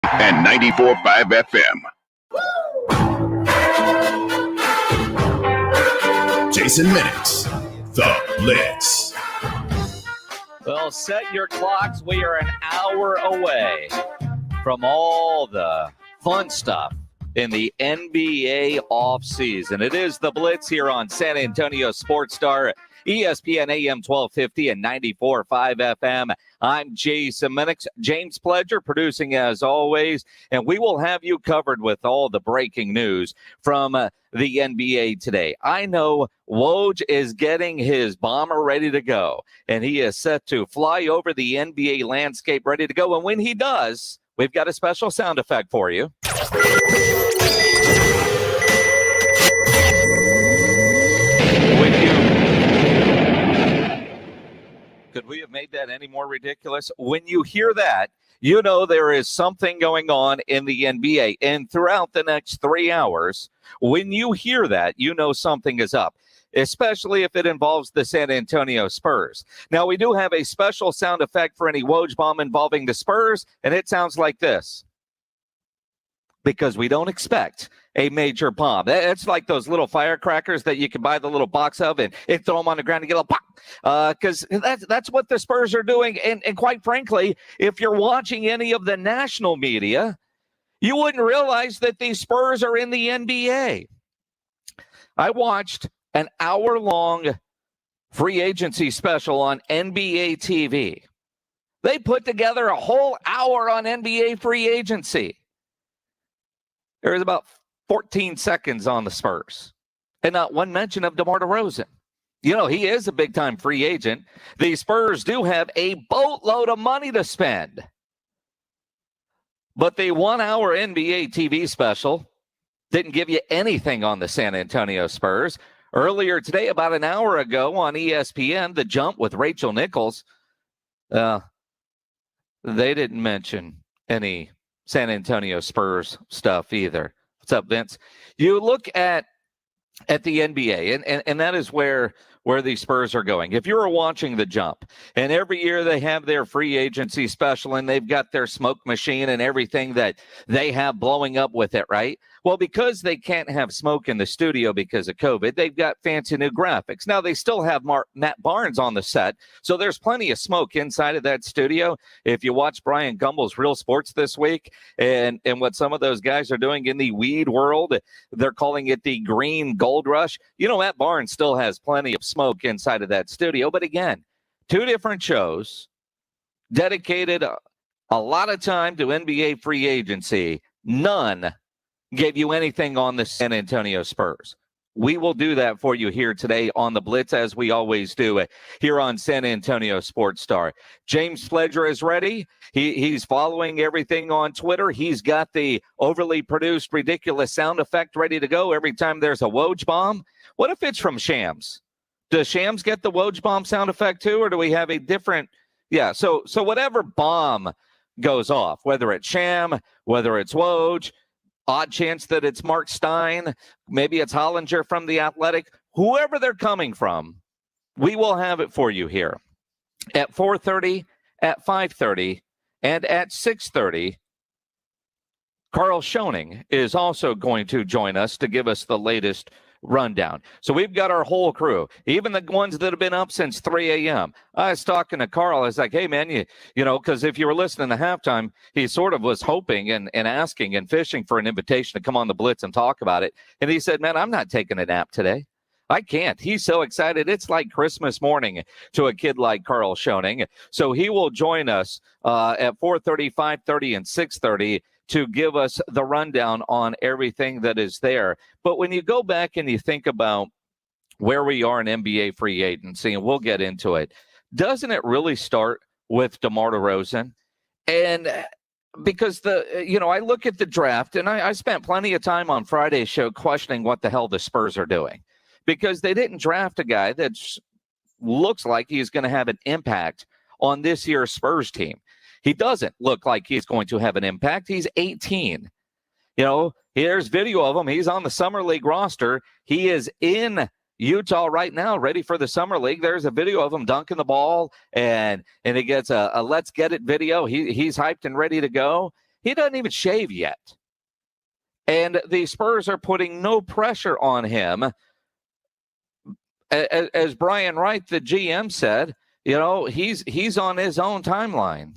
and 94.5 FM. Jason Minix, The Blitz. Well, set your clocks. We are an hour away from all the fun stuff in the NBA offseason. It is The Blitz here on San Antonio Sports Star, ESPN AM 1250 and 94.5 FM. I'm Jason Minix. James Pledger producing as always, and we will have you covered with all the breaking news from the NBA today. I know Woj is getting his bomber ready to go, and he is set to fly over the NBA landscape ready to go. And when he does, we've got a special sound effect for you. Could we have made that any more ridiculous? When you hear that, you know there is something going on in the NBA. And throughout the next 3 hours, when you hear that, you know something is up, especially if it involves the San Antonio Spurs. Now, we do have a special sound effect for any Woj bomb involving the Spurs, and it sounds like this. Because we don't expect a major bomb. It's like those little firecrackers that you can buy the little box of and throw them on the ground and get a pop. Because that's what the Spurs are doing. And quite frankly, if you're watching any of the national media, you wouldn't realize that these Spurs are in the NBA. I watched an hour-long free agency special on NBA TV. They put together a whole hour on NBA free agency. There was about 14 seconds on the Spurs and not one mention of DeMar DeRozan. You know, he is a big-time free agent. The Spurs do have a boatload of money to spend. But the 1 hour NBA TV special didn't give you anything on the San Antonio Spurs. Earlier today, about an hour ago on ESPN, The Jump with Rachel Nichols, they didn't mention any San Antonio Spurs stuff either. What's up, Vince? You look at the NBA, and that is where the Spurs are going. If you were watching The Jump, and every year they have their free agency special, and they've got their smoke machine and everything that they have blowing up with it, right? Well, because they can't have smoke in the studio because of COVID, they've got fancy new graphics. Now, they still have Matt Barnes on the set, so there's plenty of smoke inside of that studio. If you watch Brian Gumbel's Real Sports this week and what some of those guys are doing in the weed world, they're calling it the green gold rush. You know, Matt Barnes still has plenty of smoke inside of that studio. But again, two different shows dedicated a lot of time to NBA free agency. None gave you anything on the San Antonio Spurs. We will do that for you here today on The Blitz, as we always do here on San Antonio Sports Star. James Pledger is ready. He's following everything on Twitter. He's got the overly produced, ridiculous sound effect ready to go every time there's a Woj bomb. What if it's from Shams? Does Shams get the Woj bomb sound effect too, or do we have a different? Yeah, so whatever bomb goes off, whether it's Sham, whether it's Woj, odd chance that it's Mark Stein, maybe it's Hollinger from The Athletic, whoever they're coming from, we will have it for you here at 4:30, at 5:30, and at 6:30. Carl Schoening is also going to join us to give us the latest rundown. So we've got our whole crew, even the ones that have been up since 3 a.m. I was talking to Carl. I was like, hey, man, you know, because if you were listening to halftime, he sort of was hoping and asking and fishing for an invitation to come on the Blitz and talk about it. And he said, man, I'm not taking a nap today. I can't. He's so excited. It's like Christmas morning to a kid like Carl Schoening. So he will join us at 4:30, 5:30, and 6:30 to give us the rundown on everything that is there. But when you go back and you think about where we are in NBA free agency, and we'll get into it, doesn't it really start with DeMar DeRozan? And because I look at the draft, and I spent plenty of time on Friday's show questioning what the hell the Spurs are doing, because they didn't draft a guy that looks like he's going to have an impact on this year's Spurs team. He doesn't look like he's going to have an impact. He's 18. You know, here's video of him. He's on the Summer League roster. He is in Utah right now, ready for the Summer League. There's a video of him dunking the ball, and he gets a let's get it video. He's hyped and ready to go. He doesn't even shave yet. And the Spurs are putting no pressure on him. As Brian Wright, the GM, said, he's on his own timeline.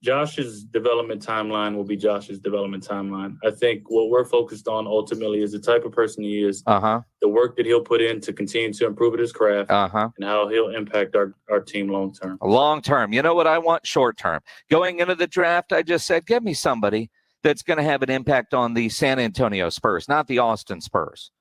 Josh's development timeline will be Josh's development timeline. I think what we're focused on ultimately is the type of person he is, the work that he'll put in to continue to improve at his craft, and how he'll impact our team long term. Long term. You know what I want? Short term. Going into the draft, I just said, give me somebody that's going to have an impact on the San Antonio Spurs, not the Austin Spurs.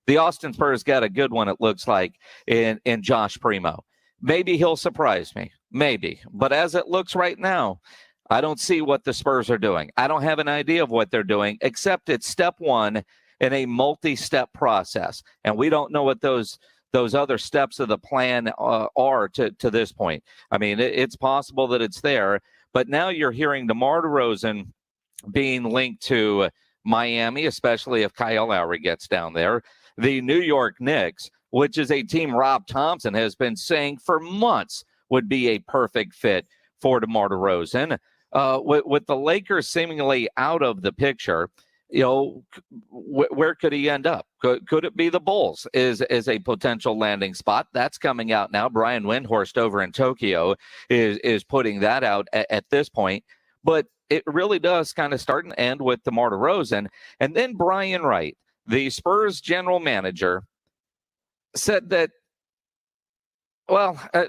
The Austin Spurs got a good one, it looks like, in Josh Primo. Maybe he'll surprise me. Maybe. But as it looks right now, I don't see what the Spurs are doing. I don't have an idea of what they're doing, except it's step one in a multi-step process. And we don't know what those other steps of the plan are to this point. I mean, it's possible that it's there. But now you're hearing DeMar DeRozan being linked to Miami, especially if Kyle Lowry gets down there. The New York Knicks, which is a team Rob Thompson has been saying for months would be a perfect fit for DeMar DeRozan. With the Lakers seemingly out of the picture, where could he end up? Could it be the Bulls is a potential landing spot? That's coming out now. Brian Windhorst over in Tokyo is putting that out at this point. But it really does kind of start and end with DeMar DeRozan. And then Brian Wright, the Spurs general manager, said that,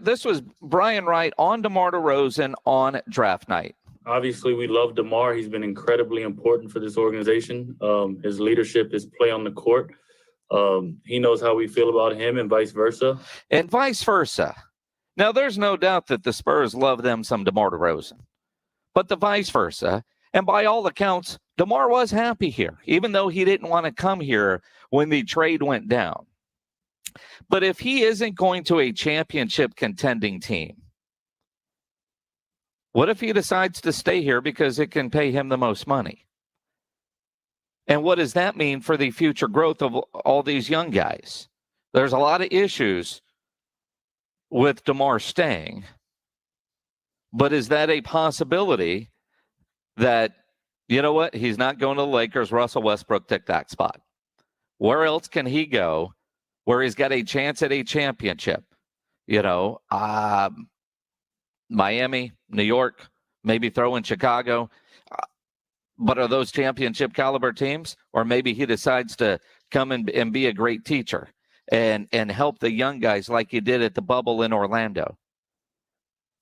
this was Brian Wright on DeMar DeRozan on draft night. Obviously, we love DeMar. He's been incredibly important for this organization. His leadership, his play on the court. He knows how we feel about him and vice versa. And vice versa. Now, there's no doubt that the Spurs love them some DeMar DeRozan. But the vice versa, and by all accounts, DeMar was happy here, even though he didn't want to come here when the trade went down. But if he isn't going to a championship contending team, what if he decides to stay here because it can pay him the most money? And what does that mean for the future growth of all these young guys? There's a lot of issues with DeMar staying. But is that a possibility that, you know what, he's not going to the Lakers, Russell Westbrook took that spot? Where else can he go where he's got a chance at a championship? Miami, New York, maybe throw in Chicago. But are those championship caliber teams? Or maybe he decides to come and be a great teacher and help the young guys like he did at the bubble in Orlando.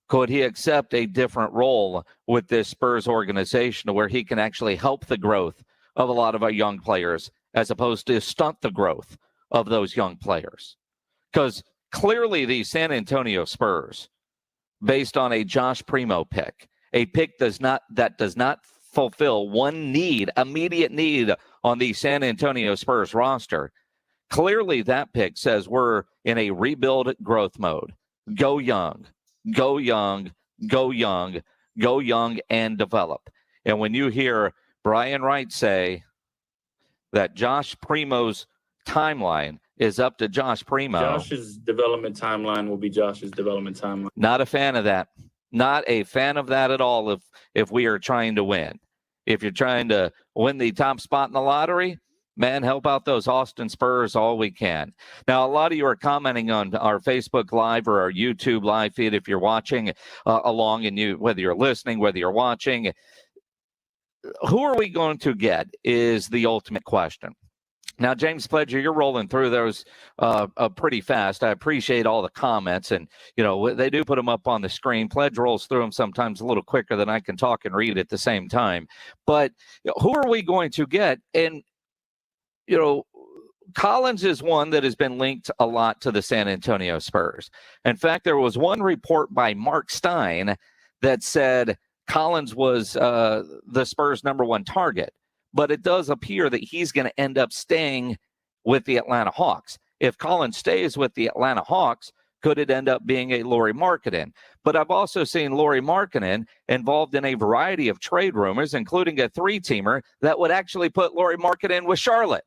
Could he accept a different role with this Spurs organization where he can actually help the growth of a lot of our young players as opposed to stunt the growth of those young players? Because clearly the San Antonio Spurs, based on a Josh Primo pick, a pick that does not fulfill one immediate need on the San Antonio Spurs roster, clearly that pick says we're in a rebuild growth mode. Go young. Go young, go young, go young, and develop. And when you hear Brian Wright say that Josh Primo's timeline is up to Josh Primo. Josh's development timeline will be Josh's development timeline. Not a fan of that. Not a fan of that at all if we are trying to win. If you're trying to win the top spot in the lottery, man, help out those Austin Spurs all we can. Now, a lot of you are commenting on our Facebook Live or our YouTube live feed if you're watching along, and whether you're listening, whether you're watching. Who are we going to get is the ultimate question. Now, James Pledger, you're rolling through those pretty fast. I appreciate all the comments, and they do put them up on the screen. Pledge rolls through them sometimes a little quicker than I can talk and read at the same time. But who are we going to get? And Collins is one that has been linked a lot to the San Antonio Spurs. In fact, there was one report by Mark Stein that said Collins was the Spurs' number one target. But it does appear that he's going to end up staying with the Atlanta Hawks. If Collins stays with the Atlanta Hawks, could it end up being a Lauri Markkanen? But I've also seen Lauri Markkanen involved in a variety of trade rumors, including a three-teamer that would actually put Lauri Markkanen with Charlotte,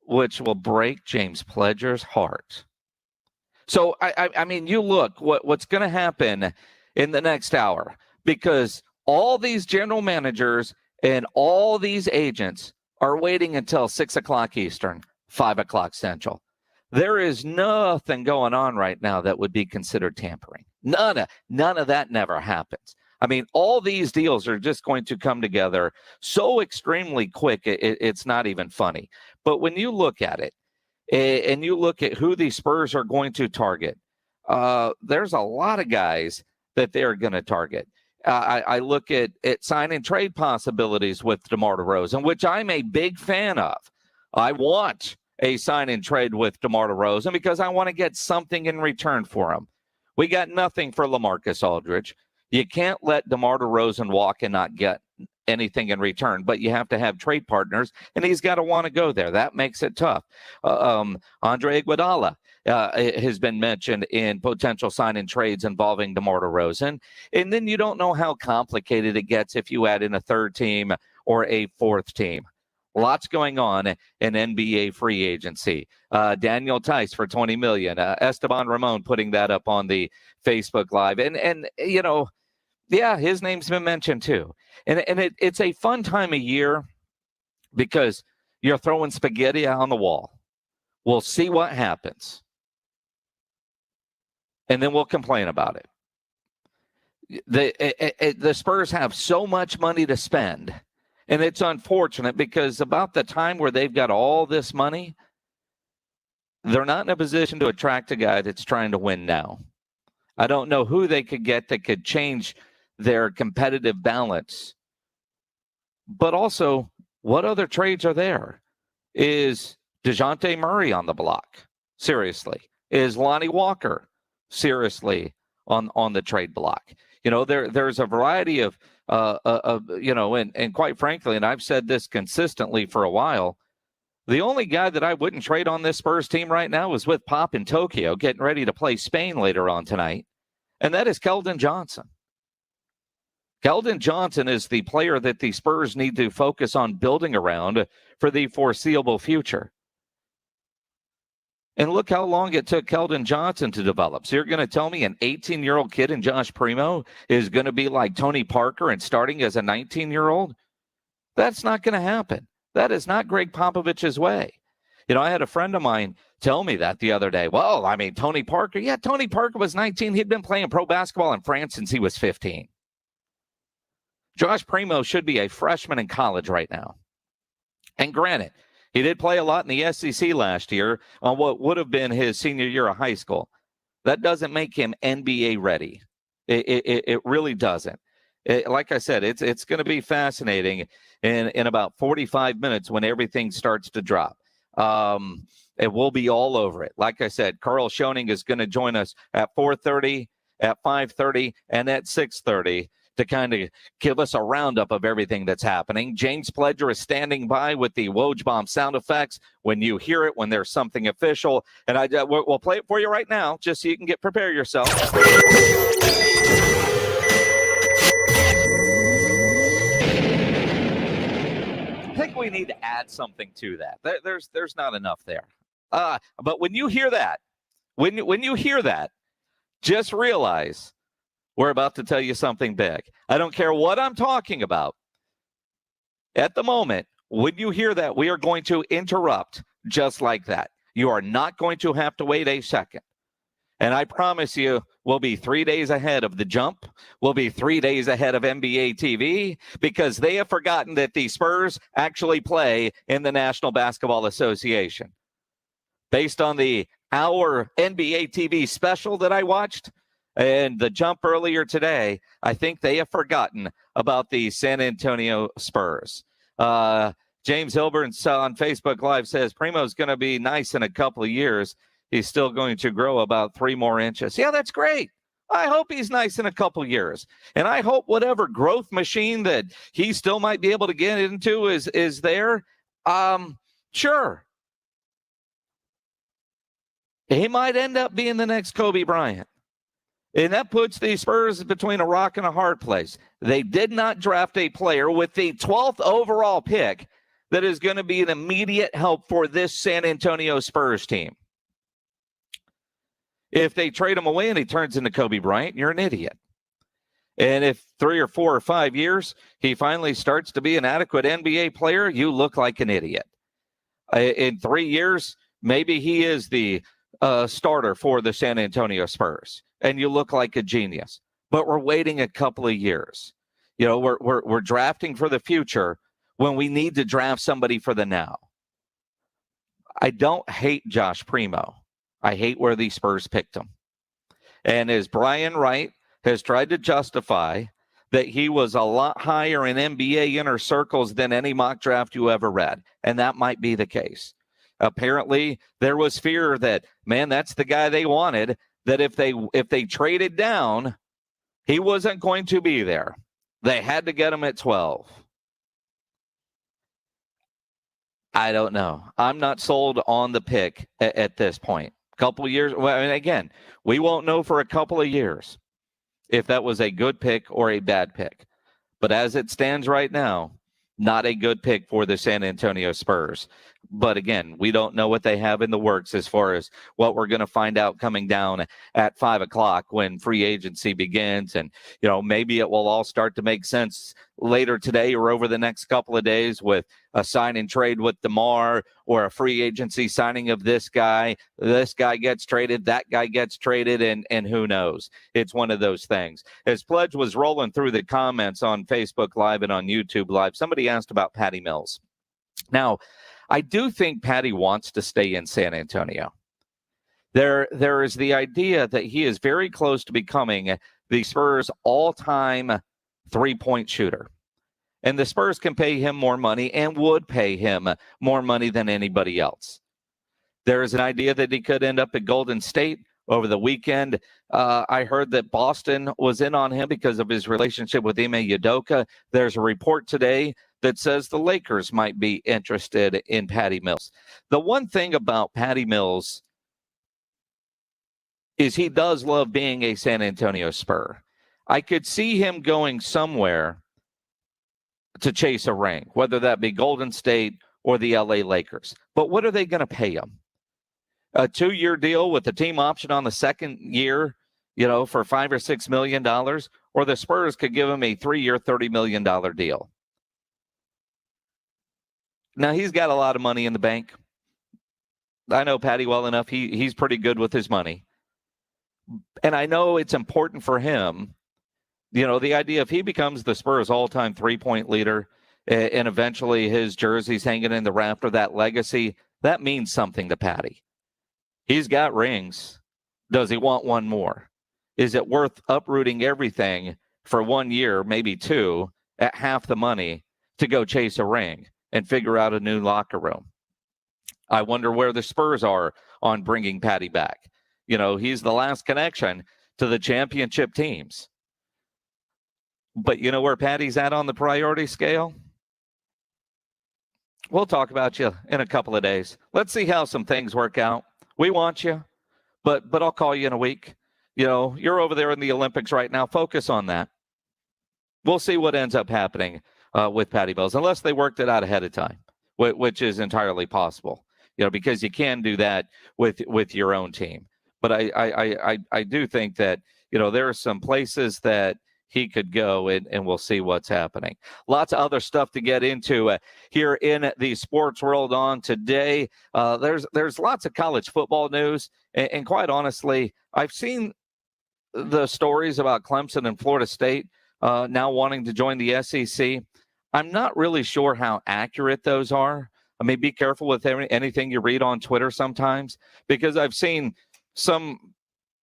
which will break James Pledger's heart. So, I mean, you look what's going to happen in the next hour, because All these general managers and all these agents are waiting until 6 o'clock Eastern, 5 o'clock Central. There is nothing going on right now that would be considered tampering. None of that never happens. I mean, all these deals are just going to come together so extremely quick, it's not even funny. But when you look at it, and you look at who the Spurs are going to target, there's a lot of guys that they're going to target. I look at sign and trade possibilities with DeMar DeRozan, which I'm a big fan of. I want a sign and trade with DeMar DeRozan because I want to get something in return for him. We got nothing for LaMarcus Aldridge. You can't let DeMar DeRozan walk and not get anything in return, but you have to have trade partners, and he's got to want to go there. That makes it tough. Andre Iguodala has been mentioned in potential sign-in trades involving DeMar DeRozan, and then you don't know how complicated it gets if you add in a third team or a fourth team. Lots going on in NBA free agency. Daniel Tice for $20 million. Esteban Ramon putting that up on the Facebook Live. And you know, yeah, his name's been mentioned too. And it's a fun time of year because you're throwing spaghetti on the wall. We'll see what happens. And then we'll complain about it. The Spurs have so much money to spend. And it's unfortunate because about the time where they've got all this money, they're not in a position to attract a guy that's trying to win now. I don't know who they could get that could change their competitive balance. But also, what other trades are there? Is DeJounte Murray on the block? Seriously. Is Lonnie Walker seriously on the trade block? You know, there's a variety of you know, and quite frankly, and I've said this consistently for a while, the only guy that I wouldn't trade on this Spurs team right now is with Pop in Tokyo, getting ready to play Spain later on tonight, and that is Keldon Johnson. Keldon Johnson is the player that the Spurs need to focus on building around for the foreseeable future. And look how long it took Keldon Johnson to develop. So you're going to tell me an 18-year-old kid in Josh Primo is going to be like Tony Parker and starting as a 19-year-old? That's not going to happen. That is not Greg Popovich's way. You know, I had a friend of mine tell me that the other day. Well, I mean, Tony Parker. Yeah, Tony Parker was 19. He'd been playing pro basketball in France since he was 15. Josh Primo should be a freshman in college right now. And granted, he did play a lot in the SEC last year on what would have been his senior year of high school. That doesn't make him NBA ready. It really doesn't. Like I said, it's going to be fascinating in about 45 minutes when everything starts to drop. And we'll be all over it. Like I said, Carl Schoening is going to join us at 4:30, at 5:30, and at 6:30. To kind of give us a roundup of everything that's happening. James Pledger is standing by with the Woj Bomb sound effects when you hear it, when there's something official. And we'll play it for you right now, just so you can prepare yourself. I think we need to add something to that. There's not enough there. But when you hear that, when you hear that, just realize we're about to tell you something big. I don't care what I'm talking about. At the moment, when you hear that, we are going to interrupt just like that. You are not going to have to wait a second. And I promise you, we'll be 3 days ahead of the jump. We'll be 3 days ahead of NBA TV because they have forgotten that the Spurs actually play in the National Basketball Association. Based on the hour NBA TV special that I watched, and the jump earlier today, I think they have forgotten about the San Antonio Spurs. James Hilburn on Facebook Live says, Primo's going to be nice in a couple of years. He's still going to grow about 3 more inches. Yeah, that's great. I hope he's nice in a couple of years. And I hope whatever growth machine that he still might be able to get into is there. Sure. He might end up being the next Kobe Bryant. And that puts the Spurs between a rock and a hard place. They did not draft a player with the 12th overall pick that is going to be an immediate help for this San Antonio Spurs team. If they trade him away and he turns into Kobe Bryant, you're an idiot. And if 3 or 4 or 5 years, he finally starts to be an adequate NBA player, you look like an idiot. In 3 years, maybe he is the starter for the San Antonio Spurs, and you look like a genius. But we're waiting a couple of years. You know, we're drafting for the future when we need to draft somebody for the now. I don't hate Josh Primo. I hate where the Spurs picked him. And as Brian Wright has tried to justify that he was a lot higher in NBA inner circles than any mock draft you ever read. And that might be the case. Apparently, there was fear that, man, that's the guy they wanted, that if they traded down, he wasn't going to be there. They had to get him at 12. I don't know. I'm not sold on the pick at this point. Couple of years. Well, I mean, again, we won't know for a couple of years if that was a good pick or a bad pick. But as it stands right now, not a good pick for the San Antonio Spurs. But again, we don't know what they have in the works as far as what we're going to find out coming down at 5 o'clock when free agency begins. And, you know, maybe it will all start to make sense later today or over the next couple of days with a sign and trade with DeMar or a free agency signing of this guy. This guy gets traded, that guy gets traded, and who knows? It's one of those things. As Pledge was rolling through the comments on Facebook Live and on YouTube Live, somebody asked about Patty Mills. Now, I do think Patty wants to stay in San Antonio. There is the idea that he is very close to becoming the Spurs' all-time three-point shooter. And the Spurs can pay him more money and would pay him more money than anybody else. There is an idea that he could end up at Golden State over the weekend. I heard that Boston was in on him because of his relationship with Ime Udoka. There's a report today that says the Lakers might be interested in Patty Mills. The one thing about Patty Mills is he does love being a San Antonio Spur. I could see him going somewhere to chase a ring, whether that be Golden State or the LA Lakers. But what are they going to pay him? A 2-year deal with the team option on the second year, you know, for $5 or $6 million, or the Spurs could give him a 3-year, $30 million deal. Now, he's got a lot of money in the bank. I know Patty well enough. He's pretty good with his money. And I know it's important for him, you know, the idea if he becomes the Spurs' all-time three-point leader and eventually his jersey's hanging in the rafter, that legacy, that means something to Patty. He's got rings. Does he want one more? Is it worth uprooting everything for 1 year, maybe 2, at half the money to go chase a ring and figure out a new locker room? I wonder where the Spurs are on bringing Patty back. You know, he's the last connection to the championship teams. But you know where Patty's at on the priority scale? We'll talk about you in a couple of days. Let's see how some things work out. We want you, but I'll call you in a week. You know, you're over there in the Olympics right now. Focus on that. We'll see what ends up happening with Patty Mills, unless they worked it out ahead of time, which is entirely possible. You know, because you can do that with your own team. But I do think that, you know, there are some places that he could go, and we'll see what's happening. Lots of other stuff to get into here in the sports world on today. There's lots of college football news, and quite honestly, I've seen the stories about Clemson and Florida State now wanting to join the SEC. I'm not really sure how accurate those are. I mean, be careful with anything you read on Twitter sometimes, because I've seen some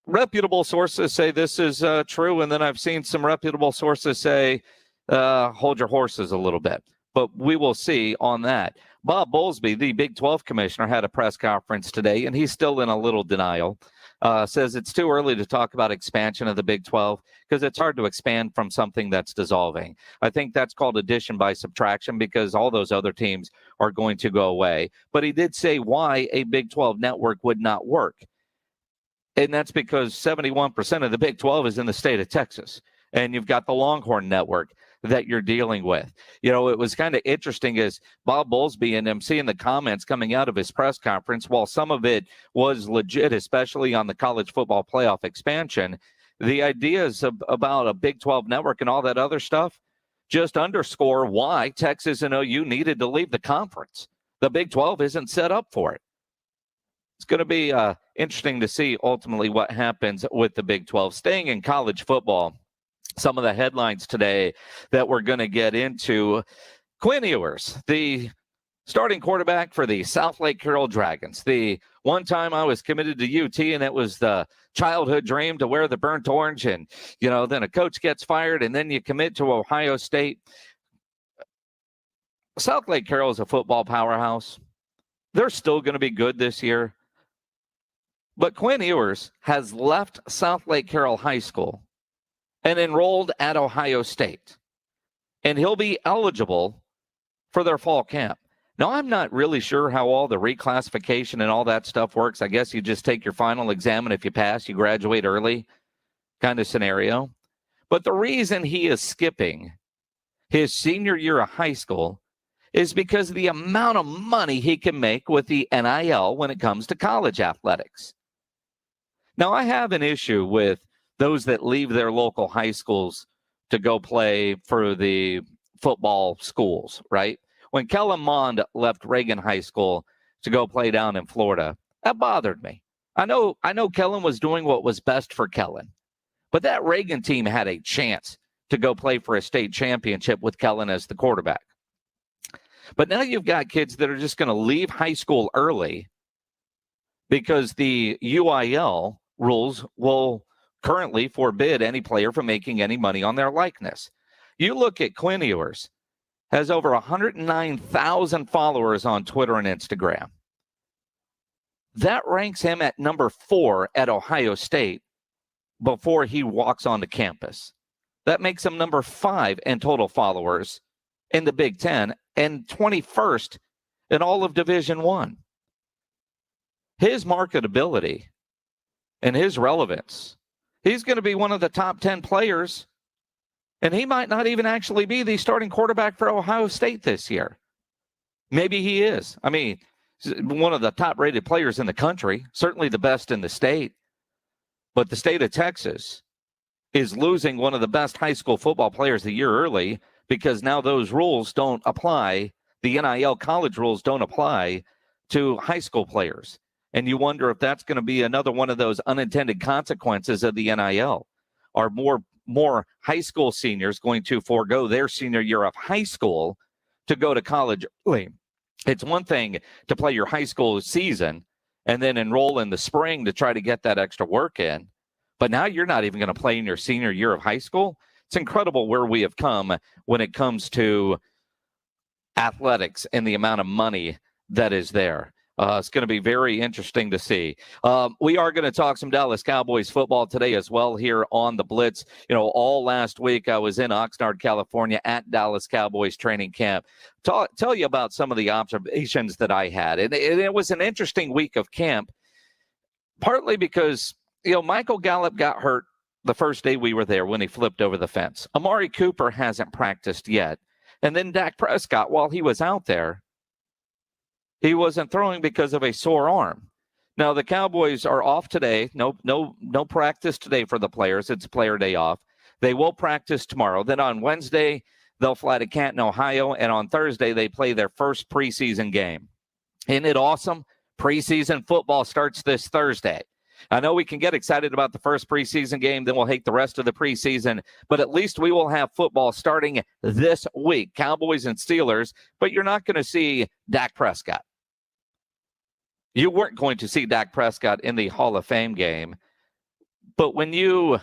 reputable sources say this is true, and then I've seen some reputable sources say hold your horses a little bit. But we will see on that. Bob Bowlesby, the Big 12 commissioner, had a press conference today, and he's still in a little denial. Says it's too early to talk about expansion of the Big 12 because it's hard to expand from something that's dissolving. I think that's called addition by subtraction because all those other teams are going to go away. But he did say why a Big 12 network would not work. And that's because 71% of the Big 12 is in the state of Texas. And you've got the Longhorn Network that you're dealing with. You know, it was kind of interesting as Bob Bowlesby and I'm seeing the comments coming out of his press conference, while some of it was legit, especially on the college football playoff expansion, the ideas about a Big 12 network and all that other stuff just underscore why Texas and OU needed to leave the conference. The Big 12 isn't set up for it. It's going to be interesting to see ultimately what happens with the Big 12. Staying in college football, some of the headlines today that we're going to get into. Quinn Ewers, the starting quarterback for the South Lake Carroll Dragons. The one time I was committed to UT, and it was the childhood dream to wear the burnt orange, and, then a coach gets fired, and then you commit to Ohio State. South Lake Carroll is a football powerhouse. They're still going to be good this year. But Quinn Ewers has left South Lake Carroll High School and enrolled at Ohio State. And he'll be eligible for their fall camp. Now, I'm not really sure how all the reclassification and all that stuff works. I guess you just take your final exam, and if you pass, you graduate early kind of scenario. But the reason he is skipping his senior year of high school is because of the amount of money he can make with the NIL when it comes to college athletics. Now, I have an issue with those that leave their local high schools to go play for the football schools, right? When Kellen Mond left Reagan High School to go play down in Florida, that bothered me. I know Kellen was doing what was best for Kellen, but that Reagan team had a chance to go play for a state championship with Kellen as the quarterback. But now you've got kids that are just going to leave high school early because the UIL rules will currently forbid any player from making any money on their likeness. You look at Quinn Ewers, has over 109,000 followers on Twitter and Instagram. That ranks him at number 4 at Ohio State before he walks onto campus. That makes him number 5 in total followers in the Big Ten and 21st in all of Division I. His marketability and his relevance, he's going to be one of the top 10 players, and he might not even actually be the starting quarterback for Ohio State this year. Maybe he is. I mean, one of the top-rated players in the country, certainly the best in the state. But the state of Texas is losing one of the best high school football players a year early because now those rules don't apply. The NIL college rules don't apply to high school players. And you wonder if that's going to be another one of those unintended consequences of the NIL. Are more high school seniors going to forego their senior year of high school to go to college early? It's one thing to play your high school season and then enroll in the spring to try to get that extra work in. But now you're not even going to play in your senior year of high school. It's incredible where we have come when it comes to athletics and the amount of money that is there. It's going to be very interesting to see. We are going to talk some Dallas Cowboys football today as well here on the Blitz. All last week I was in Oxnard, California at Dallas Cowboys training camp. Tell you about some of the observations that I had. And it was an interesting week of camp, partly because, Michael Gallup got hurt the first day we were there when he flipped over the fence. Amari Cooper hasn't practiced yet. And then Dak Prescott, while he was out there, he wasn't throwing because of a sore arm. Now, the Cowboys are off today. No practice today for the players. It's player day off. They will practice tomorrow. Then on Wednesday, they'll fly to Canton, Ohio. And on Thursday, they play their first preseason game. Isn't it awesome? Preseason football starts this Thursday. I know we can get excited about the first preseason game, then we'll hate the rest of the preseason, but at least we will have football starting this week, Cowboys and Steelers, but you're not going to see Dak Prescott. You weren't going to see Dak Prescott in the Hall of Fame game, but when you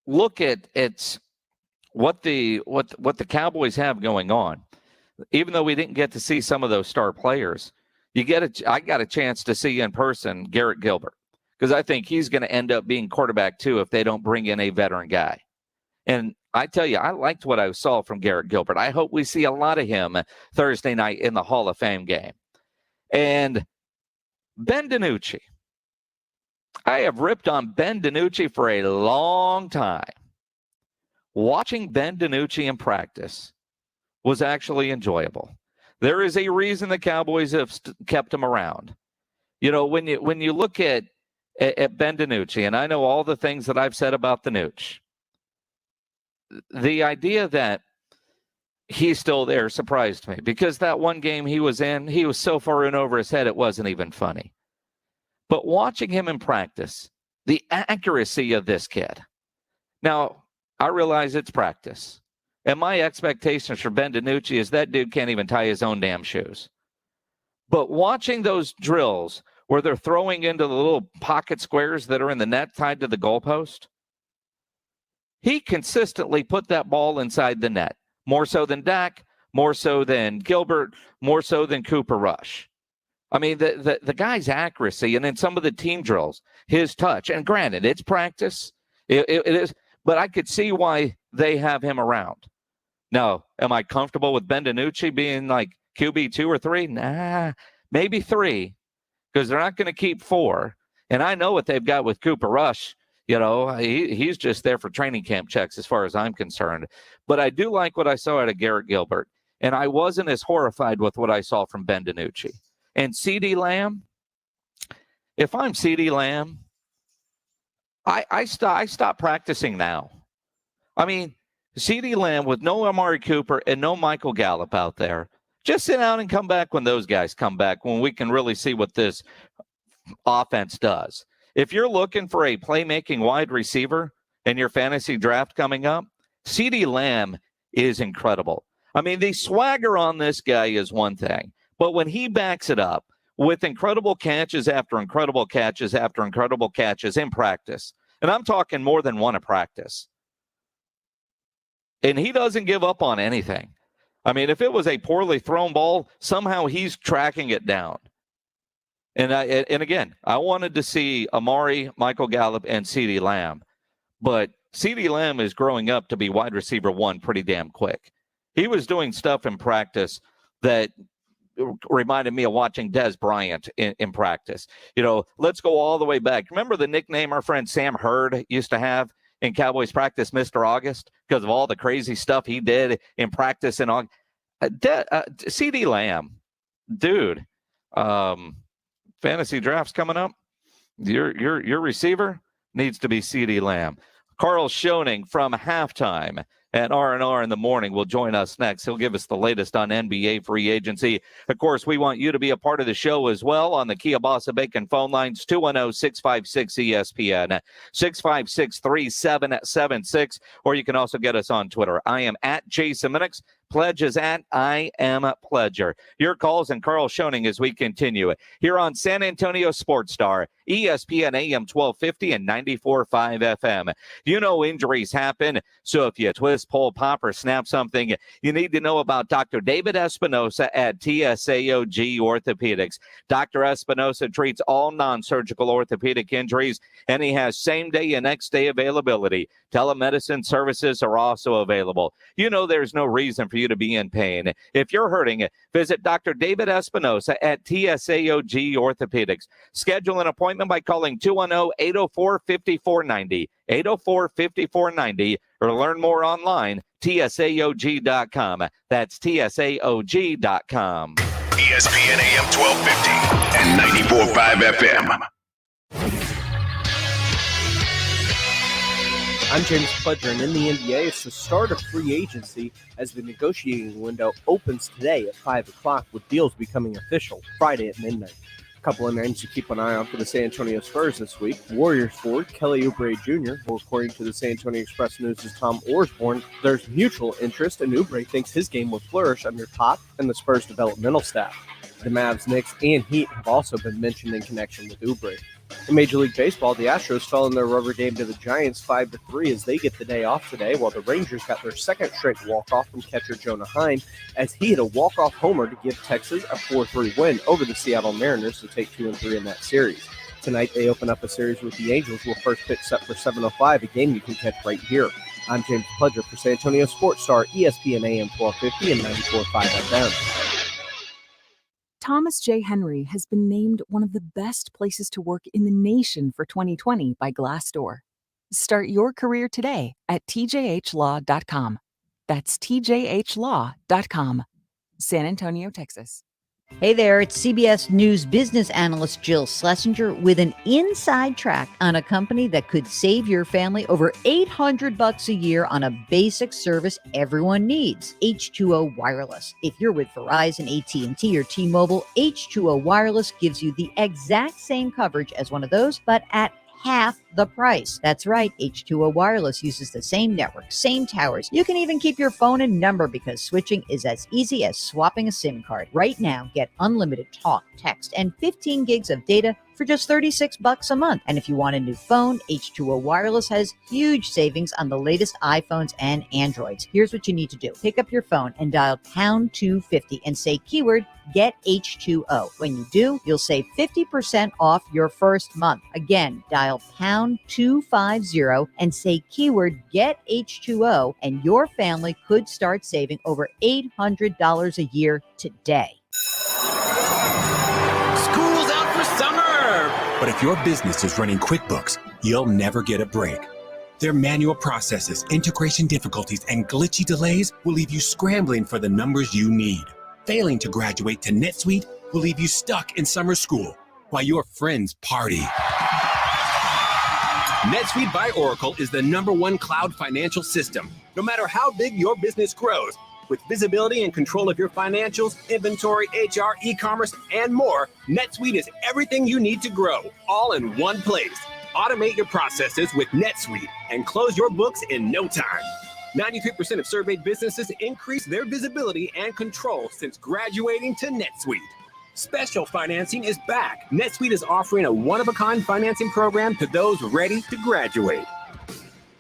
look at what the Cowboys have going on, even though we didn't get to see some of those star players, I got a chance to see in person Garrett Gilbert, because I think he's going to end up being quarterback too if they don't bring in a veteran guy. And I tell you, I liked what I saw from Garrett Gilbert. I hope we see a lot of him Thursday night in the Hall of Fame game. And Ben DiNucci. I have ripped on Ben DiNucci for a long time. Watching Ben DiNucci in practice was actually enjoyable. There is a reason the Cowboys have kept him around. When you look at at Ben DiNucci, and I know all the things that I've said about the Nooch. The idea that he's still there surprised me, because that one game he was in, he was so far in over his head, it wasn't even funny. But watching him in practice, the accuracy of this kid. Now, I realize it's practice. And my expectations for Ben DiNucci is that dude can't even tie his own damn shoes. But watching those drills where they're throwing into the little pocket squares that are in the net tied to the goalpost, he consistently put that ball inside the net. More so than Dak, more so than Gilbert, more so than Cooper Rush. I mean, the guy's accuracy, and then some of the team drills, his touch. And granted, it's practice. It is. But I could see why they have him around. Now, am I comfortable with Ben DiNucci being like QB 2 or 3? Nah, maybe 3, because they're not going to keep 4. And I know what they've got with Cooper Rush. You know, he's just there for training camp checks as far as I'm concerned. But I do like what I saw out of Garrett Gilbert. And I wasn't as horrified with what I saw from Ben DiNucci. And CeeDee Lamb, if I'm CeeDee Lamb, I stop practicing now. I mean, CeeDee Lamb with no Amari Cooper and no Michael Gallup out there, just sit down and come back when those guys come back, when we can really see what this offense does. If you're looking for a playmaking wide receiver in your fantasy draft coming up, CeeDee Lamb is incredible. I mean, the swagger on this guy is one thing, but when he backs it up with incredible catches after incredible catches after incredible catches in practice, and I'm talking more than one a practice, and he doesn't give up on anything. I mean, if it was a poorly thrown ball, somehow he's tracking it down. And again, I wanted to see Amari, Michael Gallup, and CeeDee Lamb. But CeeDee Lamb is growing up to be wide receiver 1 pretty damn quick. He was doing stuff in practice that reminded me of watching Dez Bryant in practice. You know, let's go all the way back. Remember the nickname our friend Sam Hurd used to have in Cowboys practice, Mr. August, because of all the crazy stuff he did in practice in August? CeeDee Lamb, dude, fantasy drafts coming up. Your receiver needs to be CeeDee Lamb. Carl Schoening from halftime at R&R in the morning will join us next. He'll give us the latest on NBA free agency. Of course, we want you to be a part of the show as well on the Kia Bossa Bacon phone lines, 210-656-ESPN, 656-3776, or you can also get us on Twitter. I am at Jason Minix. Pledge is at I Am a Pledger. Your calls and Carl Schoening as we continue here on San Antonio Sports Star, ESPN AM 1250 and 94.5 FM. You know injuries happen, so if you twist, pull, pop, or snap something, you need to know about Dr. David Espinosa at TSAOG Orthopedics. Dr. Espinosa treats all non-surgical orthopedic injuries, and he has same-day and next-day availability. Telemedicine services are also available. You know there's no reason for you to be in pain. If you're hurting, visit Dr. David Espinosa at TSAOG Orthopedics. Schedule an appointment by calling 210-804-5490, 804-5490, or learn more online, tsaog.com. That's tsaog.com. ESPN AM 1250 and 94.5 FM. I'm James Pledger, and in the NBA, it's the start of free agency as the negotiating window opens today at 5 o'clock, with deals becoming official Friday at midnight. A couple of names to keep an eye on for the San Antonio Spurs this week. Warriors forward Kelly Oubre Jr., who according to the San Antonio Express News is Tom Osborne. There's mutual interest, and Oubre thinks his game will flourish under Pop and the Spurs developmental staff. The Mavs, Knicks, and Heat have also been mentioned in connection with Oubre. In Major League Baseball, the Astros fell in their rubber game to the Giants 5-3 as they get the day off today, while the Rangers got their second straight walk-off from catcher Jonah Heim as he hit a walk-off homer to give Texas a 4-3 win over the Seattle Mariners to take 2-3 in that series. Tonight, they open up a series with the Angels, who will first pitch set for 7:05, a game you can catch right here. I'm James Pledger for San Antonio Sports Star, ESPN AM 1250 and 94.5 FM. Thomas J. Henry has been named one of the best places to work in the nation for 2020 by Glassdoor. Start your career today at tjhlaw.com. That's tjhlaw.com. San Antonio, Texas. Hey there, it's CBS News business analyst Jill Schlesinger with an inside track on a company that could save your family over $800 a year on a basic service everyone needs, H2O Wireless. If you're with Verizon, AT&T, or T-Mobile, H2O Wireless gives you the exact same coverage as one of those, but at half the price. That's right. H2O Wireless uses the same network, same towers. You can even keep your phone and number because switching is as easy as swapping a SIM card. Right now, get unlimited talk, text, and 15 gigs of data for just $36 a month. And if you want a new phone, H2O Wireless has huge savings on the latest iPhones and Androids. Here's what you need to do. Pick up your phone and dial pound 250 and say keyword Get H2O. When you do, you'll save 50% off your first month. Again, dial pound 250 and say keyword Get H2O, and your family could start saving over $800 a year today. School's out for summer! But if your business is running QuickBooks, you'll never get a break. Their manual processes, integration difficulties, and glitchy delays will leave you scrambling for the numbers you need. Failing to graduate to NetSuite will leave you stuck in summer school while your friends party. NetSuite by Oracle is the #1 cloud financial system. No matter how big your business grows, with visibility and control of your financials, inventory, HR, e-commerce, and more, NetSuite is everything you need to grow, all in one place. Automate your processes with NetSuite and close your books in no time. 93% of surveyed businesses increase their visibility and control since graduating to NetSuite. Special financing is back. NetSuite is offering a one-of-a-kind financing program to those ready to graduate.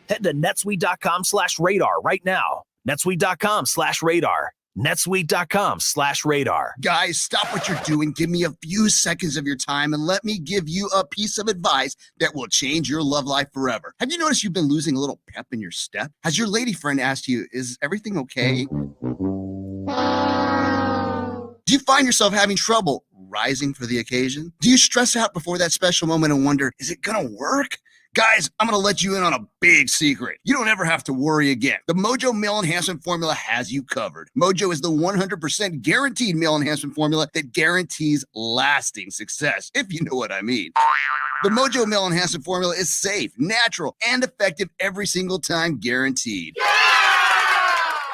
Head to netsuite.com/radar right now. netsuite.com/radar. netsuite.com/radar. Guys, stop what you're doing. Give me a few seconds of your time and let me give you a piece of advice that will change your love life forever. Have you noticed you've been losing a little pep in your step? Has your lady friend asked you, is everything okay? Do you find yourself having trouble rising for the occasion? Do you stress out before that special moment and wonder, is it gonna work? Guys, I'm going to let you in on a big secret. You don't ever have to worry again. The Mojo Male Enhancement Formula has you covered. Mojo is the 100% guaranteed male enhancement formula that guarantees lasting success, if you know what I mean. The Mojo Male Enhancement Formula is safe, natural, and effective every single time, guaranteed.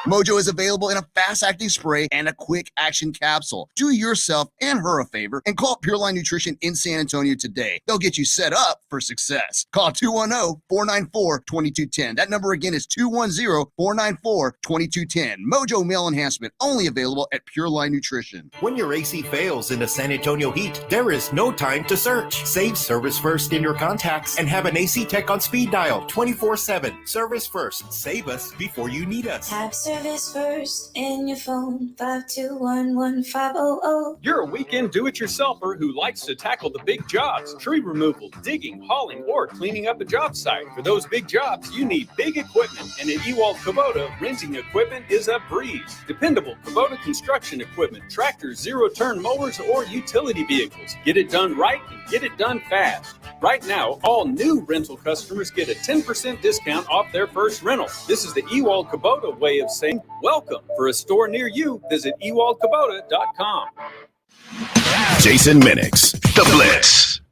Mojo is available in a fast-acting spray and a quick-action capsule. Do yourself and her a favor and call Pure Line Nutrition in San Antonio today. They'll get you set up for success. Call 210-494-2210. That number again is 210-494-2210. Mojo Male Enhancement, only available at Pure Line Nutrition. When your AC fails in the San Antonio heat, there is no time to search. Save Service First in your contacts and have an AC tech on speed dial 24/7. Service First. Save us before you need us. Have Service First in your phone, 5211500. You're a weekend do-it-yourselfer who likes to tackle the big jobs, tree removal, digging, hauling, or cleaning up a job site. For those big jobs, you need big equipment, and at Ewald Kubota, renting equipment is a breeze. Dependable Kubota construction equipment, tractors, zero-turn mowers, or utility vehicles. Get it done right and get it done fast. Right now, all new rental customers get a 10% discount off their first rental. This is the Ewald Kubota way of saying welcome. For a store near you, visit ewaldkubota.com. Jason Minix, The Blitz.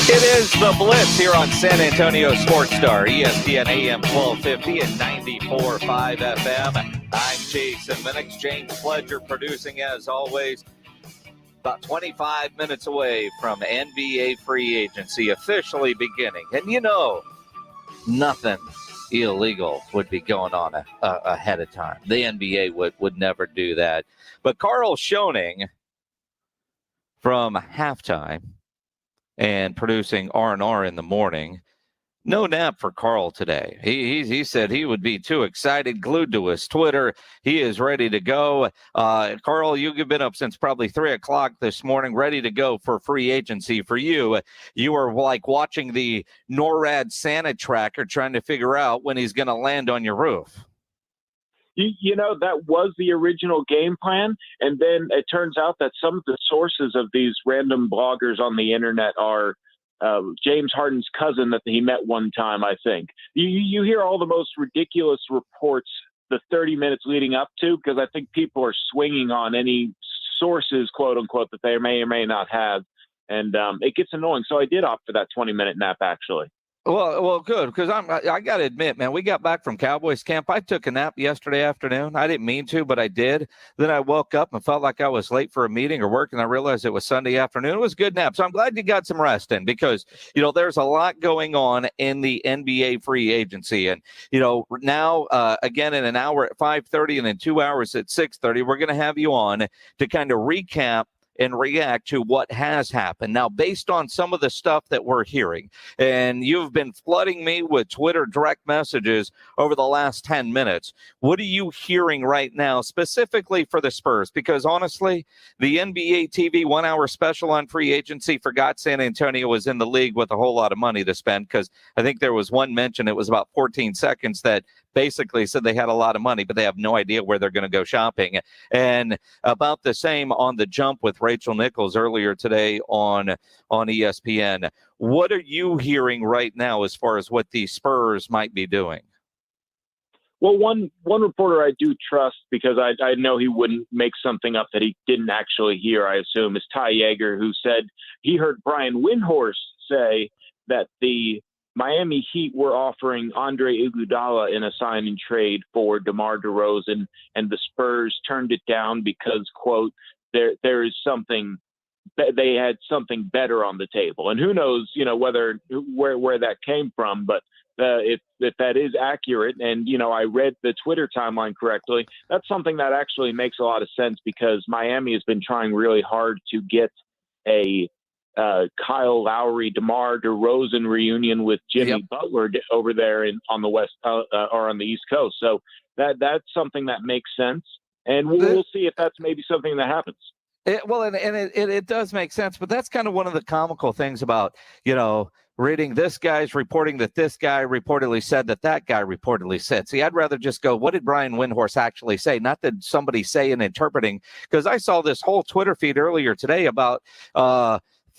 It is The Blitz here on San Antonio Sports Star, ESPN AM 1250 and 94.5 FM. I'm Jason Minix. James Pledger producing as always. About 25 minutes away from NBA free agency officially beginning. And you know, nothing illegal would be going on ahead of time. The NBA would never do that. But Carl Schoening from Halftime and producing R&R in the morning, no nap for Carl today. He said he would be too excited, glued to his Twitter. He is ready to go. Carl, you've been up since probably 3 o'clock this morning, ready to go for free agency. For you, you are like watching the NORAD Santa tracker trying to figure out when he's going to land on your roof. You know, that was the original game plan. And then it turns out that some of the sources of these random bloggers on the internet are James Harden's cousin that he met one time, I think. You hear all the most ridiculous reports the 30 minutes leading up to, because I think people are swinging on any sources, quote unquote, that they may or may not have. And it gets annoying. So I did opt for that 20-minute nap, actually. Well, good, because I got to admit, man, we got back from Cowboys camp. I took a nap yesterday afternoon. I didn't mean to, but I did. Then I woke up and felt like I was late for a meeting or work, and I realized it was Sunday afternoon. It was a good nap. So I'm glad you got some rest in, because, there's a lot going on in the NBA free agency. And, now, again, in an hour at 5:30 and in 2 hours at 6:30, we're going to have you on to kind of recap and react to what has happened. Now, based on some of the stuff that we're hearing, and you've been flooding me with Twitter direct messages over the last 10 minutes, what are you hearing right now specifically for the Spurs? Because honestly, the NBA TV 1 hour special on free agency forgot San Antonio was in the league with a whole lot of money to spend, because I think there was one mention, it was about 14 seconds, that basically said they had a lot of money, but they have no idea where they're going to go shopping. And about the same on The Jump with Rachel Nichols earlier today on ESPN. What are you hearing right now as far as what the Spurs might be doing? Well, one reporter I do trust, because I know he wouldn't make something up that he didn't actually hear, I assume, is Ty Yeager, who said he heard Brian Windhorst say that the Miami Heat were offering Andre Iguodala in a sign and trade for DeMar DeRozan, and the Spurs turned it down because, quote, there is something, they had something better on the table. And who knows, where that came from, but if that is accurate, and, I read the Twitter timeline correctly, that's something that actually makes a lot of sense, because Miami has been trying really hard to get a Kyle Lowry, DeMar DeRozan reunion with Jimmy Butler over there on the West or on the East Coast. So that's something that makes sense, and we'll see if that's maybe something that happens. It does make sense, but that's kind of one of the comical things about, reading this guy's reporting that this guy reportedly said that guy reportedly said. See, I'd rather just go, what did Brian Windhorst actually say? Not that somebody say and interpreting, because I saw this whole Twitter feed earlier today about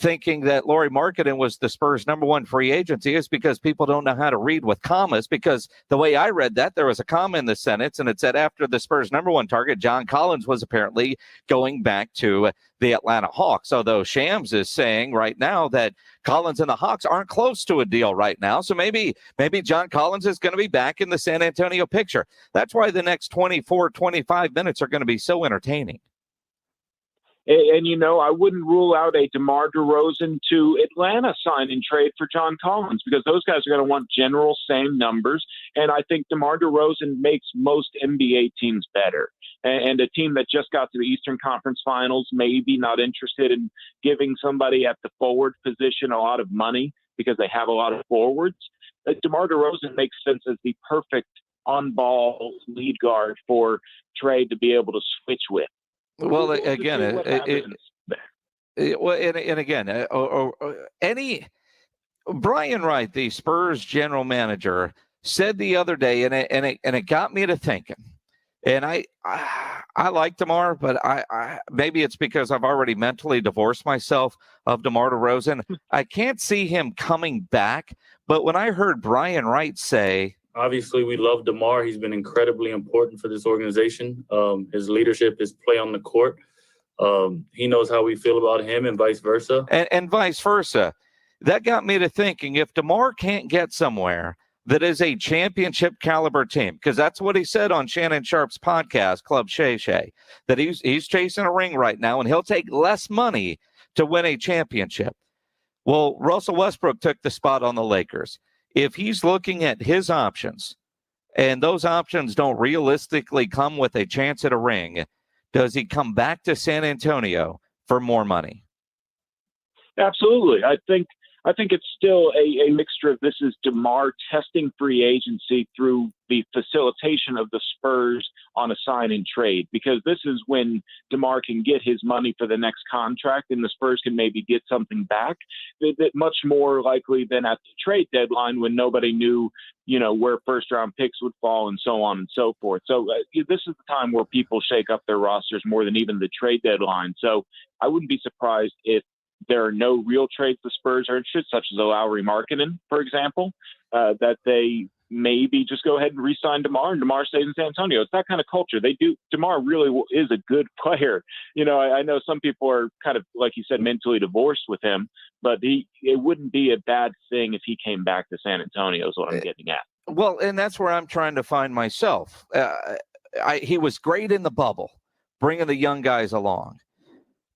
thinking that Lauri Markkanen was the Spurs' number one free agency is because people don't know how to read with commas, because the way I read that, there was a comma in the sentence, and it said after the Spurs' number one target, John Collins was apparently going back to the Atlanta Hawks. Although Shams is saying right now that Collins and the Hawks aren't close to a deal right now. So maybe John Collins is going to be back in the San Antonio picture. That's why the next 24, 25 minutes are going to be so entertaining. And, I wouldn't rule out a DeMar DeRozan to Atlanta sign and trade for John Collins, because those guys are going to want general same numbers. And I think DeMar DeRozan makes most NBA teams better. And a team that just got to the Eastern Conference Finals may be not interested in giving somebody at the forward position a lot of money because they have a lot of forwards. DeMar DeRozan makes sense as the perfect on-ball lead guard for trade to be able to switch with. Well, again, Brian Wright, the Spurs general manager, said the other day, and it got me to thinking. And I like DeMar, but I maybe it's because I've already mentally divorced myself of DeMar DeRozan. I can't see him coming back. But when I heard Brian Wright say, obviously, we love DeMar. He's been incredibly important for this organization. His leadership, his play on the court. He knows how we feel about him, and vice versa. And vice versa. That got me to thinking, if DeMar can't get somewhere that is a championship caliber team, because that's what he said on Shannon Sharp's podcast, Club Shay Shay, that he's chasing a ring right now, and he'll take less money to win a championship. Well, Russell Westbrook took the spot on the Lakers. If he's looking at his options and those options don't realistically come with a chance at a ring, does he come back to San Antonio for more money? Absolutely. I think it's still a mixture of, this is DeMar testing free agency through the facilitation of the Spurs on a sign and trade, because this is when DeMar can get his money for the next contract and the Spurs can maybe get something back. Much more likely than at the trade deadline when nobody knew, where first round picks would fall and so on and so forth. So this is the time where people shake up their rosters more than even the trade deadline. So I wouldn't be surprised if there are no real trades the Spurs are interested, such as a Lowry Markkanen, for example, that they maybe just go ahead and re-sign DeMar, and DeMar stays in San Antonio. It's that kind of culture. DeMar really is a good player. I know some people are kind of, like you said, mentally divorced with him, but it wouldn't be a bad thing if he came back to San Antonio is what I'm getting at. Well, and that's where I'm trying to find myself. He was great in the bubble, bringing the young guys along.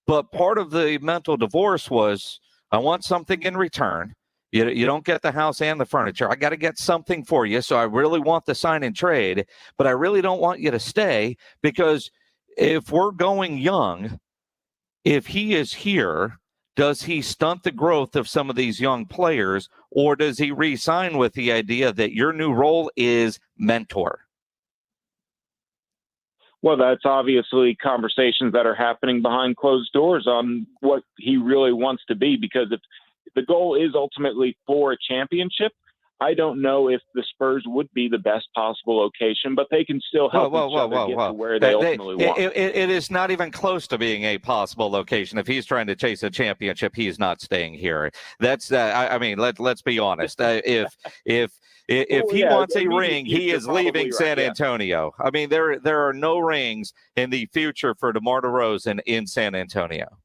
But part of the mental divorce was, I want something in return. You don't get the house and the furniture. I got to get something for you. So I really want the sign and trade, but I really don't want you to stay, because if we're going young, if he is here, does he stunt the growth of some of these young players, or does he re-sign with the idea that your new role is mentor? Well, that's obviously conversations that are happening behind closed doors on what he really wants to be, because if the goal is ultimately for a championship, I don't know if the Spurs would be the best possible location, but they can still help each other get to where they ultimately want. It is not even close to being a possible location. If he's trying to chase a championship, he's not staying here. That's let's be honest. If he wants a ring, he is leaving San Antonio. I mean, there are no rings in the future for DeMar DeRozan in San Antonio.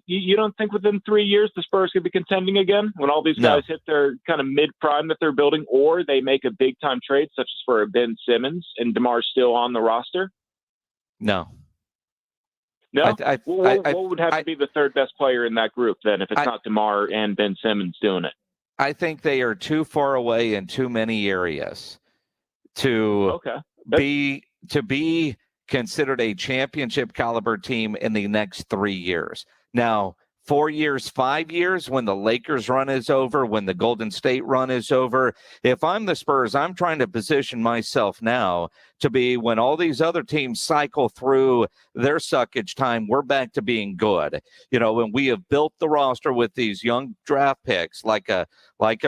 You don't think within 3 years the Spurs could be contending again when all these guys hit their kind of mid-prime that they're building, or they make a big-time trade such as for Ben Simmons and DeMar's still on the roster? No. No? What would have to be the third best player in that group then if it's not DeMar and Ben Simmons doing it? I think they are too far away in too many areas to be considered a championship caliber team in the next 3 years. Now, 4 years, 5 years, when the Lakers run is over, when the Golden State run is over, if I'm the Spurs, I'm trying to position myself now to be, when all these other teams cycle through their suckage time, we're back to being good. When we have built the roster with these young draft picks like a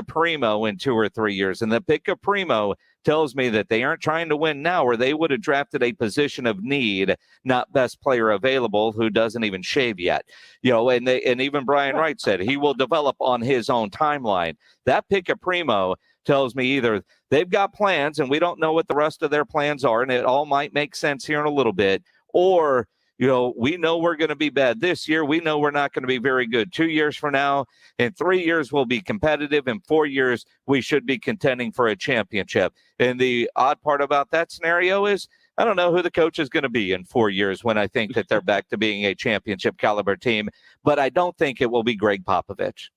Primo in 2 or 3 years, and the pick of Primo tells me that they aren't trying to win now, or they would have drafted a position of need, not best player available, who doesn't even shave yet. And even Brian Wright said he will develop on his own timeline. That pick of Primo tells me either they've got plans and we don't know what the rest of their plans are, and it all might make sense here in a little bit, or we know we're going to be bad this year. We know we're not going to be very good 2 years from now. In 3 years, we'll be competitive. In 4 years, we should be contending for a championship. And the odd part about that scenario is I don't know who the coach is going to be in 4 years when I think that they're back to being a championship caliber team. But I don't think it will be Greg Popovich.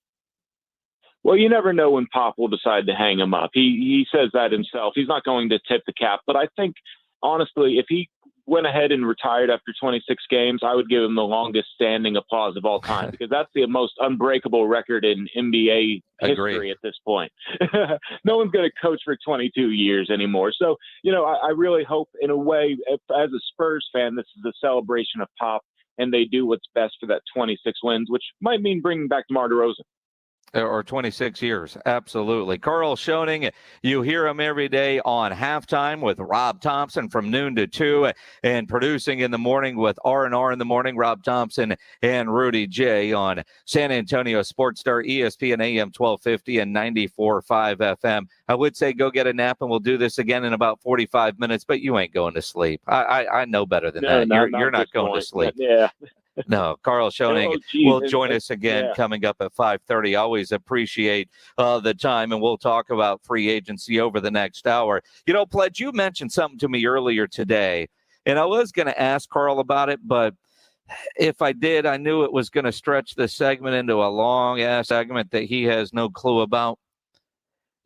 Well, you never know when Pop will decide to hang him up. He says that himself. He's not going to tip the cap. But I think, honestly, if he went ahead and retired after 26 games, I would give him the longest standing applause of all time, because that's the most unbreakable record in NBA history at this point. No one's going to coach for 22 years anymore. So, I really hope, in a way, as a Spurs fan, this is a celebration of Pop, and they do what's best for that 26 wins, which might mean bringing back DeMar DeRozan. Or 26 years. Absolutely. Carl Schoening, you hear him every day on Halftime with Rob Thompson from noon to 2, and producing in the morning with R&R in the morning, Rob Thompson and Rudy J on San Antonio Sports Star, ESPN AM 1250 and 94.5 FM. I would say go get a nap, and we'll do this again in about 45 minutes, but you ain't going to sleep. I know better than that. You're not going to sleep. Yeah. No, Carl Schoening will join us again coming up at 5:30. Always appreciate the time, and we'll talk about free agency over the next hour. Pledge, you mentioned something to me earlier today, and I was going to ask Carl about it, but if I did, I knew it was going to stretch this segment into a long-ass segment that he has no clue about.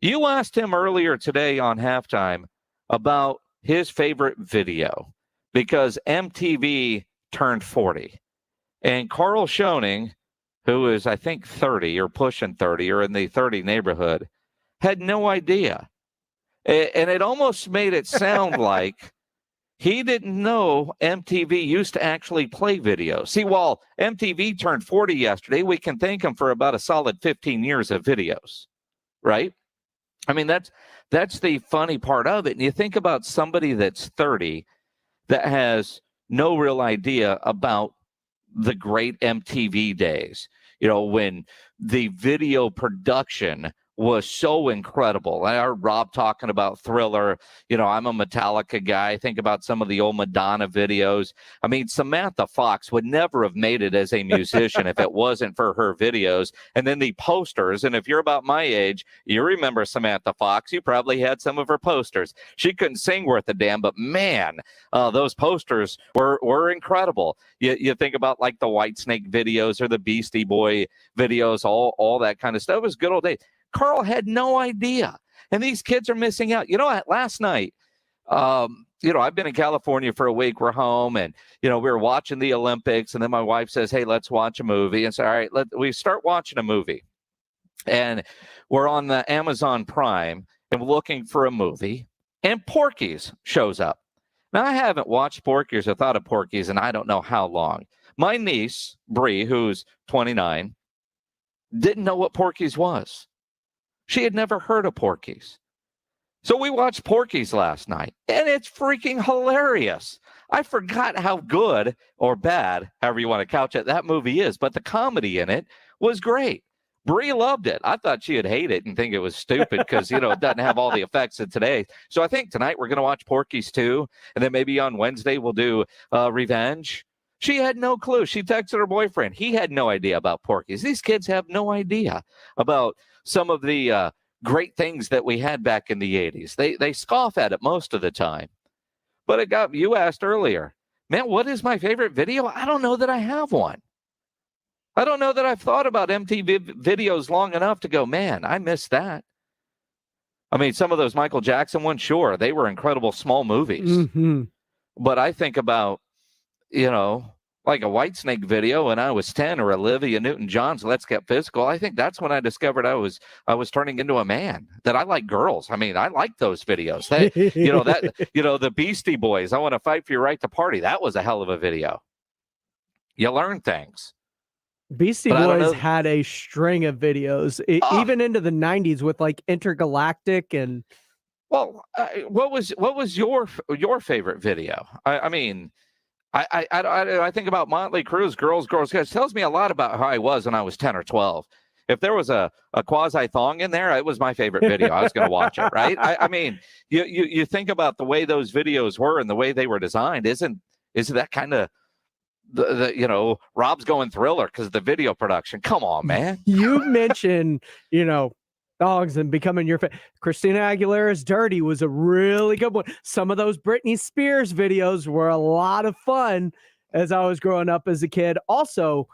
You asked him earlier today on Halftime about his favorite video because MTV turned 40. And Carl Schoening, who is, I think, 30 or pushing 30 or in the 30 neighborhood, had no idea. And it almost made it sound like he didn't know MTV used to actually play videos. See, while MTV turned 40 yesterday, we can thank him for about a solid 15 years of videos, right? I mean, that's the funny part of it. And you think about somebody that's 30 that has no real idea about the great MTV days, when the video production was so incredible. I heard Rob talking about Thriller. I'm a Metallica guy. I think about some of the old Madonna videos. I mean, Samantha Fox would never have made it as a musician if it wasn't for her videos. And then the posters. And if you're about my age, you remember Samantha Fox. You probably had some of her posters. She couldn't sing worth a damn, but man, those posters were incredible. You think about like the Whitesnake videos or the Beastie Boy videos, all that kind of stuff. It was good old days. Carl had no idea. And these kids are missing out. Last night, I've been in California for a week. We're home and, we were watching the Olympics. And then my wife says, hey, let's watch a movie. And so, all right, we start watching a movie. And we're on the Amazon Prime and we're looking for a movie. And Porky's shows up. Now, I haven't watched Porky's or thought of Porky's in I don't know how long. My niece, Bree, who's 29, didn't know what Porky's was. She had never heard of Porky's. So we watched Porky's last night, and it's freaking hilarious. I forgot how good or bad, however you want to couch it, that movie is, but the comedy in it was great. Bree loved it. I thought she'd hate it and think it was stupid because, it doesn't have all the effects of today. So I think tonight we're going to watch Porky's 2, and then maybe on Wednesday we'll do Revenge. She had no clue. She texted her boyfriend. He had no idea about Porky's. These kids have no idea about some of the great things that we had back in the 80s. They scoff at it most of the time. But you asked earlier, man, what is my favorite video? I don't know that I have one. I don't know that I've thought about MTV videos long enough to go, man, I missed that. I mean, some of those Michael Jackson ones, sure, they were incredible small movies. Mm-hmm. But I think about, like a Whitesnake video when I was 10 or Olivia Newton-John's Let's Get Physical. I think that's when I discovered I was turning into a man, that I like girls. I mean, I like those videos. The Beastie Boys, I Want to Fight for Your Right to Party. That was a hell of a video. You learn things. Beastie Boys had a string of videos, even into the 90s with like Intergalactic and. Well, what was your favorite video? I mean, I think about Motley Crue's Girls, Guys. It tells me a lot about how I was when I was 10 or 12. If there was a quasi-thong in there, it was my favorite video. I was going to watch it, right? I mean, you think about the way those videos were and the way they were designed. Isn't that kind of the Rob's going Thriller because of the video production? Come on, man. You mentioned, dogs and becoming your Christina Aguilera's Dirty was a really good one. Some of those Britney Spears videos were a lot of fun as I was growing up as a kid. Also,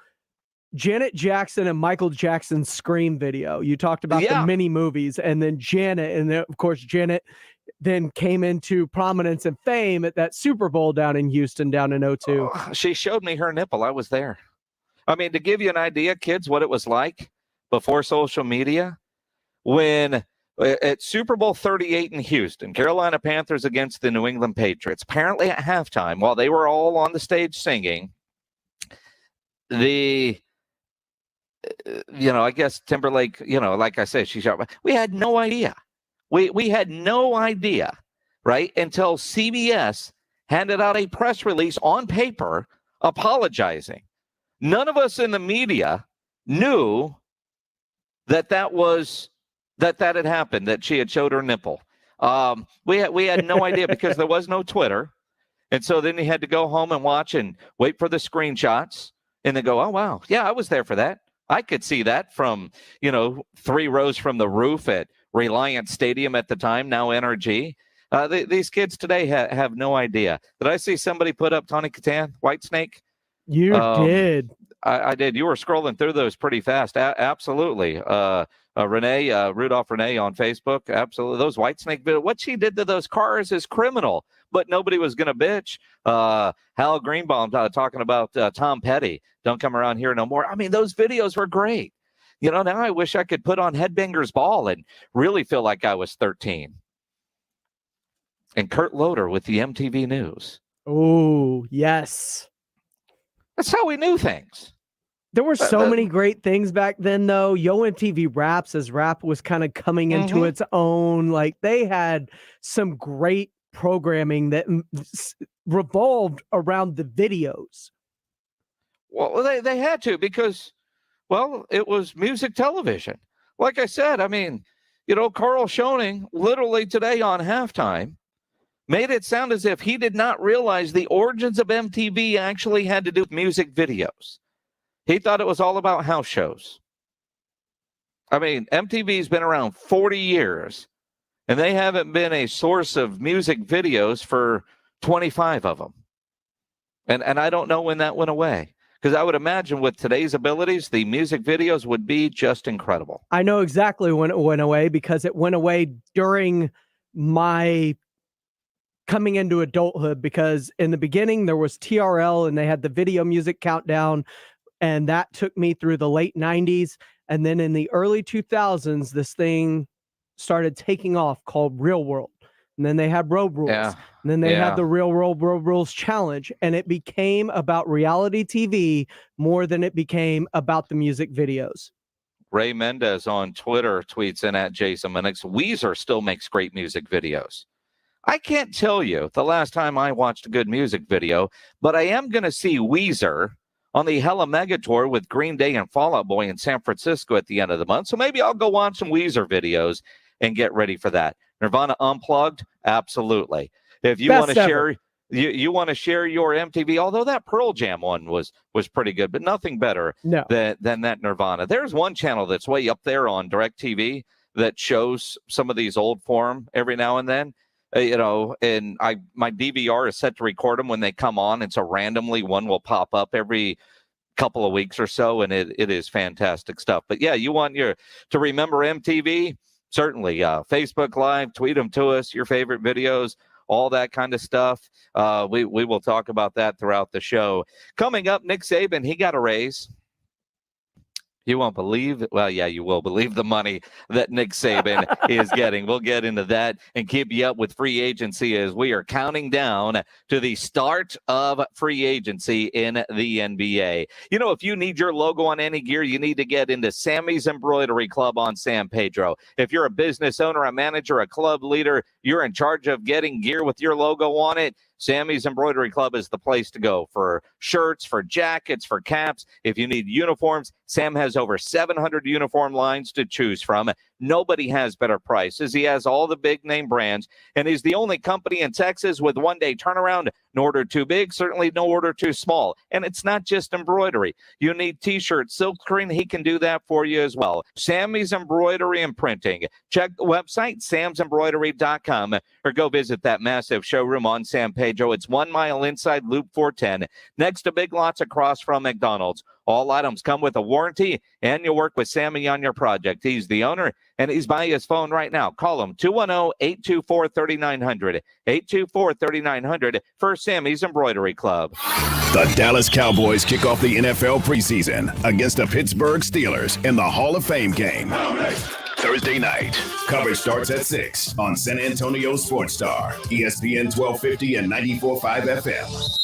Janet Jackson and Michael Jackson's Scream video. You talked about the mini movies, and then Janet, and then, of course, Janet then came into prominence and fame at that Super Bowl down in Houston, down in 2002. She showed me her nipple. I was there. I mean, to give you an idea, kids, what it was like before social media, when at Super Bowl 38 in Houston, Carolina Panthers against the New England Patriots, apparently at halftime, while they were all on the stage singing, I guess Timberlake, like I said, she shot. We had no idea. We had no idea, right, until CBS handed out a press release on paper apologizing. None of us in the media knew that had happened, that she had showed her nipple. We had no idea because there was no Twitter. And so then you had to go home and watch and wait for the screenshots and then go, oh, wow. Yeah, I was there for that. I could see that from, 3 rows from the roof at Reliant Stadium at the time, now NRG. These kids today have no idea. Did I see somebody put up Tawny Katan, Whitesnake? You did. I did. You were scrolling through those pretty fast. Absolutely. Rudolph Renee on Facebook. Absolutely. Those Whitesnake videos. What she did to those cars is criminal, but nobody was going to bitch. Hal Greenbaum talking about Tom Petty. Don't come around here no more. I mean, those videos were great. Now I wish I could put on Headbangers Ball and really feel like I was 13. And Kurt Loder with the MTV News. Oh, yes. That's how we knew things. There were so many great things back then, though. Yo MTV Raps, as rap was kind of coming into its own. Like, they had some great programming that revolved around the videos. Well, they had to because, well, it was music television. Like I said, I mean, Carl Schoening literally today on halftime made it sound as if he did not realize the origins of MTV actually had to do with music videos. He thought it was all about house shows. I mean, MTV's been around 40 years, and they haven't been a source of music videos for 25 of them. And I don't know when that went away. Because I would imagine with today's abilities, the music videos would be just incredible. I know exactly when it went away because it went away during my coming into adulthood, because in the beginning there was TRL and they had the video music countdown, and that took me through the late 90s. And then in the early 2000s, this thing started taking off called Real World. And then they had Road Rules. Yeah. And then they had the Real World Road Rules Challenge. And it became about reality TV more than it became about the music videos. Ray Mendez on Twitter tweets in at Jason Minix, Weezer still makes great music videos. I can't tell you the last time I watched a good music video, but I am going to see Weezer on the Hella Mega Tour with Green Day and Fall Out Boy in San Francisco at the end of the month. So maybe I'll go watch some Weezer videos and get ready for that. Nirvana Unplugged? Absolutely. If you want to share, you want to share your MTV, although that Pearl Jam one was pretty good, but nothing better than that Nirvana. There's one channel that's way up there on DirecTV that shows some of these old form every now and then. And my DVR is set to record them when they come on, and so randomly one will pop up every couple of weeks or so, and it is fantastic stuff. But yeah, you want to remember MTV? Certainly, Facebook Live, tweet them to us, your favorite videos, all that kind of stuff. We will talk about that throughout the show. Coming up, Nick Saban, he got a raise. You won't believe it. Well, yeah, you will believe the money that Nick Saban is getting. We'll get into that and keep you up with free agency as we are counting down to the start of free agency in the NBA. If you need your logo on any gear, you need to get into Sammy's Embroidery Club on San Pedro. If you're a business owner, a manager, a club leader, you're in charge of getting gear with your logo on it, Sammy's Embroidery Club is the place to go for shirts, for jackets, for caps. If you need uniforms, Sam has over 700 uniform lines to choose from. Nobody has better prices. He has all the big name brands, and he's the only company in Texas with one-day turnaround. No order too big, certainly no order too small. And it's not just embroidery. You need t-shirts, silk screen, he can do that for you as well. Sammy's Embroidery and Printing. Check the website, samsembroidery.com, or go visit that massive showroom on San Pedro. It's 1 mile inside Loop 410, next to Big Lots across from McDonald's. All items come with a warranty, and you'll work with Sammy on your project. He's the owner, and he's by his phone right now. Call him, 210-824-3900, 824-3900 for Sammy's Embroidery Club. The Dallas Cowboys kick off the NFL preseason against the Pittsburgh Steelers in the Hall of Fame game. Thursday night. Coverage starts at 6 on San Antonio Sports Star, ESPN 1250 and 94.5 FM.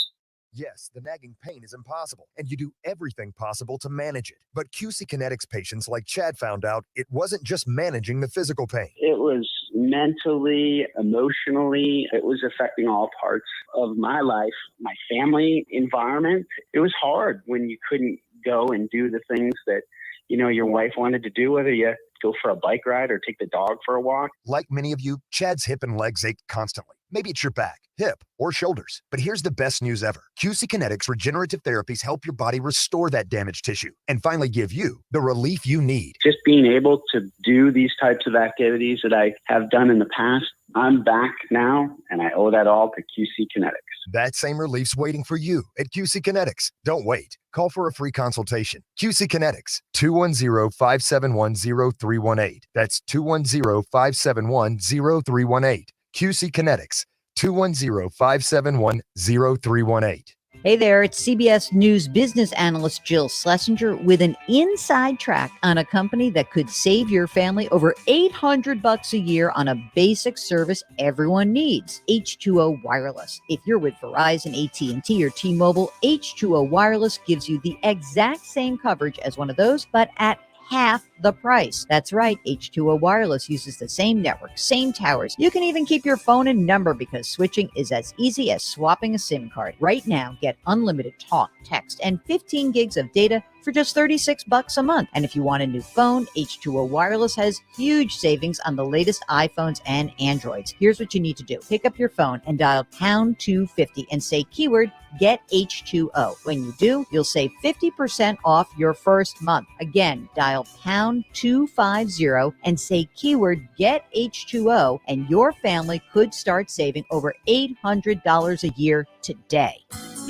Yes, the nagging pain is impossible, and you do everything possible to manage it. But QC Kinetics patients like Chad found out it wasn't just managing the physical pain. It was mentally, emotionally, it was affecting all parts of my life, my family environment. It was hard when you couldn't go and do the things that, your wife wanted to do, whether you go for a bike ride or take the dog for a walk. Like many of you, Chad's hip and legs ache constantly. Maybe it's your back, hip, or shoulders. But here's the best news ever. QC Kinetics regenerative therapies help your body restore that damaged tissue and finally give you the relief you need. Just being able to do these types of activities that I have done in the past, I'm back now, and I owe that all to QC Kinetics. That same relief's waiting for you at QC Kinetics. Don't wait. Call for a free consultation. QC Kinetics, 210-571-0318. That's 210-571-0318. QC Kinetics, 210-571-0318. Hey there, it's CBS News business analyst Jill Schlesinger with an inside track on a company that could save your family over $800 a year on a basic service everyone needs, H2O Wireless. If you're with Verizon, AT&T, or T-Mobile, H2O Wireless gives you the exact same coverage as one of those, but at half the price. That's right, H2O Wireless uses the same network, same towers. You can even keep your phone and number because switching is as easy as swapping a SIM card. Right now, get unlimited talk, text, and 15 gigs of data for just $36 a month. And if you want a new phone, H2O Wireless has huge savings on the latest iPhones and Androids. Here's what you need to do. Pick up your phone and dial pound 250 and say keyword Get H2O. When you do, you'll save 50% off your first month. Again, dial pound 250 and say keyword Get H2O, and your family could start saving over $800 a year today.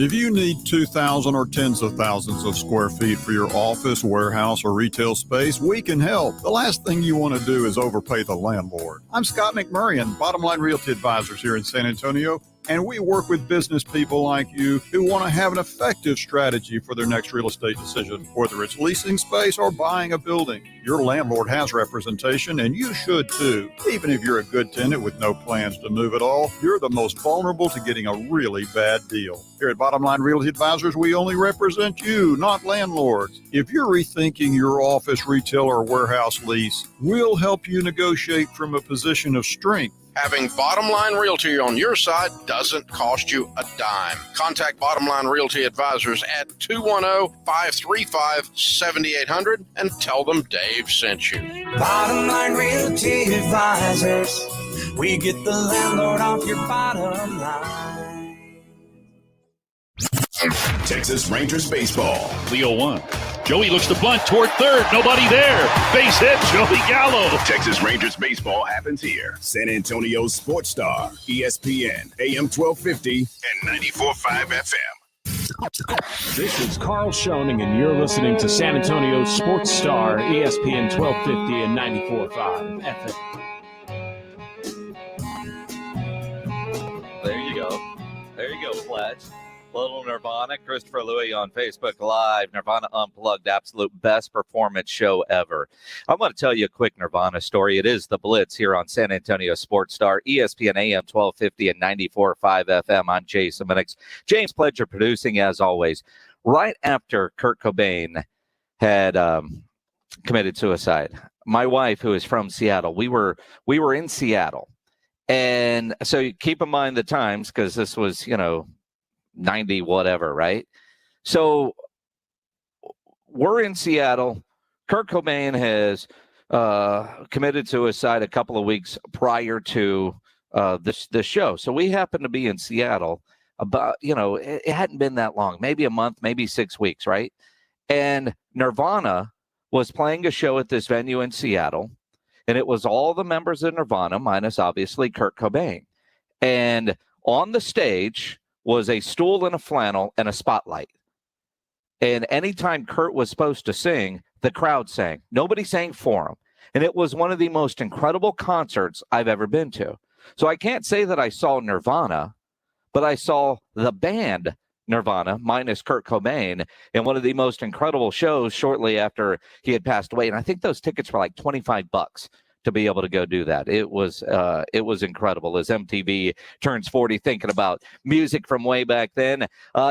If you need 2,000 or tens of thousands of square feet for your office, warehouse, or retail space, we can help. The last thing you want to do is overpay the landlord. I'm Scott McMurray, Bottom Line Realty Advisors here in San Antonio, and we work with business people like you who want to have an effective strategy for their next real estate decision, whether it's leasing space or buying a building. Your landlord has representation, and you should too. Even if you're a good tenant with no plans to move at all, you're the most vulnerable to getting a really bad deal. Here at Bottom Line Realty Advisors, we only represent you, not landlords. If you're rethinking your office, retail, or warehouse lease, we'll help you negotiate from a position of strength. Having Bottom Line Realty on your side doesn't cost you a dime. Contact Bottom Line Realty Advisors at 210-535-7800 and tell them Dave sent you. Bottom Line Realty Advisors. We get the landlord off your bottom line. Texas Rangers baseball. Leo 1. Joey looks to bunt toward third. Nobody there. Base hit, Joey Gallo. Texas Rangers baseball happens here. San Antonio's Sports Star, ESPN, AM 1250 and 94.5 FM. This is Carl Schoening, and you're listening to San Antonio's Sports Star, ESPN 1250 and 94.5 FM. There you go. There you go, Fletch. Little Nirvana, Christopher Louis on Facebook Live. Nirvana Unplugged, absolute best performance show ever. I'm going to tell you a quick Nirvana story. It is the Blitz here on San Antonio Sports Star, ESPN AM 1250 and 94.5 FM. I'm Jason Minix. James Pledger producing, as always. Right after Kurt Cobain had committed suicide, my wife, who is from Seattle, we were in Seattle. And so keep in mind the times, because this was, 90 whatever, right? So we're in Seattle. Kurt Cobain has committed suicide a couple of weeks prior to this show. So we happen to be in Seattle about, it hadn't been that long, maybe a month, maybe 6 weeks, right? And Nirvana was playing a show at this venue in Seattle, and it was all the members of Nirvana minus obviously Kurt Cobain. And on the stage was a stool and a flannel and a spotlight. And anytime Kurt was supposed to sing, the crowd sang. Nobody sang for him. And it was one of the most incredible concerts I've ever been to. So I can't say that I saw Nirvana, but I saw the band Nirvana minus Kurt Cobain in one of the most incredible shows shortly after he had passed away. And I think those tickets were like $25 to be able to go do that. It was incredible as MTV turns 40, thinking about music from way back then.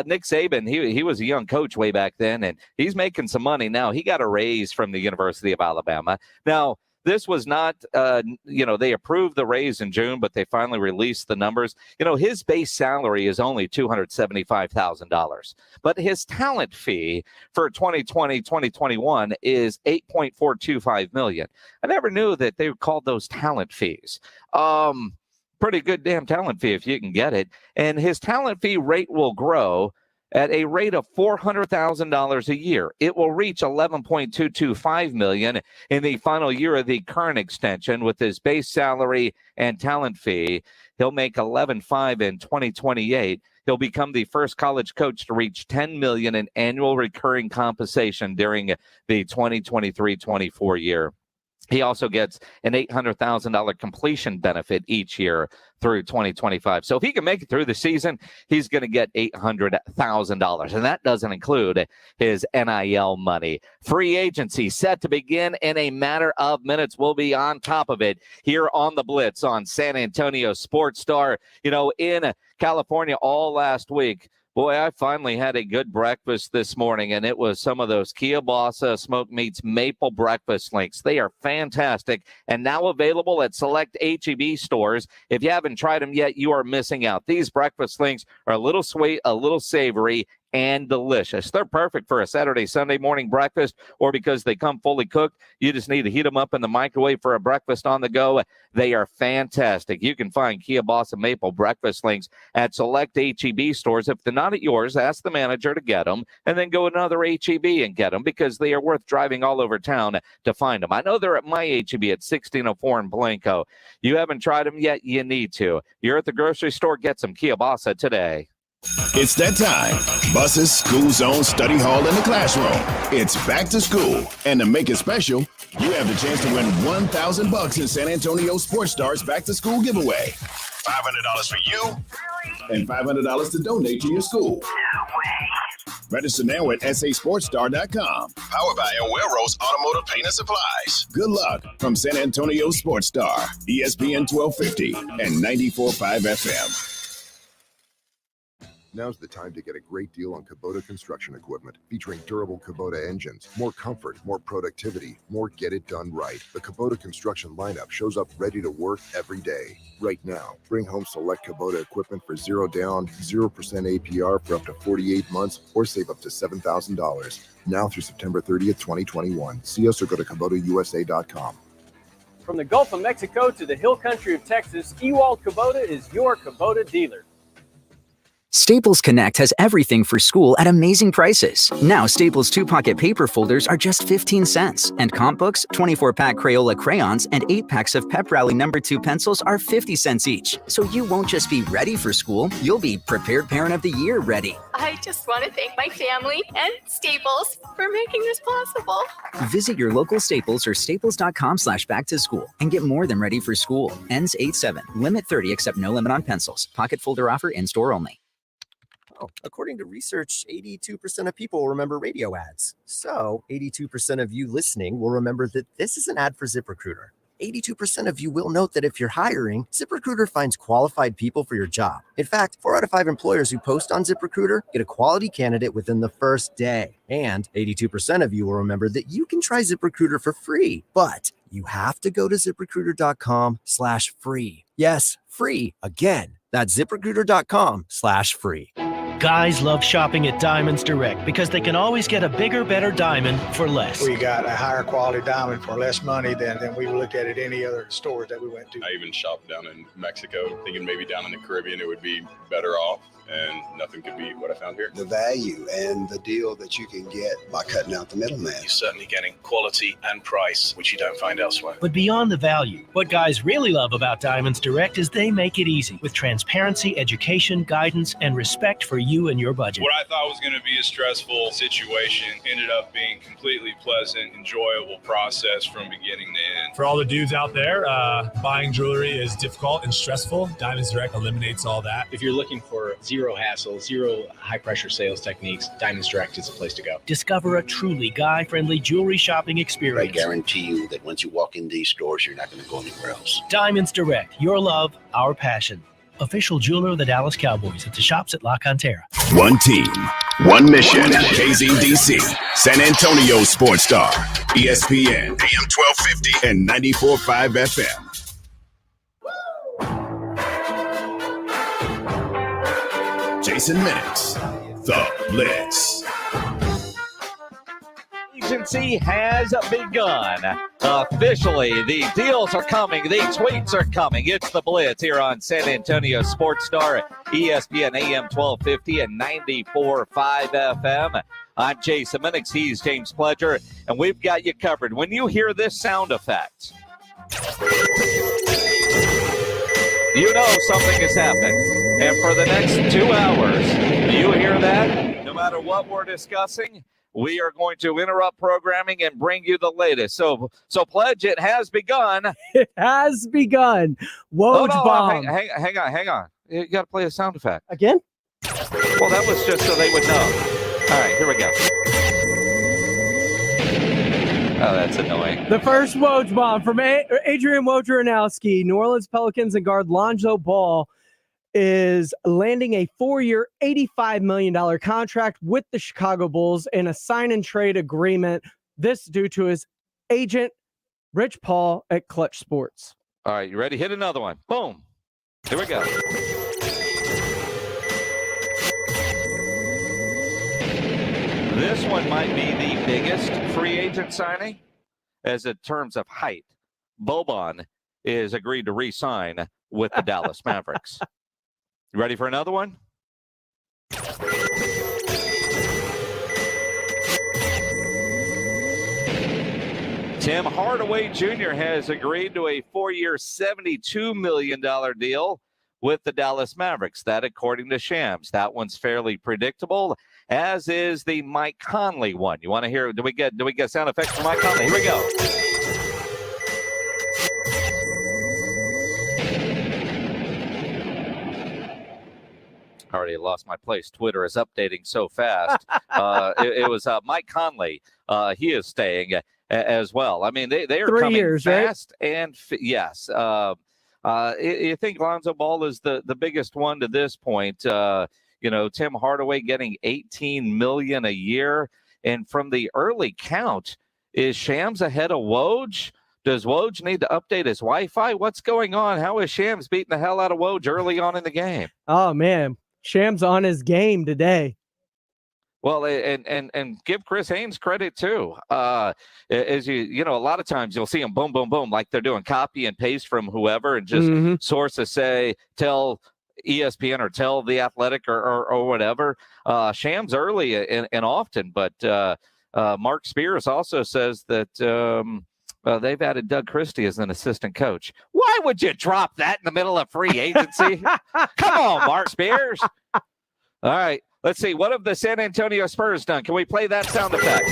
Nick Saban, he was a young coach way back then, and he's making some money now. He got a raise from the University of Alabama. Now, this was not, they approved the raise in June, but they finally released the numbers. His base salary is only $275,000, but his talent fee for 2020, 2021 is $8.425 million. I never knew that they called those talent fees. Pretty good damn talent fee if you can get it. And his talent fee rate will grow at a rate of $400,000 a year. It will reach $11.225 million in the final year of the current extension. With his base salary and talent fee, he'll make $11.5 in 2028. He'll become the first college coach to reach $10 million in annual recurring compensation during the 2023-24 year. He also gets an $800,000 completion benefit each year through 2025. So if he can make it through the season, he's going to get $800,000. And that doesn't include his NIL money. Free agency set to begin in a matter of minutes. We'll be on top of it here on the Blitz on San Antonio Sports Star. In California all last week, Boy, I finally had a good breakfast this morning, and it was some of those kielbasa smoked meats maple breakfast links. They are fantastic and now available at select H-E-B stores. If you haven't tried them yet, you are missing out. These breakfast links are a little sweet, a little savory, and delicious. They're perfect for a Saturday, Sunday morning breakfast, or because they come fully cooked, you just need to heat them up in the microwave for a breakfast on the go. They are fantastic. You can find kielbasa maple breakfast links at select H-E-B stores. If they're not at yours, ask the manager to get them, and then go to another H-E-B and get them, because they are worth driving all over town to find them. I know they're at my H-E-B at 1604 in Blanco. You haven't tried them yet, you need to. You're at the grocery store, get some kielbasa today. It's that time. Buses, school zone, study hall, and the classroom. It's back to school. And to make it special, you have the chance to win $1,000 in San Antonio Sports Stars back to school giveaway. $500 for you and $500 to donate to your school. Register now at sasportstar.com. Powered by El Rose Automotive Paint and Supplies. Good luck from San Antonio Sports Star, ESPN 1250 and 94.5 FM. Now's the time to get a great deal on Kubota construction equipment, featuring durable Kubota engines, more comfort, more productivity, more get it done right. The Kubota construction lineup shows up ready to work every day. Right now, bring home select Kubota equipment for 0 down, 0% APR for up to 48 months, or save up to $7,000. Now through September 30th, 2021. See us or go to KubotaUSA.com. From the Gulf of Mexico to the hill country of Texas, Ewald Kubota is your Kubota dealer. Staples Connect has everything for school at amazing prices. Now, Staples 2-pocket paper folders are just 15 cents. And comp books, 24-pack Crayola crayons, and 8 packs of Pep Rally No. 2 pencils are 50 cents each. So you won't just be ready for school, you'll be Prepared Parent of the Year ready. I just want to thank my family and Staples for making this possible. Visit your local Staples or staples.com/back to school and get more than ready for school. Ends 8/7. Limit 30 except no limit on pencils. Pocket folder offer in-store only. According to research, 82% of people remember radio ads. So 82% of you listening will remember that this is an ad for ZipRecruiter. 82% of you will note that if you're hiring, ZipRecruiter finds qualified people for your job. In fact, 4 out of 5 employers who post on ZipRecruiter get a quality candidate within the first day. And 82% of you will remember that you can try ZipRecruiter for free, but you have to go to ZipRecruiter.com/free. Yes, free. Again, that's ZipRecruiter.com/free. Guys love shopping at Diamonds Direct because they can always get a bigger, better diamond for less. We got a higher quality diamond for less money than we looked at any other stores that we went to. I even shopped down in Mexico, thinking maybe down in the Caribbean it would be better off, and nothing could beat what I found here. The value and the deal that you can get by cutting out the middleman. You're certainly getting quality and price, which you don't find elsewhere. But beyond the value, what guys really love about Diamonds Direct is they make it easy with transparency, education, guidance, and respect for you and your budget. What I thought was going to be a stressful situation ended up being completely pleasant, enjoyable process from beginning to end. For all the dudes out there, buying jewelry is difficult and stressful. Diamonds Direct eliminates all that. If you're looking for zero hassle, zero high-pressure sales techniques, Diamonds Direct is the place to go. Discover a truly guy-friendly jewelry shopping experience. I guarantee you that once you walk in these stores, you're not going to go anywhere else. Diamonds Direct, your love, our passion. Official jeweler of the Dallas Cowboys at the shops at La Cantera. One team, one mission. KZDC, San Antonio Sports Star, ESPN, AM 1250 and 94.5 FM. Jason Minix, The Blitz. Agency has begun. Officially, the deals are coming. The tweets are coming. It's The Blitz here on San Antonio Sports Star, ESPN AM 1250 and 94.5 FM. I'm Jason Minix. He's James Pledger, and we've got you covered. When you hear this sound effect, you know something has happened. And for the next 2 hours, you hear that? No matter what we're discussing, we are going to interrupt programming and bring you the latest. So Pledge, it has begun. It has begun. Woj bomb. Hang on. You got to play a sound effect. Again? Well, that was just so they would know. All right, here we go. Oh, that's annoying. The first Woj bomb from Adrian Wojnarowski. New Orleans Pelicans and guard Lonzo Ball is landing a 4-year, $85 million contract with the Chicago Bulls in a sign and trade agreement. This due to his agent, Rich Paul at Clutch Sports. All right, you ready? Hit another one. Boom. Here we go. This one might be the biggest free agent signing as in terms of height. Boban is agreed to re-sign with the Dallas Mavericks. You ready for another one? Tim Hardaway Jr. has agreed to a 4-year, $72 million deal with the Dallas Mavericks. That, according to Shams. That one's fairly predictable, as is the Mike Conley one. You want to hear? Do we get sound effects from Mike Conley? Here we go. I already lost my place. Twitter is updating so fast. It was Mike Conley. He is staying as well. I mean, they are 3 coming years, fast right? and yes. You think Lonzo Ball is the biggest one to this point? Tim Hardaway getting $18 million a year, and from the early count, is Shams ahead of Woj? Does Woj need to update his Wi-Fi? What's going on? How is Shams beating the hell out of Woj early on in the game? Oh man, Shams on his game today. Well, and give Chris Haynes credit too. As a lot of times you'll see them boom, boom, boom, like they're doing copy and paste from whoever, and just sources say, tell ESPN or tell The Athletic or whatever. Shams early and often, but Mark Spears also says that they've added Doug Christie as an assistant coach. Why would you drop that in the middle of free agency? Come on, Mark Spears. All right. Let's see. What have the San Antonio Spurs done? Can we play that sound effect?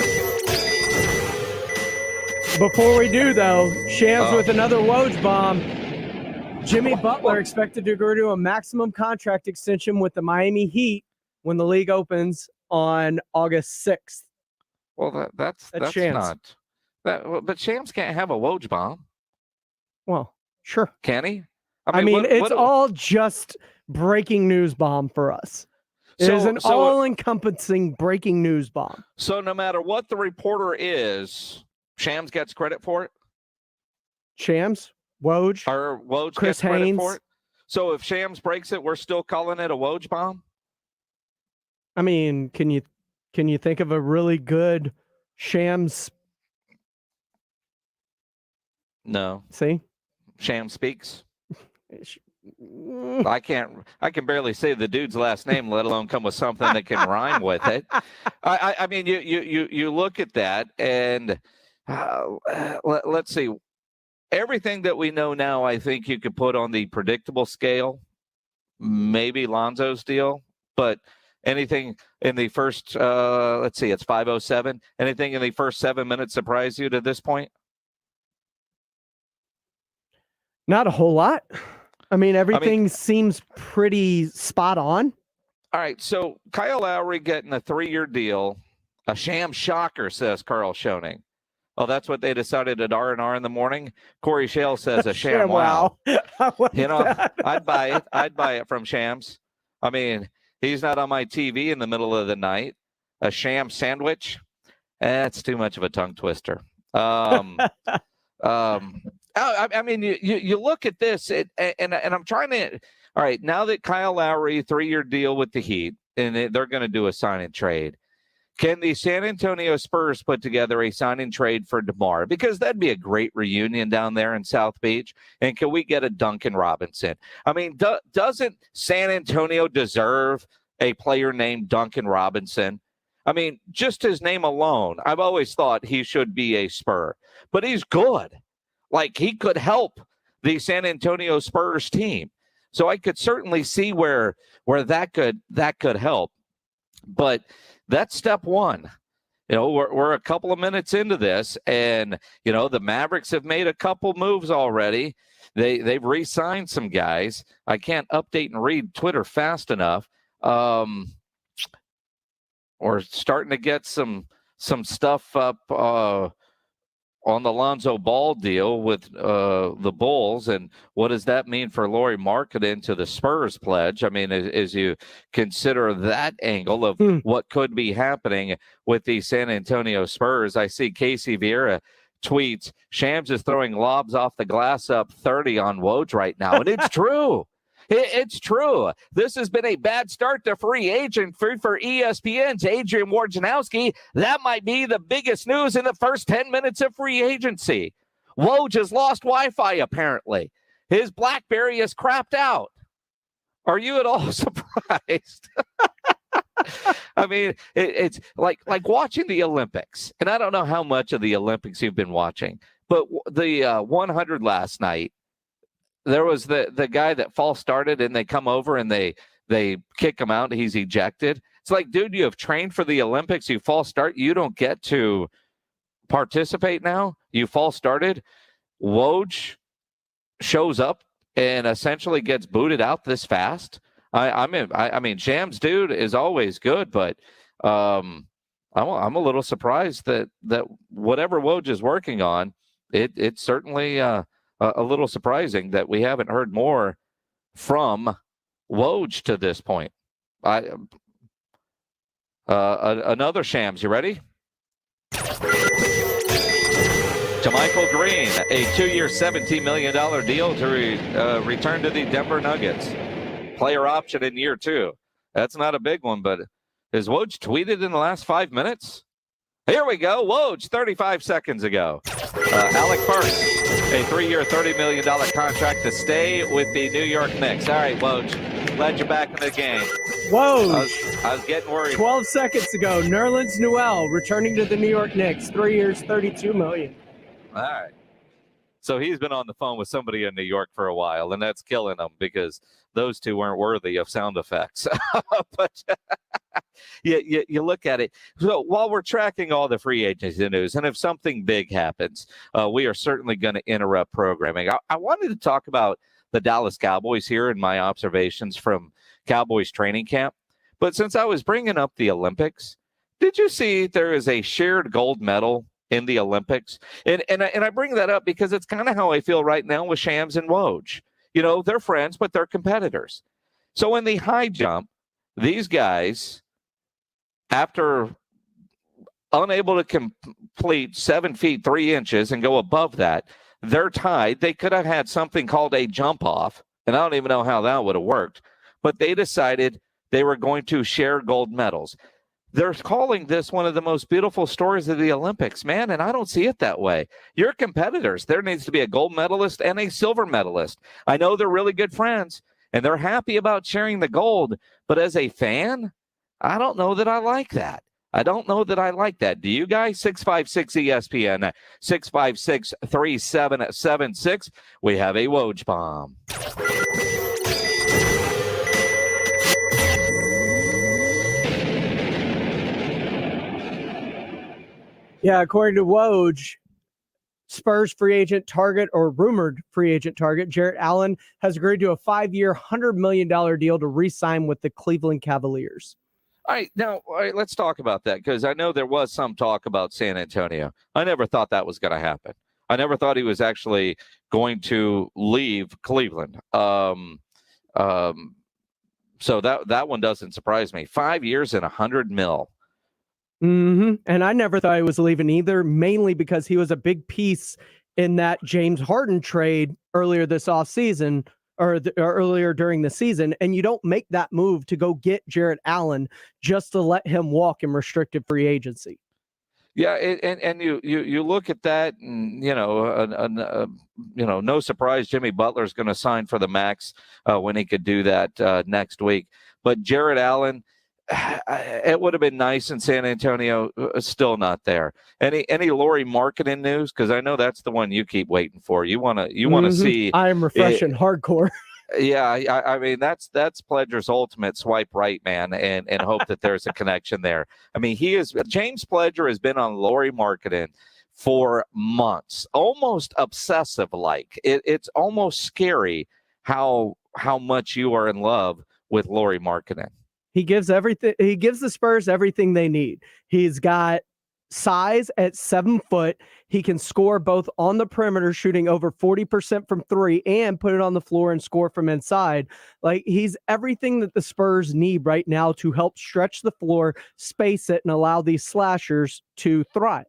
Before we do, though, Shams with another Woj bomb. Jimmy Butler expected to agree to a maximum contract extension with the Miami Heat when the league opens on August 6th. Well, that's Shams. not. But Shams can't have a Woj bomb. Well, sure. Can he? I mean, it's all just breaking news bomb for us. It is an all-encompassing breaking news bomb. So no matter what the reporter is, Shams gets credit for it? Shams? Woj? Or Woj Chris gets credit Haynes? for it? So if Shams breaks it, we're still calling it a Woj bomb? I mean, can you think of a really good Shams? No. See? Shams speaks. I can barely say the dude's last name, let alone come with something that can rhyme with it. I mean, you look at that, and let's see. Everything that we know now, I think you could put on the predictable scale. Maybe Lonzo's deal, but anything in the first, let's see, it's 5:07. Anything in the first 7 minutes surprise you to this point? Not a whole lot. I mean, everything seems pretty spot on. All right, so Kyle Lowry getting a 3-year deal, a sham shocker, says Carl Schoening. Oh, that's what they decided at R&R in the morning? Corey Shale says a sham wow. I'd buy it. I'd buy it from Shams. I mean, he's not on my TV in the middle of the night. A sham sandwich? That's too much of a tongue twister. I mean, you look at this, and I'm trying to. All right, now that Kyle Lowry 3-year deal with the Heat, and they're going to do a sign and trade, can the San Antonio Spurs put together a sign and trade for DeMar? Because that'd be a great reunion down there in South Beach. And can we get a Duncan Robinson? I mean, doesn't San Antonio deserve a player named Duncan Robinson? I mean, just his name alone, I've always thought he should be a Spur, but he's good. Like, he could help the San Antonio Spurs team. So I could certainly see where that could help. But that's step one. We're a couple of minutes into this, and the Mavericks have made a couple moves already. They've re-signed some guys. I can't update and read Twitter fast enough. We're starting to get some stuff up. on the Lonzo Ball deal with the Bulls, and what does that mean for Lauri Markkanen to the Spurs pledge? I mean, as you consider that angle of what could be happening with the San Antonio Spurs, I see Casey Vieira tweets, Shams is throwing lobs off the glass up 30 on Woj right now, and it's true. It's true. This has been a bad start to free agent for ESPN's Adrian Wojnarowski. That might be the biggest news in the first 10 minutes of free agency. Woj has lost Wi-Fi, apparently. His BlackBerry is crapped out. Are you at all surprised? I mean, it's like watching the Olympics. And I don't know how much of the Olympics you've been watching, but the 100 last night, there was the guy that false started, and they come over and they kick him out. He's ejected. It's like, dude, you have trained for the Olympics. You false start. You don't get to participate now. You false started. Woj shows up and essentially gets booted out this fast. I mean, Shams, dude, is always good, but I'm a little surprised that whatever Woj is working on, it's certainly a little surprising that we haven't heard more from Woj to this point. Another Shams, you ready? JaMychal Green, a 2-year, $17 million deal to return to the Denver Nuggets. Player option in year 2. That's not a big one, but has Woj tweeted in the last 5 minutes? Here we go. Woj, 35 seconds ago. Alec Burks, a 3-year, $30 million contract to stay with the New York Knicks. All right, Woj, glad you're back in the game. Woj. I was getting worried. 12 seconds ago, Nerlens Noel returning to the New York Knicks. 3 years, $32 million. All right. So he's been on the phone with somebody in New York for a while, and that's killing him because those two weren't worthy of sound effects. But you look at it. So while we're tracking all the free agency news, and if something big happens, we are certainly going to interrupt programming. I wanted to talk about the Dallas Cowboys here and my observations from Cowboys training camp. But since I was bringing up the Olympics, did you see there is a shared gold medal in the Olympics? And I bring that up because it's kind of how I feel right now with Shams and Woj. You know, they're friends, but they're competitors. So in the high jump, these guys, after unable to complete 7 feet 3 inches and go above that, they're tied. They could have had something called a jump off, and I don't even know how that would have worked, but they decided they were going to share gold medals. They're calling this one of the most beautiful stories of the Olympics, man, and I don't see it that way. You're competitors. There needs to be a gold medalist and a silver medalist. I know they're really good friends, and they're happy about sharing the gold, but as a fan, I don't know that I like that. I don't know that I like that. Do you guys? 656 ESPN, 656-3776. We have a Woj bomb. Yeah, according to Woj, Spurs free agent target or rumored free agent target, Jarrett Allen, has agreed to a 5-year, $100 million deal to re-sign with the Cleveland Cavaliers. All right, now let's talk about that because I know there was some talk about San Antonio. I never thought that was going to happen. I never thought he was actually going to leave Cleveland. So that one doesn't surprise me. 5 years and $100 million. Mm-hmm. And I never thought he was leaving either, mainly because he was a big piece in that James Harden trade earlier this offseason or earlier during the season. And you don't make that move to go get Jarrett Allen just to let him walk in restricted free agency. Yeah, and you look at that, and no surprise, Jimmy Butler's going to sign for the max when he could do that next week. But Jarrett Allen, it would have been nice in San Antonio. Still not there. Any Lauri Markkanen news? Because I know that's the one you keep waiting for. You want to see. I am refreshing hardcore. Yeah, I mean that's Pledger's ultimate swipe right, man, and hope that there's a connection there. I mean, James Pledger has been on Lauri Markkanen for months, almost obsessive like. It's almost scary how much you are in love with Lauri Markkanen. He gives everything. He gives the Spurs everything they need. He's got size at 7 foot. He can score both on the perimeter, shooting over 40% from three, and put it on the floor and score from inside. Like, he's everything that the Spurs need right now to help stretch the floor, space it, and allow these slashers to thrive.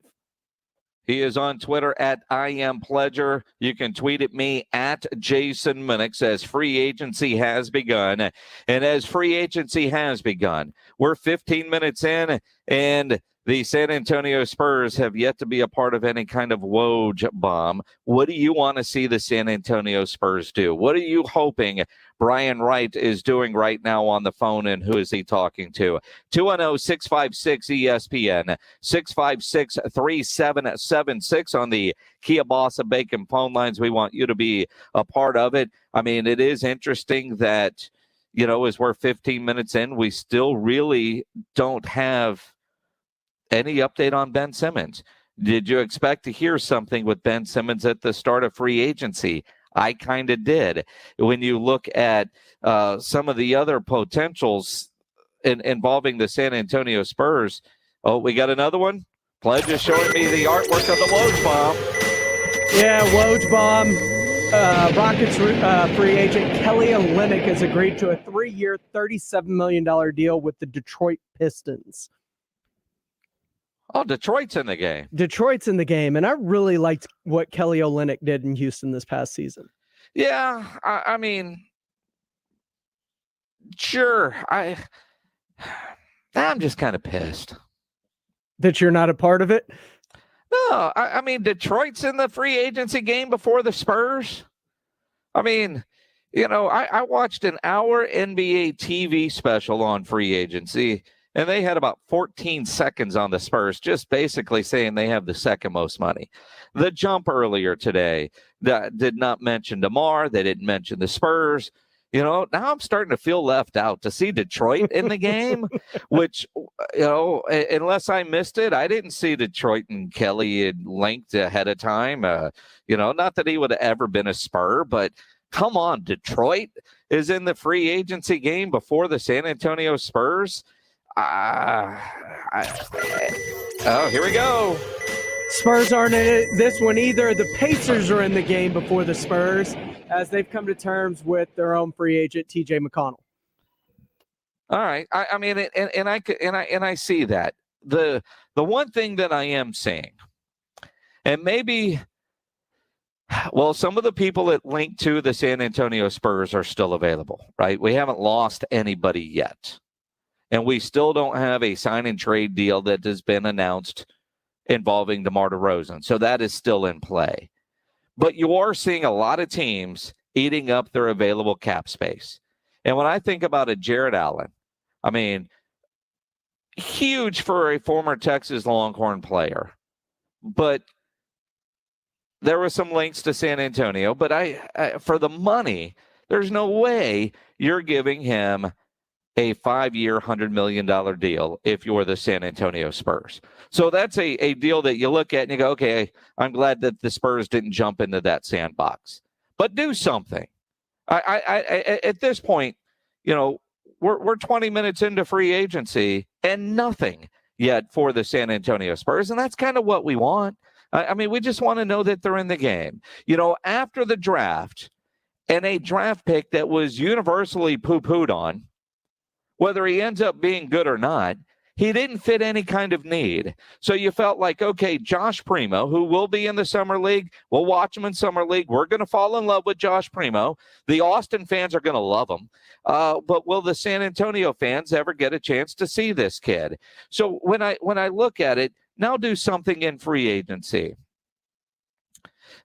He is on Twitter at IamPledger. You can tweet at me at Jason Minix as free agency has begun. And as free agency has begun, we're 15 minutes in, and the San Antonio Spurs have yet to be a part of any kind of Woj bomb. What do you want to see the San Antonio Spurs do? What are you hoping Brian Wright is doing right now on the phone, and who is he talking to? 210-656-ESPN, 656-3776 on the Kielbasa Bacon phone lines. We want you to be a part of it. I mean, it is interesting that, you know, as we're 15 minutes in, we still really don't have any update on Ben Simmons. Did you expect to hear something with Ben Simmons at the start of free agency? I kind of did. When you look at some of the other potentials involving the San Antonio Spurs. Oh, we got another one? Pledge is showing me the artwork of the Woj bomb. Yeah, Woj bomb. Rockets free agent Kelly Olynyk has agreed to a 3-year, $37 million deal with the Detroit Pistons. Oh, Detroit's in the game. Detroit's in the game, and I really liked what Kelly Olynyk did in Houston this past season. Yeah, I mean, sure. I'm just kind of pissed that you're not a part of it. No, I mean, Detroit's in the free agency game before the Spurs. I mean, you know, I watched an hour NBA TV special on free agency, and they had about 14 seconds on the Spurs, just basically saying they have the second most money. The Jump earlier today did not mention DeMar. They didn't mention the Spurs. You know, now I'm starting to feel left out to see Detroit in the game, which, you know, unless I missed it, I didn't see Detroit and Kelly linked ahead of time. You know, not that he would have ever been a Spur, but come on, Detroit is in the free agency game before the San Antonio Spurs. Oh, here we go. Spurs aren't in this one either. The Pacers are in the game before the Spurs, as they've come to terms with their own free agent, TJ McConnell. All right. I mean, and I see that. The one thing that I am seeing, and maybe, well, some of the people that link to the San Antonio Spurs are still available, right? We haven't lost anybody yet. And we still don't have a sign and trade deal that has been announced involving DeMar DeRozan. So that is still in play. But you are seeing a lot of teams eating up their available cap space. And when I think about a Jared Allen, I mean, huge for a former Texas Longhorn player. But there were some links to San Antonio. But I for the money, there's no way you're giving him a 5-year, $100 million deal if you're the San Antonio Spurs. So that's a deal that you look at and you go, okay, I'm glad that the Spurs didn't jump into that sandbox. But do something. I at this point, you know, we're 20 minutes into free agency and nothing yet for the San Antonio Spurs, and that's kind of what we want. I mean, we just want to know that they're in the game. You know, after the draft, and a draft pick that was universally poo-pooed on, whether he ends up being good or not, he didn't fit any kind of need. So you felt like, okay, Josh Primo, who will be in the Summer League, we'll watch him in Summer League. We're going to fall in love with Josh Primo. The Austin fans are going to love him. But will the San Antonio fans ever get a chance to see this kid? So when I look at it, now do something in free agency.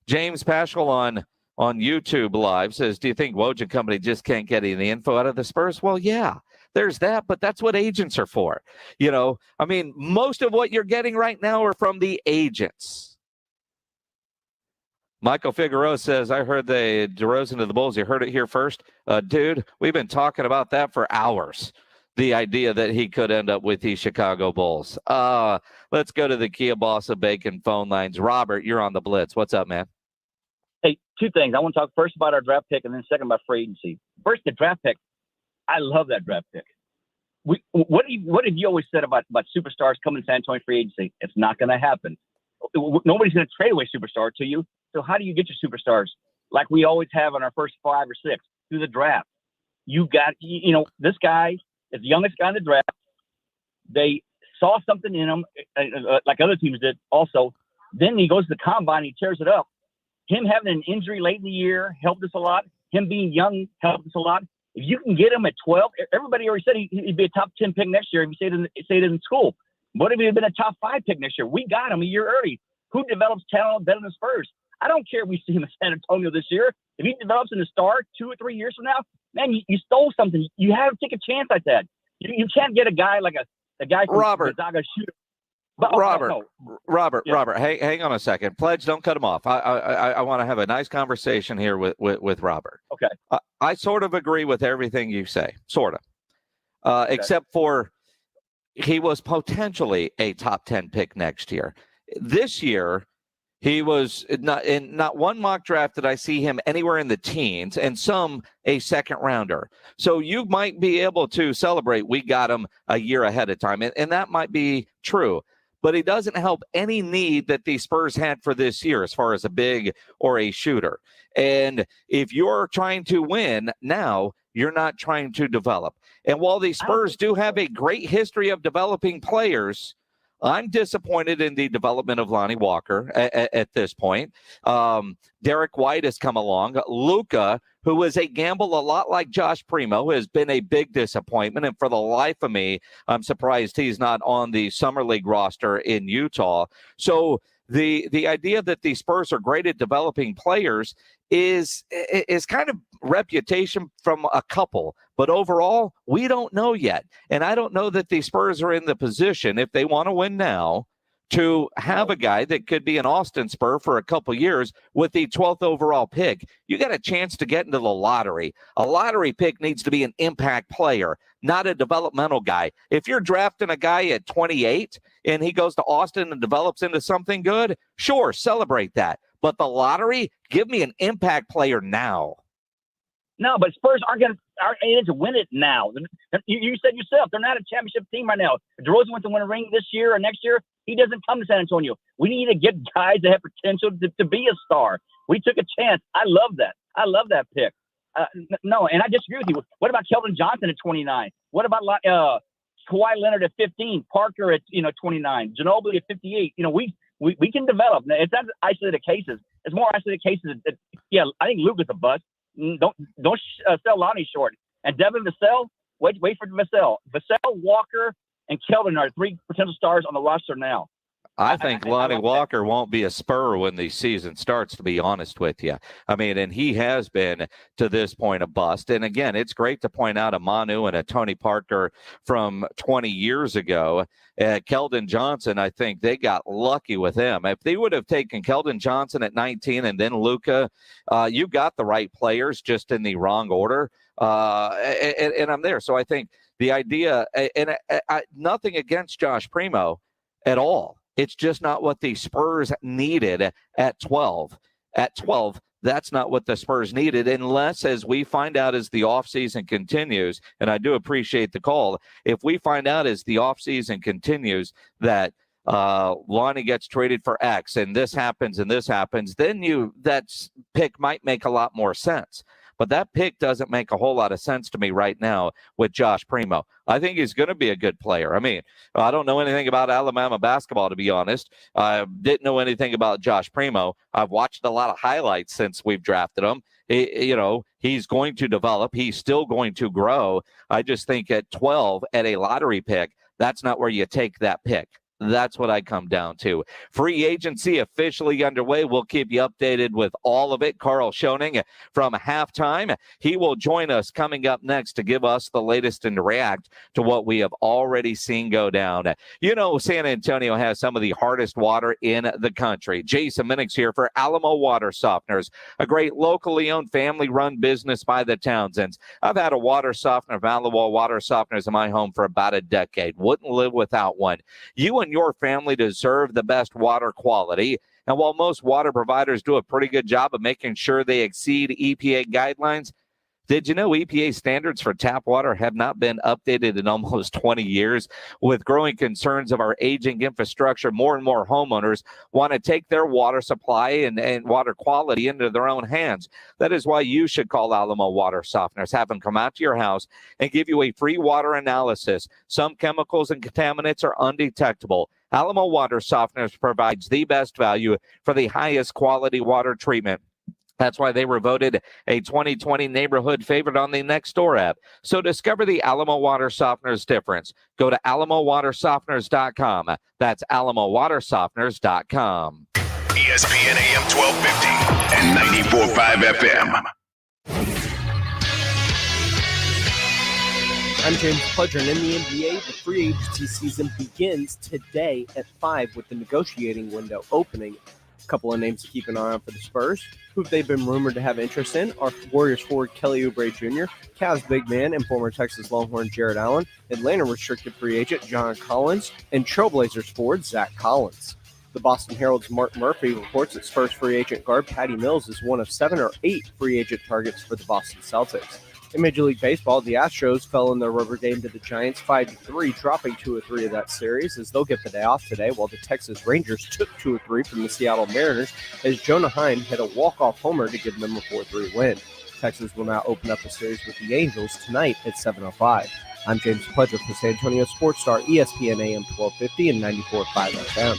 James Paschal on YouTube Live says, do you think Woj and company just can't get any info out of the Spurs? Well, yeah. There's that, but that's what agents are for. You know, I mean, most of what you're getting right now are from the agents. Michael Figueroa says, I heard the DeRozan to the Bulls. You heard it here first. Dude, we've been talking about that for hours. The idea that he could end up with the Chicago Bulls. Let's go to the Kielbasa Bacon phone lines. Robert, you're on the Blitz. What's up, man? Hey, two things. I want to talk first about our draft pick and then second about free agency. First, the draft pick. I love that draft pick. what have you always said about superstars coming to San Antonio free agency? It's not going to happen. Nobody's going to trade away superstar to you. So how do you get your superstars? Like we always have on our first 5 or 6 through the draft. You got, this guy is the youngest guy in the draft. They saw something in him, like other teams did also. Then he goes to the combine, he tears it up. Him having an injury late in the year helped us a lot. Him being young helped us a lot. If you can get him at 12, everybody already said he'd be a top 10 pick next year if he stayed in school. What if he had been a top 5 pick next year? We got him a year early. Who develops talent better than Spurs? I don't care if we see him in San Antonio this year. If he develops in the star 2 or 3 years from now, man, you stole something. You have to take a chance like that. You can't get a guy like a guy from Gonzaga shooter. But, Robert, hey, hang on a second. Pledge, don't cut him off. I want to have a nice conversation here with Robert. Okay. I sort of agree with everything you say, sort of, except for he was potentially a top 10 pick next year. This year, he was not one mock draft did I see him anywhere in the teens, and some a second rounder. So you might be able to celebrate we got him a year ahead of time, and that might be true. But he doesn't help any need that the Spurs had for this year as far as a big or a shooter. And if you're trying to win now, you're not trying to develop. And while the Spurs do have a great history of developing players, I'm disappointed in the development of Lonnie Walker at this point. Derek White has come along. Luka, who was a gamble a lot like Josh Primo, has been a big disappointment. And for the life of me, I'm surprised he's not on the Summer League roster in Utah. So the idea that the Spurs are great at developing players is kind of reputation from a couple. But overall, we don't know yet. And I don't know that the Spurs are in the position, if they want to win now, to have a guy that could be an Austin Spur for a couple years with the 12th overall pick. You got a chance to get into the lottery. A lottery pick needs to be an impact player, not a developmental guy. If you're drafting a guy at 28 and he goes to Austin and develops into something good, sure, celebrate that. But the lottery, give me an impact player now. No, but Spurs aren't to win it now. You said yourself, they're not a championship team right now. If DeRozan wants to win a ring this year or next year, he doesn't come to San Antonio. We need to get guys that have potential to be a star. We took a chance. I love that. I love that pick. No, and I disagree with you. What about Keldon Johnson at 29? What about Kawhi Leonard at 15? Parker at 29? Ginobili at 58? We can develop. It's not isolated cases. It's more isolated cases. I think Luka's a bust. Don't sell Lonnie short. And Devin Vassell, wait for Vassell. Vassell, Walker, and Keldon are 3 potential stars on the roster now. I think Lonnie Walker won't be a Spur when the season starts, to be honest with you. I mean, and he has been, to this point, a bust. And again, it's great to point out a Manu and a Tony Parker from 20 years ago. Keldon Johnson, I think they got lucky with him. If they would have taken Keldon Johnson at 19 and then Luka, you got the right players, just in the wrong order. And I'm there. So I think the idea, and nothing against Josh Primo at all. It's just not what the Spurs needed at 12. At 12, that's not what the Spurs needed, unless, as we find out as the offseason continues, and I do appreciate the call, if we find out as the offseason continues that Lonnie gets traded for X and this happens, then that pick might make a lot more sense. But that pick doesn't make a whole lot of sense to me right now with Josh Primo. I think he's going to be a good player. I mean, I don't know anything about Alabama basketball, to be honest. I didn't know anything about Josh Primo. I've watched a lot of highlights since we've drafted him. He's going to develop. He's still going to grow. I just think at 12, at a lottery pick, that's not where you take that pick. That's what I come down to. Free agency officially underway. We'll keep you updated with all of it. Carl Schoening from Halftime. He will join us coming up next to give us the latest and react to what we have already seen go down. San Antonio has some of the hardest water in the country. Jason Minix here for Alamo Water Softeners, a great locally owned family-run business by the Townsends. I've had a water softener, Alamo Water Softeners, in my home for about a decade. Wouldn't live without one. You and your family deserve the best water quality. And while most water providers do a pretty good job of making sure they exceed EPA guidelines, Did you know EPA standards for tap water have not been updated in almost 20 years? With growing concerns of our aging infrastructure, more and more homeowners want to take their water supply and water quality into their own hands. That is why you should call Alamo Water Softeners. Have them come out to your house and give you a free water analysis. Some chemicals and contaminants are undetectable. Alamo Water Softeners provides the best value for the highest quality water treatment. That's why they were voted a 2020 neighborhood favorite on the Nextdoor app. So discover the Alamo Water Softeners difference. Go to alamowatersofteners.com. That's alamowatersofteners.com. ESPN AM 1250 and 94.5 FM. I'm James Pledger, and in the NBA, the free agency season begins today at 5 with the negotiating window opening. A couple of names to keep an eye on for the Spurs, who they've been rumored to have interest in, are Warriors forward Kelly Oubre Jr., Cavs big man and former Texas Longhorn Jared Allen, Atlanta restricted free agent John Collins, and Trailblazers forward Zach Collins. The Boston Herald's Mark Murphy reports that Spurs free agent guard Patty Mills is one of 7 or 8 free agent targets for the Boston Celtics. In Major League Baseball, the Astros fell in their rubber game to the Giants 5-3, dropping 2 of 3 of that series as they'll get the day off today, while the Texas Rangers took 2 of 3 from the Seattle Mariners as Jonah Heim hit a walk-off homer to give them a 4-3 win. Texas will now open up a series with the Angels tonight at 7:05. I'm James Pledger for San Antonio Sports Star, ESPN AM 1250 and 94.5 FM.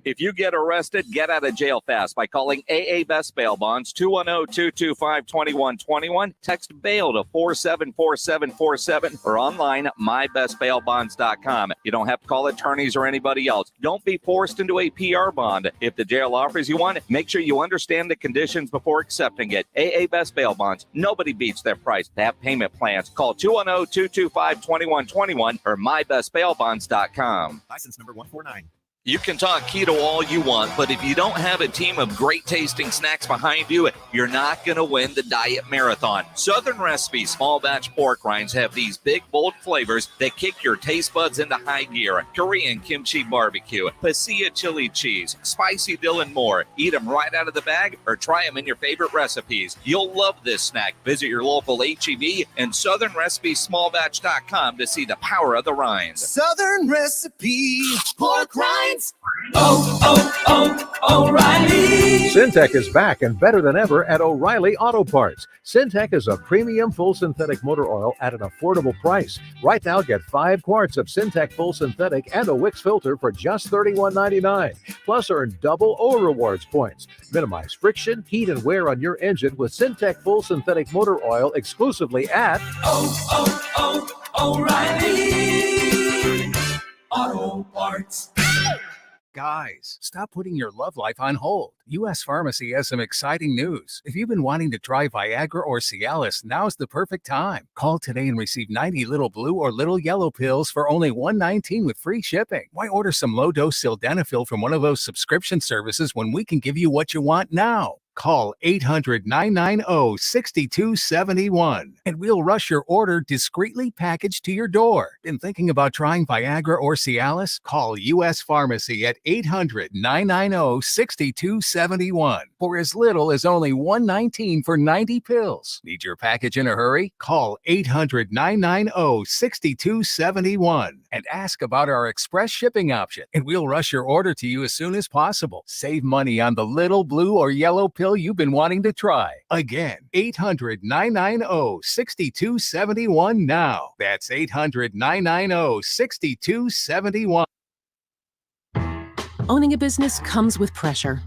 If you get arrested, get out of jail fast by calling AA Best Bail Bonds, 210-225-2121. Text BAIL to 474747 or online, mybestbailbonds.com. You don't have to call attorneys or anybody else. Don't be forced into a PR bond. If the jail offers you one, make sure you understand the conditions before accepting it. AA Best Bail Bonds. Nobody beats their price. They have payment plans. Call 210-225-2121 or mybestbailbonds.com. License number 149. You can talk keto all you want, but if you don't have a team of great-tasting snacks behind you, you're not going to win the diet marathon. Southern Recipe small batch pork rinds have these big, bold flavors that kick your taste buds into high gear. Korean kimchi barbecue, pasilla chili cheese, spicy dill, and more. Eat them right out of the bag or try them in your favorite recipes. You'll love this snack. Visit your local H-E-B and southernrecipesmallbatch.com to see the power of the rinds. Southern Recipe pork rinds. O'Reilly. Syntec is back and better than ever at O'Reilly Auto Parts. Syntec is a premium full synthetic motor oil at an affordable price. Right now, get 5 quarts of Syntec full synthetic and a Wix filter for just $31.99. Plus, earn double O Rewards points. Minimize friction, heat, and wear on your engine with Syntec full synthetic motor oil exclusively at O'Reilly Auto Parts. Guys, stop putting your love life on hold. U.S. Pharmacy has some exciting news. If you've been wanting to try Viagra or Cialis, now's the perfect time. Call today and receive 90 little blue or little yellow pills for only $119 with free shipping. Why order some low-dose sildenafil from one of those subscription services when we can give you what you want now? Call 800-990-6271 and we'll rush your order discreetly packaged to your door. Been thinking about trying Viagra or Cialis? Call U.S. Pharmacy at 800-990-6271 for as little as only $119 for 90 pills. Need your package in a hurry? Call 800-990-6271 and ask about our express shipping option, and we'll rush your order to you as soon as possible. Save money on the little blue or yellow pill you've been wanting to try. Again, 800-990-6271 now. That's 800-990-6271. Owning a business comes with pressure.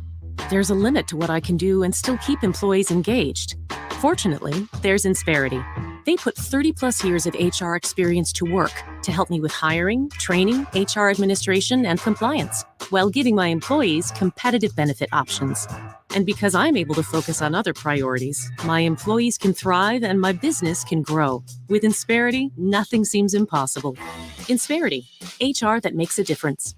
There's a limit to what I can do and still keep employees engaged. Fortunately, there's Insperity. They put 30-plus years of HR experience to work to help me with hiring, training, HR administration, and compliance, while giving my employees competitive benefit options. And because I'm able to focus on other priorities, my employees can thrive and my business can grow. With Insperity, nothing seems impossible. Insperity, HR that makes a difference.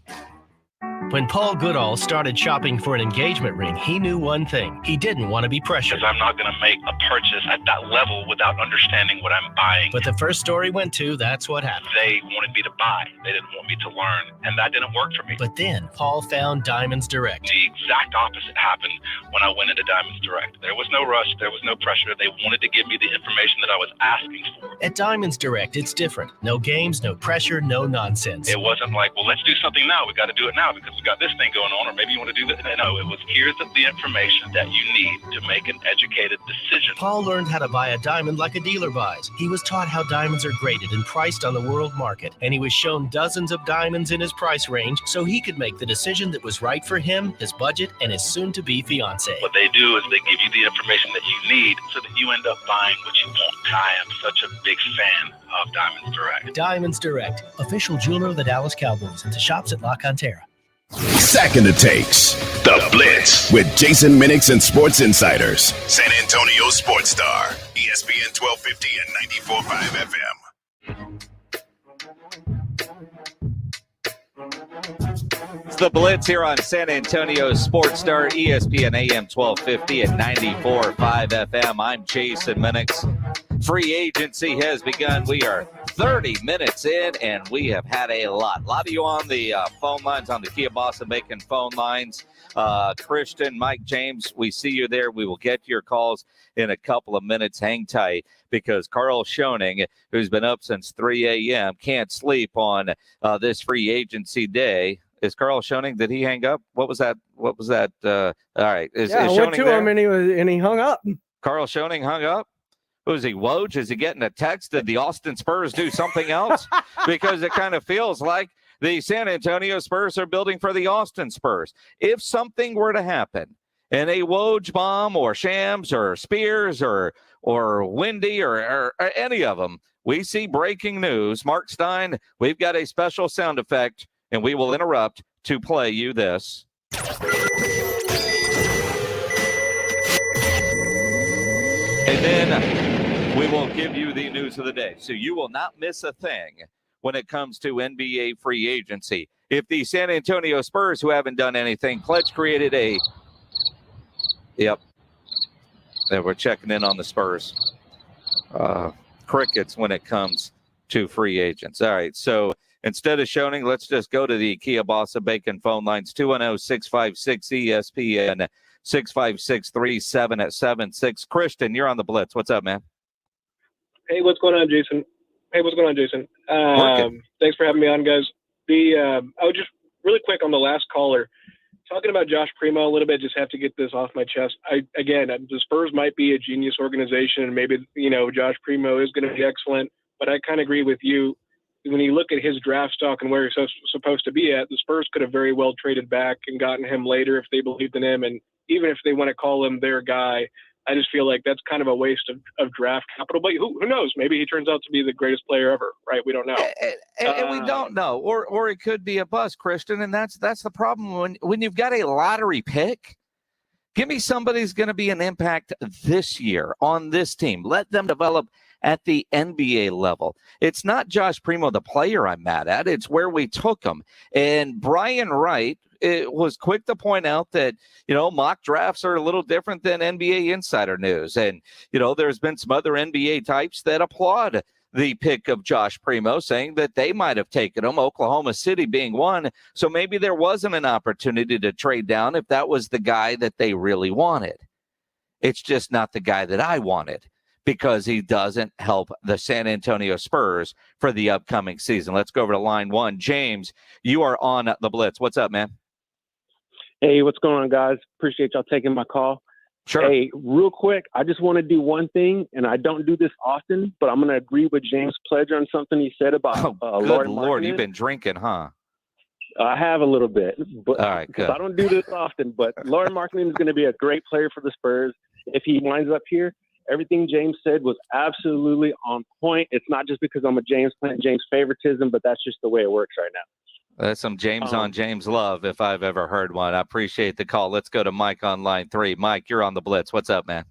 When Paul Goodall started shopping for an engagement ring, he knew one thing. He didn't want to be pressured. Because I'm not going to make a purchase at that level without understanding what I'm buying. But the first store he went to, that's what happened. They wanted me to buy. They didn't want me to learn. And that didn't work for me. But then Paul found Diamonds Direct. The exact opposite happened when I went into Diamonds Direct. There was no rush. There was no pressure. They wanted to give me the information that I was asking for. At Diamonds Direct, it's different. No games, no pressure, no nonsense. It wasn't like, well, let's do something now. We got to do it now because we got this thing going on, or maybe you want to do this. No, it was here's the information that you need to make an educated decision. Paul learned how to buy a diamond like a dealer buys. He was taught how diamonds are graded and priced on the world market, and he was shown dozens of diamonds in his price range so he could make the decision that was right for him, his budget, and his soon-to-be fiance. What they do is they give you the information that you need so that you end up buying what you want. I am such a big fan of Diamonds Direct. Diamonds Direct, official jeweler of the Dallas Cowboys, and to shops at La Cantera. Second to Takes, The Blitz with Jason Minix and Sports Insiders. San Antonio Sports Star, ESPN 1250 and 94.5 FM. It's The Blitz here on San Antonio Sports Star, ESPN AM 1250 and 94.5 FM. I'm Jason Minix. Free agency has begun. We are 30 minutes in, and we have had a lot. A lot of you on the phone lines, on the Kia Boston Bacon phone lines. Christian, Mike, James, we see you there. We will get to your calls in a couple of minutes. Hang tight, because Carl Schoening, who's been up since 3 a.m., can't sleep on this free agency day. Is Carl Schoening, did he hang up? What was that? All right. Is I went Schoening to there? him, and he hung up. Carl Schoening hung up? Was he Woj? Is he getting a text? Did the Austin Spurs do something else? Because it kind of feels like the San Antonio Spurs are building for the Austin Spurs. If something were to happen, and a Woj bomb or Shams or Spears or Wendy or any of them, we see breaking news. Mark Stein, we've got a special sound effect, and we will interrupt to play you this. And then we will give you the news of the day. So you will not miss a thing when it comes to NBA free agency. If the San Antonio Spurs, who haven't done anything, Pledge created a... Yep. We're checking in on the Spurs. Crickets when it comes to free agents. All right, so instead of Schoening, let's just go to the Kia Boston Bacon phone lines, 210-656-ESPN, 656-3776. Christian, you're on the Blitz. What's up, man? Hey, what's going on, Jason? Thanks for having me on, guys. I was just really quick on the last caller, talking about Josh Primo a little bit. Just have to get this off my chest. The Spurs might be a genius organization, and maybe Josh Primo is going to be excellent. But I kind of agree with you. When you look at his draft stock and where he's supposed to be at, the Spurs could have very well traded back and gotten him later if they believed in him, and even if they want to call him their guy. I just feel like that's kind of a waste of draft capital. But who knows? Maybe he turns out to be the greatest player ever, right? We don't know. And we don't know. Or it could be a bust, Christian. And that's the problem. When you've got a lottery pick, give me somebody who's going to be an impact this year on this team. Let them develop at the NBA level. It's not Josh Primo, the player, I'm mad at. It's where we took him. And Brian Wright, it was quick to point out that, mock drafts are a little different than NBA insider news. And, there's been some other NBA types that applaud the pick of Josh Primo, saying that they might have taken him, Oklahoma City being one. So maybe there wasn't an opportunity to trade down if that was the guy that they really wanted. It's just not the guy that I wanted, because he doesn't help the San Antonio Spurs for the upcoming season. Let's go over to line one. James, you are on the Blitz. What's up, man? Hey, what's going on, guys? Appreciate y'all taking my call. Sure. Hey, real quick, I just want to do one thing, and I don't do this often, but I'm going to agree with James Pledge on something he said about good Lord, you've been drinking, huh? I have a little bit, but all right, good. I don't do this often, but Lauri Markkanen is going to be a great player for the Spurs if he winds up here. Everything James said was absolutely on point. It's not just because I'm a James fan, James favoritism, but that's just the way it works right now. That's some James on James love, if I've ever heard one. I appreciate the call. Let's go to Mike on line 3. Mike, you're on the Blitz. What's up, man?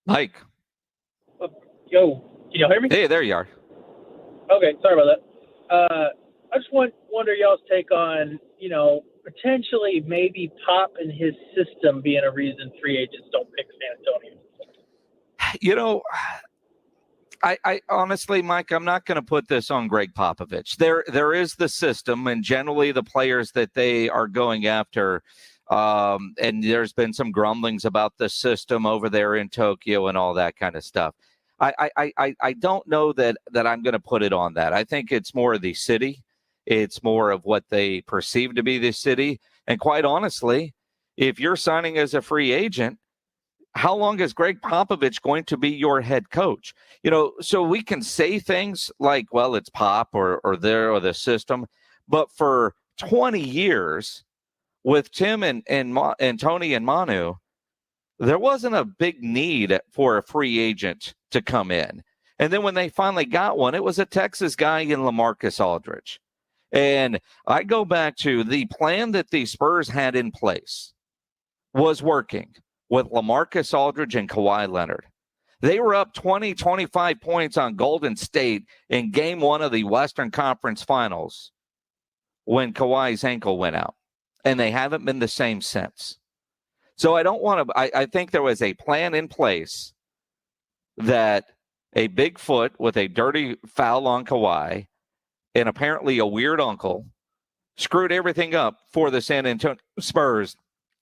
Mike. Yo, can y'all hear me? Hey, there you are. Okay, sorry about that. I just wonder y'all's take on, potentially maybe Pop and his system being a reason free agents don't pick San Antonio. I honestly, Mike, I'm not going to put this on Greg Popovich. There is the system, and generally the players that they are going after. And there's been some grumblings about the system over there in Tokyo and all that kind of stuff. I don't know that I'm going to put it on that. I think it's more of the city. It's more of what they perceive to be the city. And quite honestly, if you're signing as a free agent, how long is Greg Popovich going to be your head coach? So we can say things like, well, it's Pop or the system. But for 20 years with Tim and Tony and Manu, there wasn't a big need for a free agent to come in. And then when they finally got one, it was a Texas guy in LaMarcus Aldridge. And I go back to the plan that the Spurs had in place was working with LaMarcus Aldridge and Kawhi Leonard. They were up 20, 25 points on Golden State in game 1 of the Western Conference Finals when Kawhi's ankle went out. And they haven't been the same since. So I think there was a plan in place that a big foot with a dirty foul on Kawhi and apparently a weird uncle screwed everything up for the San Antonio Spurs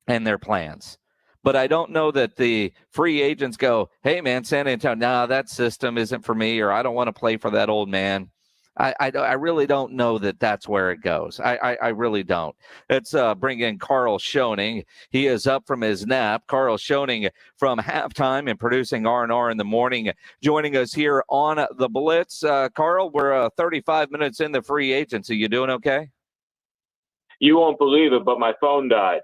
and their plans. But I don't know that the free agents go, hey, man, San Antonio, no, that system isn't for me, or I don't want to play for that old man. I really don't know that that's where it goes. I really don't. Let's bring in Carl Schoening. He is up from his nap. Carl Schoening from halftime and producing R&R in the morning, joining us here on the Blitz. Carl, we're 35 minutes in the free agency. You doing okay? You won't believe it, but my phone died.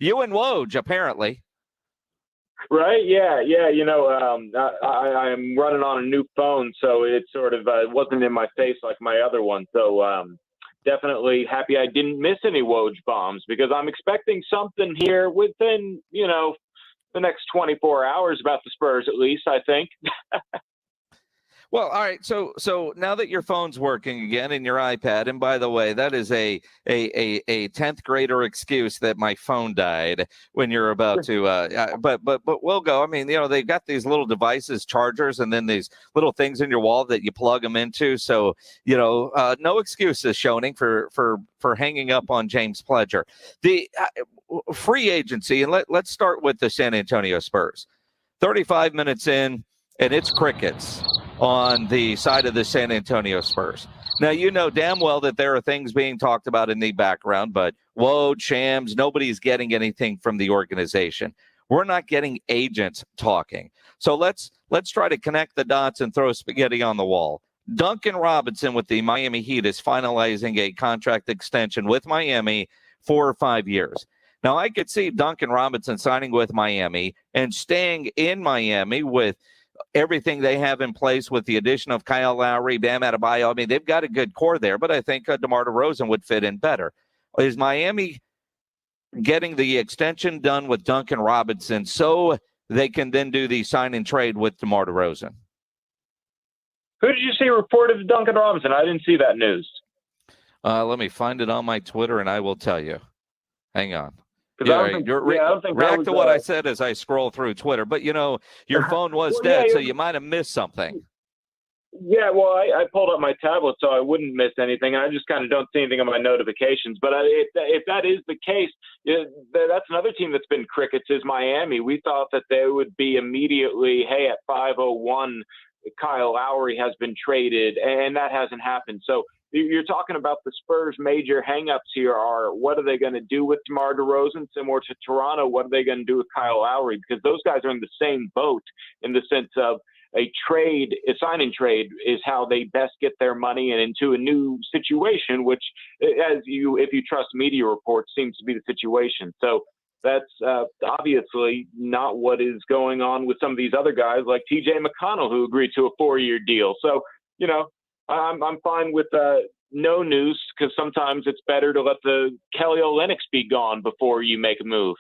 You and Woj, apparently. Right? Yeah. I am running on a new phone, so it sort of wasn't in my face like my other one. So definitely happy I didn't miss any Woj bombs, because I'm expecting something here within, the next 24 hours about the Spurs, at least, I think. Well, all right. So now that your phone's working again and your iPad, and by the way, that is a 10th grader excuse that my phone died when you're about to. But we'll go. I mean, they've got these little devices, chargers, and then these little things in your wall that you plug them into. So no excuses, Schoening, for hanging up on James Pledger. The free agency, and let's start with the San Antonio Spurs. 35 minutes in, and it's crickets on the side of the San Antonio Spurs. Now, you know damn well that there are things being talked about in the background, but Woj, Shams, nobody's getting anything from the organization. We're not getting agents talking. So let's try to connect the dots and throw spaghetti on the wall. Duncan Robinson with the Miami Heat is finalizing a contract extension with Miami for 5 years. Now, I could see Duncan Robinson signing with Miami and staying in Miami with everything they have in place with the addition of Kyle Lowry, Bam Adebayo. I mean, they've got a good core there, but I think DeMar DeRozan would fit in better. Is Miami getting the extension done with Duncan Robinson so they can then do the sign and trade with DeMar DeRozan? Who did you see reported Duncan Robinson? I didn't see that news. Let me find it on my Twitter, and I will tell you. Hang on. React to what I said as I scroll through Twitter. But, your phone was dead, so you might have missed something. Yeah, well, I pulled up my tablet so I wouldn't miss anything. I just kind of don't see anything on my notifications. But if that is the case, that's another team that's been crickets is Miami. We thought that they would be immediately, hey, at 5:01, Kyle Lowry has been traded, and that hasn't happened. So you're talking about the Spurs' major hangups here are what are they going to do with DeMar DeRozan, similar to Toronto? What are they going to do with Kyle Lowry? Because those guys are in the same boat in the sense of a sign and trade is how they best get their money and into a new situation, which, if you trust media reports, seems to be the situation. So that's obviously not what is going on with some of these other guys like TJ McConnell, who agreed to a 4-year deal. So, I'm fine with no news, because sometimes it's better to let the Kelly Olynyk be gone before you make a move.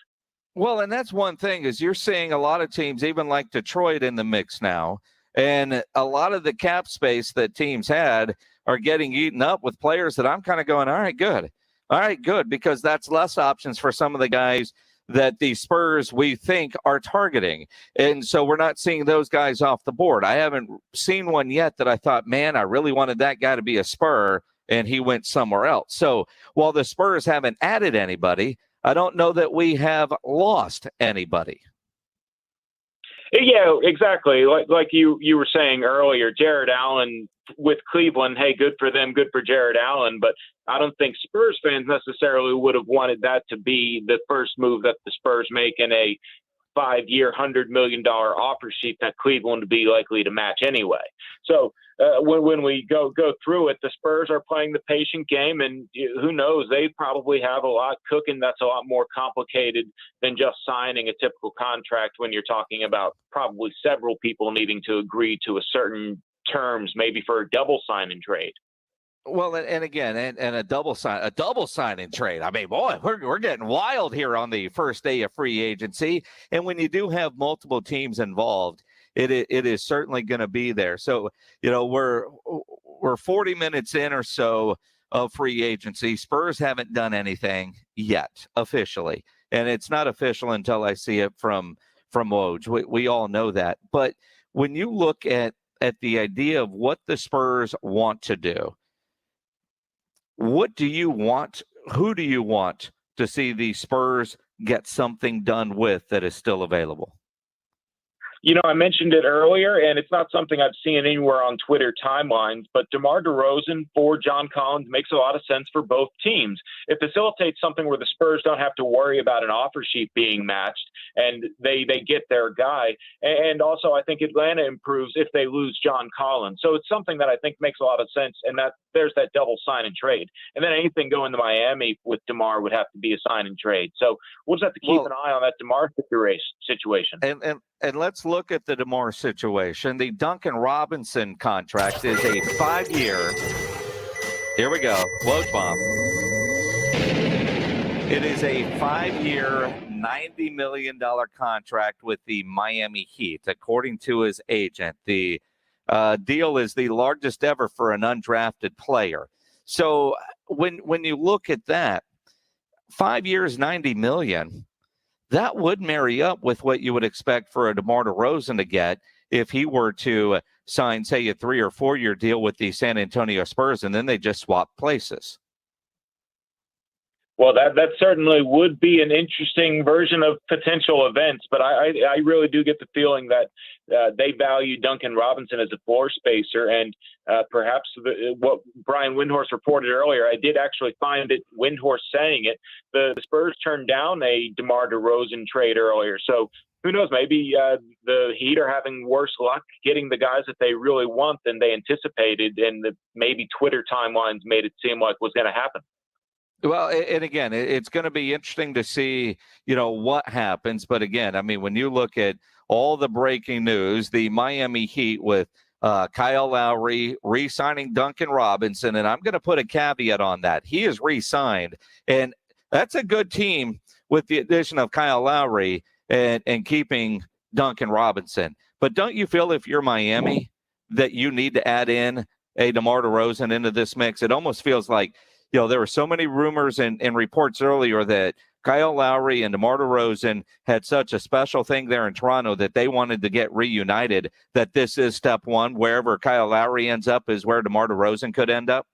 Well, and that's one thing is you're seeing a lot of teams, even like Detroit, in the mix now. And a lot of the cap space that teams had are getting eaten up with players that I'm kind of going, all right, good, because that's less options for some of the guys that the Spurs we think are targeting. And so we're not seeing those guys off the board. I haven't seen one yet that I thought, man, I really wanted that guy to be a Spur, and he went somewhere else. So while the Spurs haven't added anybody, I don't know that we have lost anybody. Yeah, exactly. Like you were saying earlier, Jared Allen with Cleveland, hey, good for them, good for Jared Allen. But I don't think Spurs fans necessarily would have wanted that to be the first move that the Spurs make in a 5-year, $100 million offer sheet that Cleveland would be likely to match anyway. So when we go through it, the Spurs are playing the patient game, and who knows, they probably have a lot cooking that's a lot more complicated than just signing a typical contract when you're talking about probably several people needing to agree to a certain terms, maybe for a double sign and trade. Well, and again, and a double sign and trade. I mean, boy, we're getting wild here on the first day of free agency. And when you do have multiple teams involved, it is certainly going to be there. So, we're 40 minutes in or so of free agency. Spurs haven't done anything yet officially, and it's not official until I see it from Woj. We all know that. But when you look at the idea of what the Spurs want to do, what do you want? Who do you want to see the Spurs get something done with that is still available? I mentioned it earlier, and it's not something I've seen anywhere on Twitter timelines, but DeMar DeRozan for John Collins makes a lot of sense for both teams. It facilitates something where the Spurs don't have to worry about an offer sheet being matched, and they get their guy. And also, I think Atlanta improves if they lose John Collins. So it's something that I think makes a lot of sense, and that there's that double sign and trade. And then anything going to Miami with DeMar would have to be a sign and trade. So we'll just have to keep an eye on that DeMar situation. And let's look at the DeMar situation. The Duncan Robinson contract is a 5-year. Here we go. Woj bomb. It is a 5-year, $90 million contract with the Miami Heat, according to his agent. The deal is the largest ever for an undrafted player. So when you look at that, 5 years, $90 million. That would marry up with what you would expect for a DeMar DeRozan to get if he were to sign, say, a 3 or 4 year deal with the San Antonio Spurs, and then they just swap places. Well, that certainly would be an interesting version of potential events, but I really do get the feeling that they value Duncan Robinson as a floor spacer, and perhaps what Brian Windhorst reported earlier, I did actually find it, Windhorst saying it, the Spurs turned down a DeMar DeRozan trade earlier, so who knows, maybe the Heat are having worse luck getting the guys that they really want than they anticipated, and maybe Twitter timelines made it seem like was going to happen. Well, and again, it's going to be interesting to see, what happens. But again, I mean, when you look at all the breaking news, the Miami Heat with Kyle Lowry re-signing Duncan Robinson, and I'm going to put a caveat on that. He is re-signed, and that's a good team with the addition of Kyle Lowry and keeping Duncan Robinson. But don't you feel if you're Miami that you need to add in a DeMar DeRozan into this mix? It almost feels like, there were so many rumors and reports earlier that Kyle Lowry and DeMar DeRozan had such a special thing there in Toronto that they wanted to get reunited, that this is step one. Wherever Kyle Lowry ends up is where DeMar DeRozan could end up.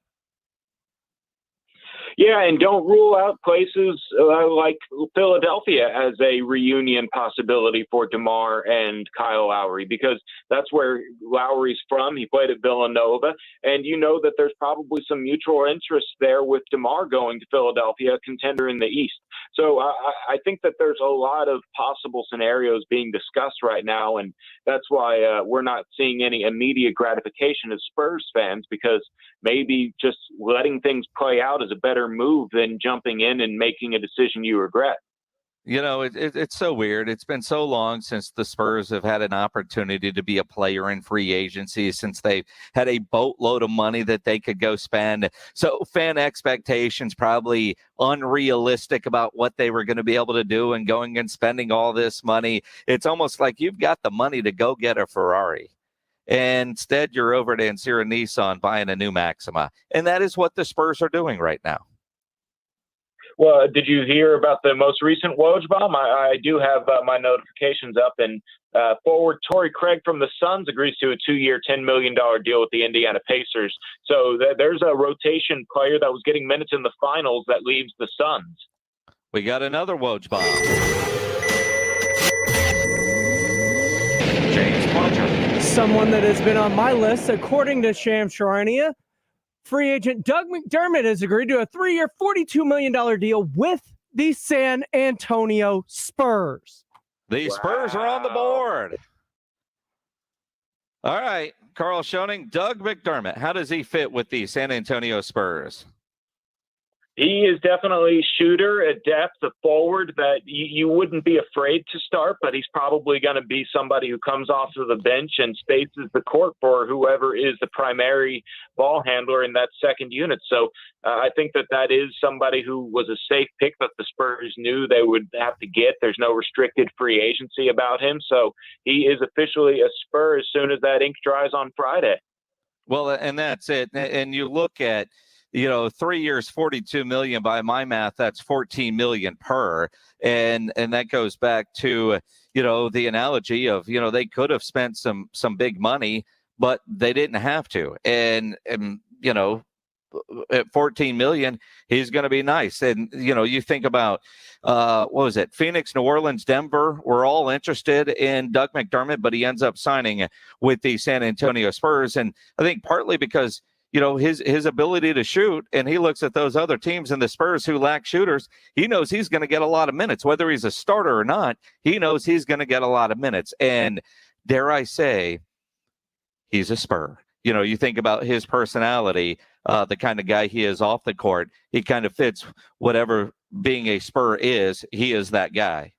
Yeah, and don't rule out places like Philadelphia as a reunion possibility for DeMar and Kyle Lowry, because that's where Lowry's from. He played at Villanova, and that there's probably some mutual interest there with DeMar going to Philadelphia, a contender in the East. So I think that there's a lot of possible scenarios being discussed right now, and that's why we're not seeing any immediate gratification as Spurs fans, because maybe just letting things play out is a better move than jumping in and making a decision you regret. It's so weird. It's been so long since the Spurs have had an opportunity to be a player in free agency, since they've had a boatload of money that they could go spend. So fan expectations probably unrealistic about what they were going to be able to do, and going and spending all this money. It's almost like you've got the money to go get a Ferrari. And instead, you're over at Ancira Nissan buying a new Maxima. And that is what the Spurs are doing right now. Well, did you hear about the most recent Woj bomb? I do have my notifications up, and forward Torrey Craig from the Suns agrees to a 2-year, $10 million deal with the Indiana Pacers. So there's a rotation player that was getting minutes in the finals that leaves the Suns. We got another Woj bomb. James Pledger. Someone that has been on my list, according to Shams Charania. Free agent Doug McDermott has agreed to a 3-year, $42 million deal with the San Antonio Spurs. The Spurs are on the board. All right, Carl Schoening, Doug McDermott. How does he fit with the San Antonio Spurs? He is definitely a shooter, a depth, a forward that you wouldn't be afraid to start, but he's probably going to be somebody who comes off of the bench and spaces the court for whoever is the primary ball handler in that second unit. So I think that is somebody who was a safe pick that the Spurs knew they would have to get. There's no restricted free agency about him. So he is officially a Spur as soon as that ink dries on Friday. Well, and that's it. And you look at, 3 years, $42 million. By my math, that's $14 million per. And that goes back to, the analogy of, they could have spent some big money, but they didn't have to. And at $14 million, he's going to be nice. And, you think about, what was it? Phoenix, New Orleans, Denver, were all interested in Doug McDermott, but he ends up signing with the San Antonio Spurs. And I think partly because, his ability to shoot, and he looks at those other teams in the Spurs who lack shooters. He knows he's going to get a lot of minutes, whether he's a starter or not. He knows he's going to get a lot of minutes. And dare I say, he's a Spur. You think about his personality, the kind of guy he is off the court. He kind of fits whatever being a Spur is. He is that guy.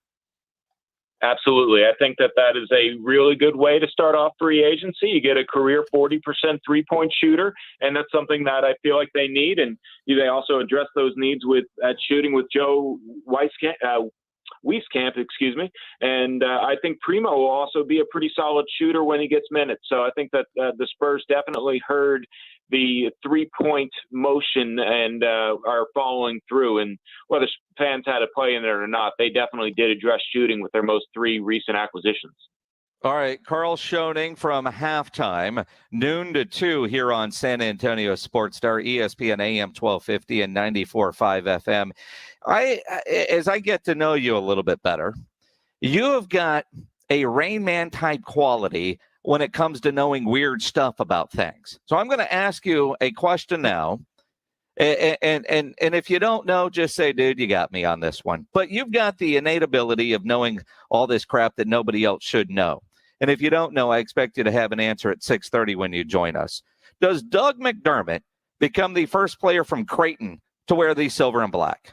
Absolutely. I think that is a really good way to start off free agency. You get a career 40% three-point shooter, and that's something that I feel like they need. And they also address those needs at shooting with Joe Wieskamp, and I think Primo will also be a pretty solid shooter when he gets minutes. So I think that the Spurs definitely heard the three-point motion and are following through. And whether fans had a play in it or not, they definitely did address shooting with their most 3 recent acquisitions. All right, Carl Schoening from halftime, noon to 2 here on San Antonio Sports Star, ESPN AM 1250 and 94.5 FM. As I get to know you a little bit better, you have got a Rain Man type quality when it comes to knowing weird stuff about things. So I'm going to ask you a question now. And if you don't know, just say, dude, you got me on this one. But you've got the innate ability of knowing all this crap that nobody else should know. And if you don't know, I expect you to have an answer at 6:30 when you join us. Does Doug McDermott become the first player from Creighton to wear the silver and black?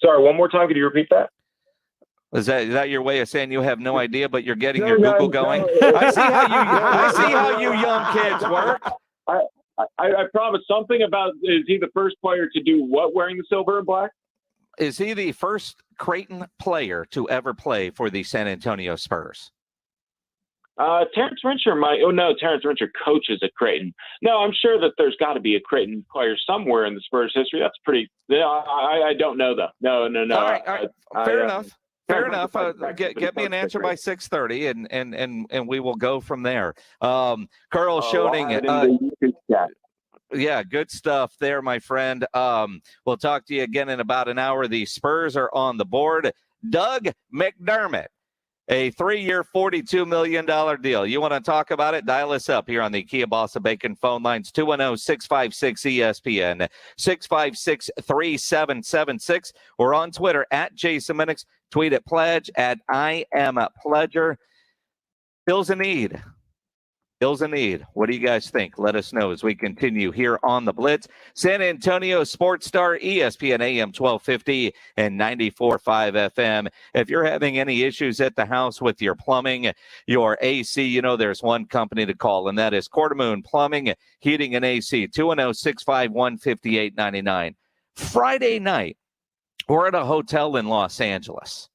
Sorry, one more time. Could you repeat that? Is that your way of saying you have no idea, but you're getting your Google going? I see how you young kids work. I promise something about, is he the first player to do what, wearing the silver and black? Is he the first Creighton player to ever play for the San Antonio Spurs? Terrence Rencher might. Oh, no, Terrence Rencher coaches at Creighton. No, I'm sure that there's got to be a Creighton player somewhere in the Spurs history. That's pretty. I don't know, though. No. All right. Fair enough. Fair enough. Get me an answer by 6:30, and we will go from there. Carl Schoening. Yeah, good stuff there, my friend. We'll talk to you again in about an hour. The Spurs are on the board. Doug McDermott, a 3-year, $42 million deal. You want to talk about it? Dial us up here on the Kia Bossa Bacon phone lines, 210-656-ESPN, 656-3776. We're on Twitter at Jason Minix. Tweet at Pledge at I Am a Pledger. Bill's a need. What do you guys think? Let us know as we continue here on the Blitz. San Antonio Sports Star, ESPN AM 1250 and 94.5 FM. If you're having any issues at the house with your plumbing, your AC, there's one company to call, and that is Quartermoon Plumbing, Heating, and AC, 210-651-5899. Friday night, we're at a hotel in Los Angeles,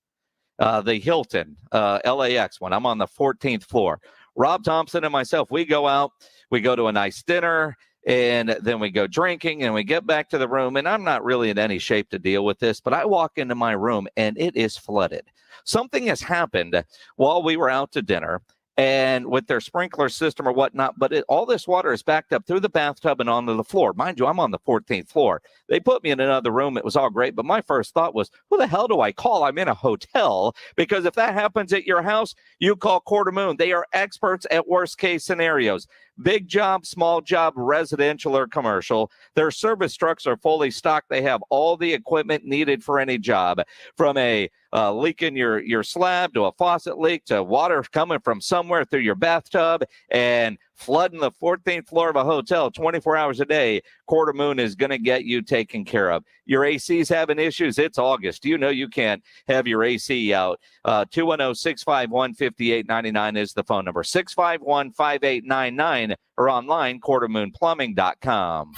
the Hilton, LAX one. I'm on the 14th floor. Rob Thompson and myself, we go out, we go to a nice dinner, and then we go drinking, and we get back to the room, and I'm not really in any shape to deal with this, but I walk into my room, and it is flooded. Something has happened while we were out to dinner, and with their sprinkler system or whatnot, but all this water is backed up through the bathtub and onto the floor. Mind you, I'm on the 14th floor. They put me in another room. It was all great, but my first thought was, who the hell do I call? I'm in a hotel, because if that happens at your house, you call Quarter Moon. They are experts at worst-case scenarios. Big job, small job, residential or commercial. Their service trucks are fully stocked. They have all the equipment needed for any job, from a leak in your slab to a faucet leak to water coming from somewhere through your bathtub and flooding the 14th floor of a hotel 24 hours a day. Quarter Moon is going to get you taken care of. Your AC's having issues. It's August. You know you can't have your AC out. 210-651-5899 is the phone number. 651-5899 or online, quartermoonplumbing.com.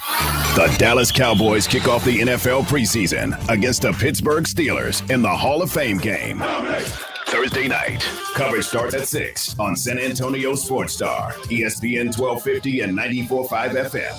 The Dallas Cowboys kick off the NFL preseason against the Pittsburgh Steelers in the Hall of Fame game. Thursday night. Coverage starts at 6 on San Antonio Sports Star, ESPN 1250 and 94.5 FM.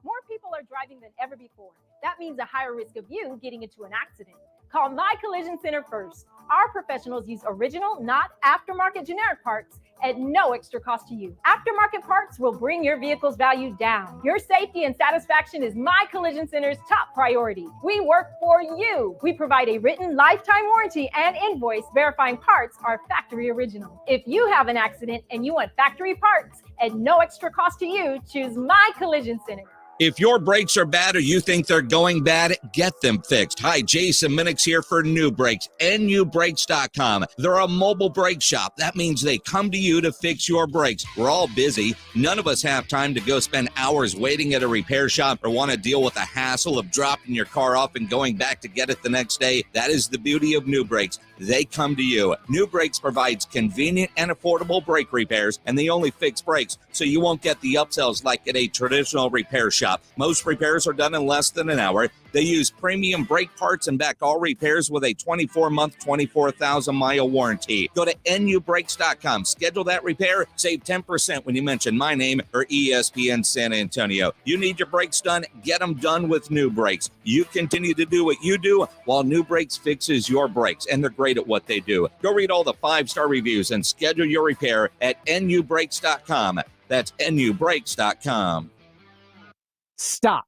More people are driving than ever before. That means a higher risk of you getting into an accident. Call My Collision Center first. Our professionals use original, not aftermarket generic parts at no extra cost to you. Aftermarket parts will bring your vehicle's value down. Your safety and satisfaction is My Collision Center's top priority. We work for you. We provide a written lifetime warranty and invoice verifying parts are factory original. If you have an accident and you want factory parts at no extra cost to you, choose My Collision Center. If your brakes are bad or you think they're going bad, get them fixed. Hi, Jason Minix here for New Brakes, nubrakes.com. They're a mobile brake shop. That means they come to you to fix your brakes. We're all busy. None of us have time to go spend hours waiting at a repair shop or want to deal with the hassle of dropping your car off and going back to get it the next day. That is the beauty of New Brakes. They come to you. New Brakes provides convenient and affordable brake repairs, and they only fix brakes, so you won't get the upsells like at a traditional repair shop. Most repairs are done in less than an hour. They use premium brake parts and back all repairs with a 24-month, 24,000-mile warranty. Go to nubrakes.com. Schedule that repair. Save 10% when you mention my name or ESPN San Antonio. You need your brakes done? Get them done with New Brakes. You continue to do what you do while New Brakes fixes your brakes, and they're great at what they do. Go read all the 5-star reviews and schedule your repair at nubrakes.com. That's nubrakes.com. Stop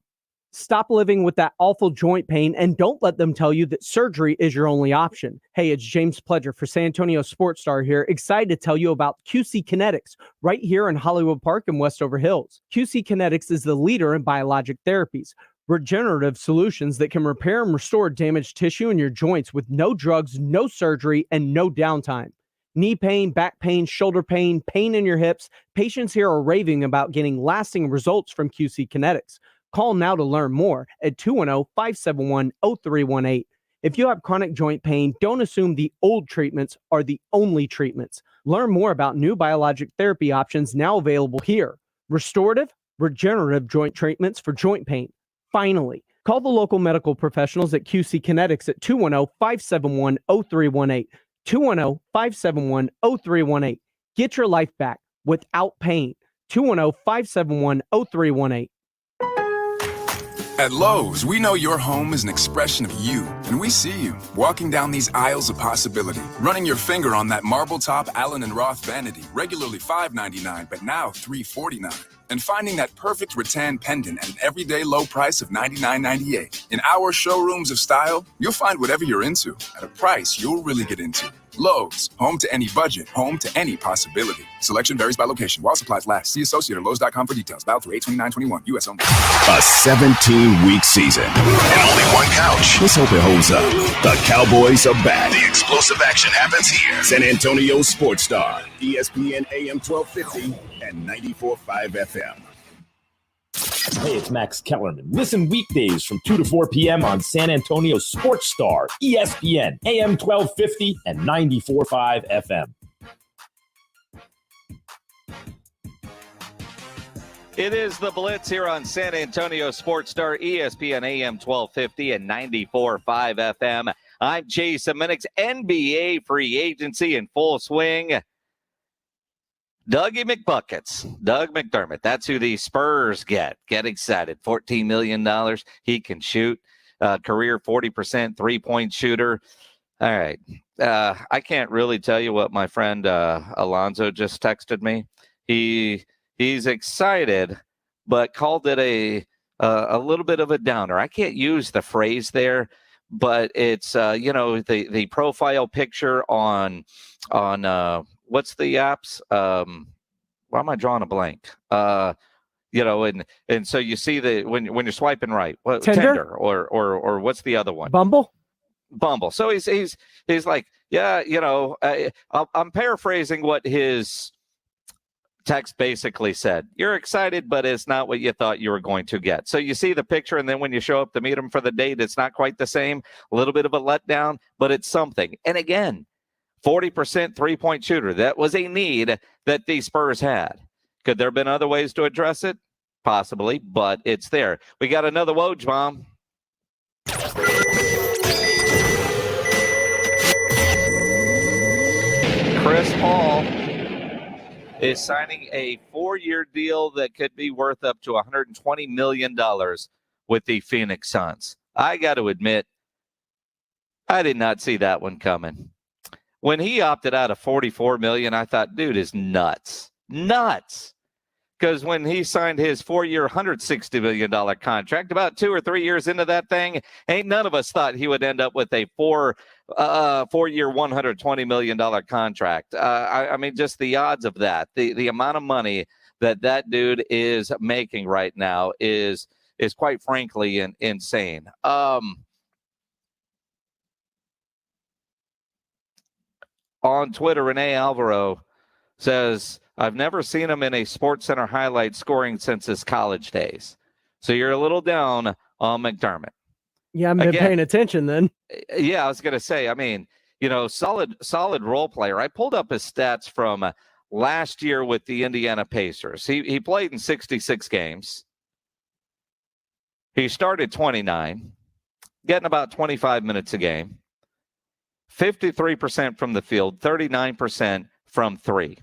living with that awful joint pain, and don't let them tell you that surgery is your only option. Hey, it's James Pledger for San Antonio Sports Star here, excited to tell you about QC Kinetics right here in Hollywood Park and Westover Hills. QC Kinetics is the leader in biologic therapies, regenerative solutions that can repair and restore damaged tissue in your joints with no drugs, no surgery, and no downtime. Knee pain, back pain, shoulder pain, pain in your hips. Patients here are raving about getting lasting results from QC Kinetics. Call now to learn more at 210-571-0318. If you have chronic joint pain, don't assume the old treatments are the only treatments. Learn more about new biologic therapy options now available here. Restorative, regenerative joint treatments for joint pain. Finally, call the local medical professionals at QC Kinetics at 210-571-0318. 210-571-0318. Get your life back without pain. 210-571-0318. At Lowe's, we know your home is an expression of you, and we see you walking down these aisles of possibility, running your finger on that marble top Allen & Roth vanity, regularly $5.99, but now $3.49, and finding that perfect rattan pendant at an everyday low price of $99.98. In our showrooms of style, you'll find whatever you're into at a price you'll really get into. Lowe's, home to any budget, home to any possibility. Selection varies by location. While supplies last. See associate or Lowe's.com for details. Valid through 8/29/21. U.S. only. A 17-week season and only one couch. Let's hope it holds up. The Cowboys are back. The explosive action happens here. San Antonio Sports Star, ESPN AM 1250 and 94.5 FM. Hey, it's Max Kellerman. Listen weekdays from 2 to 4 p.m. on San Antonio Sports Star, ESPN, AM 1250 and 94.5 FM. It is the Blitz here on San Antonio Sports Star, ESPN, AM 1250 and 94.5 FM. I'm Jason Minix. NBA free agency in full swing. Dougie McBuckets, Doug McDermott. That's who the Spurs get. Get excited. $14 million. He can shoot. Career 40% three-point shooter. All right. I can't really tell you what my friend Alonzo just texted me. He's excited, but called it a little bit of a downer. I can't use the phrase there, but it's the profile picture on what's the apps? Why am I drawing a blank? And so you see when you're swiping right, Tinder or what's the other one? Bumble. So he's like, yeah, I'm paraphrasing what his text basically said. You're excited, but it's not what you thought you were going to get. So you see the picture, and then when you show up to meet him for the date, it's not quite the same. A little bit of a letdown, but it's something. And again, 40% three-point shooter. That was a need that the Spurs had. Could there have been other ways to address it? Possibly, but it's there. We got another Woj bomb. Chris Paul is signing a 4-year deal that could be worth up to $120 million with the Phoenix Suns. I got to admit, I did not see that one coming. When he opted out of $44 million, I thought, dude is nuts. Because when he signed his 4-year, $160 million contract, about 2 or 3 years into that thing, ain't none of us thought he would end up with a 4-year, $120 million contract. I mean, just the odds of that, the amount of money that dude is making right now is quite frankly insane. On Twitter, Renee Alvaro says, I've never seen him in a SportsCenter highlight scoring since his college days. So you're a little down on McDermott. Yeah, I've been paying attention then. Yeah, I was going to say, I mean, solid role player. I pulled up his stats from last year with the Indiana Pacers. He played in 66 games. He started 29, getting about 25 minutes a game. 53% from the field, 39% from three.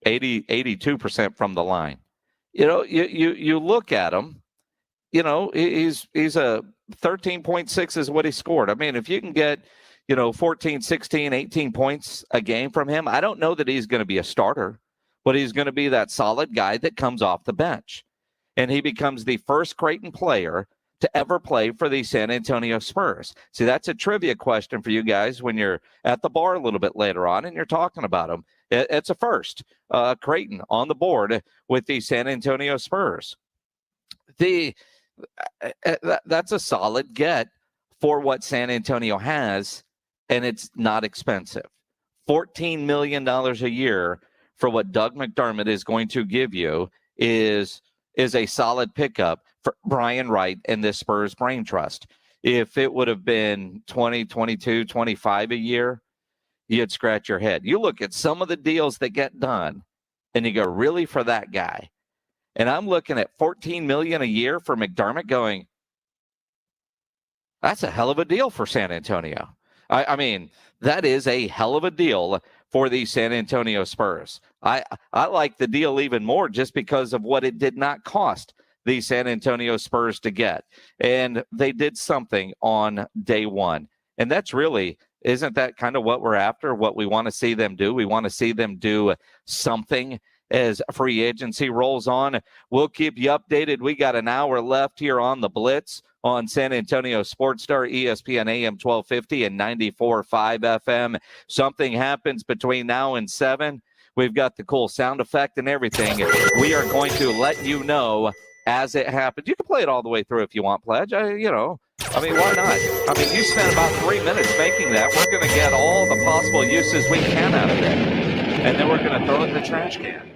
82% from the line. You look at him, he's a 13.6 is what he scored. I mean, if you can get, 14, 16, 18 points a game from him, I don't know that he's going to be a starter, but he's going to be that solid guy that comes off the bench. And he becomes the first Creighton player to ever play for the San Antonio Spurs. See, that's a trivia question for you guys when you're at the bar a little bit later on and you're talking about him. It's a first. Creighton on the board with the San Antonio Spurs. That's a solid get for what San Antonio has, and it's not expensive. $14 million a year for what Doug McDermott is going to give you is a solid pickup for Brian Wright and this Spurs brain trust. If it would have been 20, 22, 25 a year, you'd scratch your head. You look at some of the deals that get done and you go, really, for that guy? And I'm looking at $14 million a year for McDermott going, that's a hell of a deal for San Antonio. I mean, that is a hell of a deal for the San Antonio Spurs. I like the deal even more just because of what it did not cost the San Antonio Spurs to get. And they did something on day one. And that's really, isn't that kind of what we're after, what we want to see them do? We want to see them do something as free agency rolls on. We'll keep you updated. We got an hour left here on the Blitz on San Antonio Sports Star, ESPN AM 1250 and 94.5 FM. Something happens between now and 7. We've got the cool sound effect and everything. We are going to let you know as it happens. You can play it all the way through if you want, Pledge. I mean, why not? I mean, you spent about 3 minutes making that. We're going to get all the possible uses we can out of it. And then we're going to throw it in the trash can.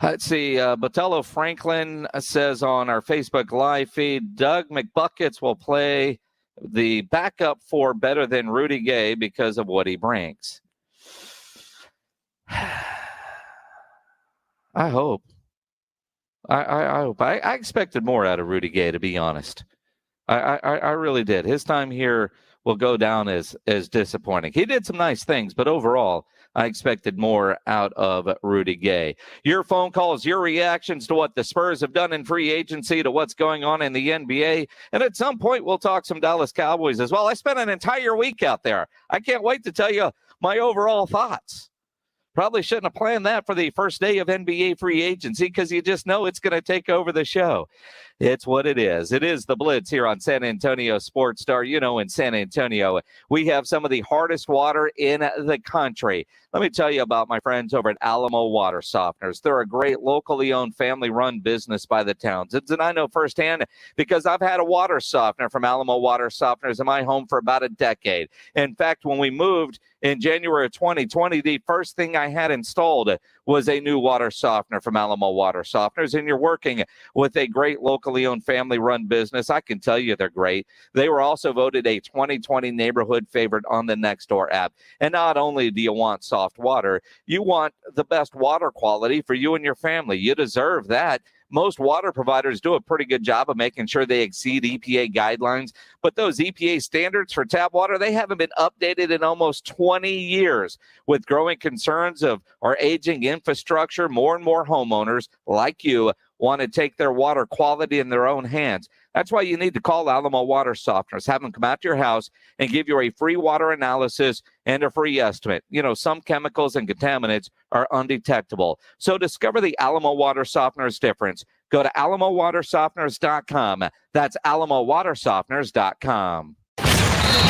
Let's see. Botello Franklin says on our Facebook Live feed, Doug McBuckets will play the backup for better than Rudy Gay because of what he brings. I hope. I hope. I expected more out of Rudy Gay, to be honest. I really did. His time here will go down as disappointing. He did some nice things, but overall, I expected more out of Rudy Gay. Your phone calls, your reactions to what the Spurs have done in free agency, to what's going on in the NBA. And at some point, we'll talk some Dallas Cowboys as well. I spent an entire week out there. I can't wait to tell you my overall thoughts. Probably shouldn't have planned that for the first day of NBA free agency because you just know it's going to take over the show. It's what it is. It is the Blitz here on San Antonio Sports Star. You know, in San Antonio, we have some of the hardest water in the country. Let me tell you about my friends over at Alamo Water Softeners. They're a great locally owned, family-run business by the Townsends, and I know firsthand because I've had a water softener from Alamo Water Softeners in my home for about a decade. In fact, when we moved in January of 2020, the first thing I had installed was a new water softener from Alamo Water Softeners, and you're working with a great locally owned, family-run business. I can tell you they're great. They were also voted a 2020 neighborhood favorite on the Nextdoor app. And not only do you want soft water, you want the best water quality for you and your family. You deserve that. Most water providers do a pretty good job of making sure they exceed EPA guidelines, but those EPA standards for tap water, they haven't been updated in almost 20 years. With growing concerns of our aging infrastructure, more and more homeowners like you want to take their water quality in their own hands. That's why you need to call Alamo Water Softeners. Have them come out to your house and give you a free water analysis and a free estimate. You know, some chemicals and contaminants are undetectable. So discover the Alamo Water Softeners difference. Go to alamowatersofteners.com. That's alamowatersofteners.com.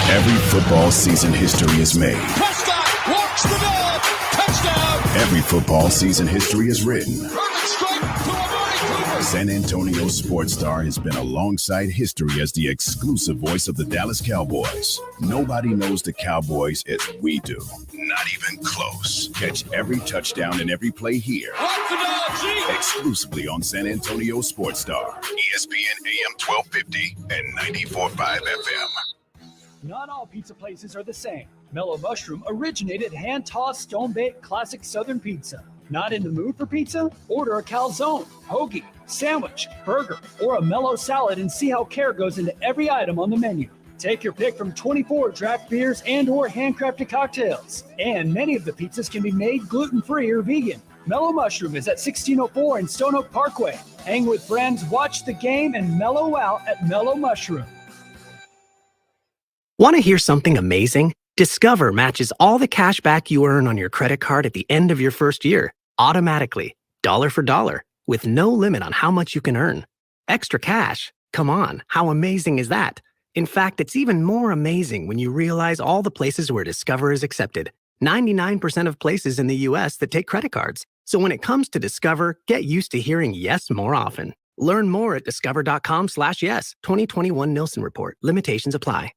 Every football season history is made. Prescott walks the dog. Touchdown. Every football season history is written. Perfect strike to Amari Cooper. San Antonio Sports Star has been alongside history as the exclusive voice of the Dallas Cowboys. Nobody knows the Cowboys as we do. Not even close. Catch every touchdown and every play here. Exclusively on San Antonio Sports Star. ESPN AM 1250 and 94.5 FM. Not all pizza places are the same. Mellow Mushroom originated hand-tossed, stone-baked classic Southern pizza. Not in the mood for pizza? Order a calzone, hoagie, sandwich, burger, or a mellow salad and see how care goes into every item on the menu. Take your pick from 24 draft beers and or handcrafted cocktails. And many of the pizzas can be made gluten-free or vegan. Mellow Mushroom is at 1604 in Stone Oak Parkway. Hang with friends, watch the game, and mellow out at Mellow Mushroom. Want to hear something amazing? Discover matches all the cash back you earn on your credit card at the end of your first year, automatically, dollar for dollar, with no limit on how much you can earn. Extra cash? Come on, how amazing is that? In fact, it's even more amazing when you realize all the places where Discover is accepted. 99% of places in the U.S. that take credit cards. So when it comes to Discover, get used to hearing yes more often. Learn more at discover.com/yes. 2021 Nielsen Report. Limitations apply.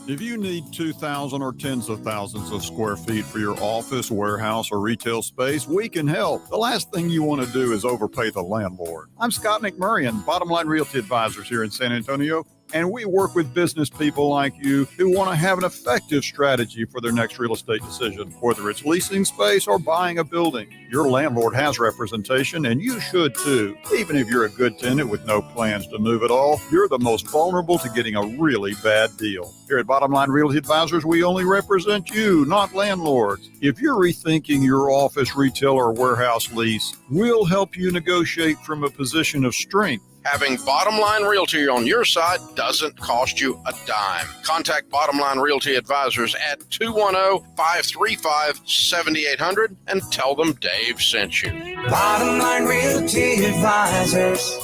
If you need 2,000 or tens of thousands of square feet for your office, warehouse, or retail space, we can help. The last thing you want to do is overpay the landlord. I'm Scott McMurray, Bottom Line Realty Advisors here in San Antonio, and we work with business people like you who want to have an effective strategy for their next real estate decision, whether it's leasing space or buying a building. Your landlord has representation, and you should too. Even if you're a good tenant with no plans to move at all, you're the most vulnerable to getting a really bad deal. Here at Bottom Line Realty Advisors, we only represent you, not landlords. If you're rethinking your office, retail, or warehouse lease, we'll help you negotiate from a position of strength. Having Bottom Line Realty on your side doesn't cost you a dime. Contact Bottom Line Realty Advisors at 210-535-7800 and tell them Dave sent you. Bottom Line Realty Advisors.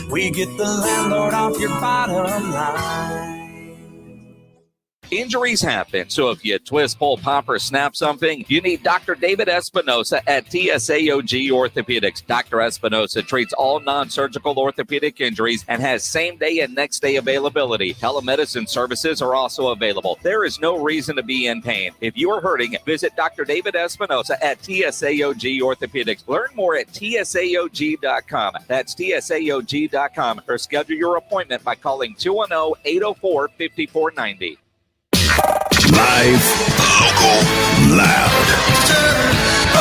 We get the landlord off your bottom line. Injuries happen, so if you twist, pull, pop, or snap something, you need Dr. David Espinosa at TSAOG Orthopedics. Dr. Espinosa treats all non-surgical orthopedic injuries and has same-day and next-day availability. Telemedicine services are also available. There is no reason to be in pain. If you are hurting, visit Dr. David Espinosa at TSAOG Orthopedics. Learn more at TSAOG.com. That's TSAOG.com, or schedule your appointment by calling 210-804-5490. Live, local, loud.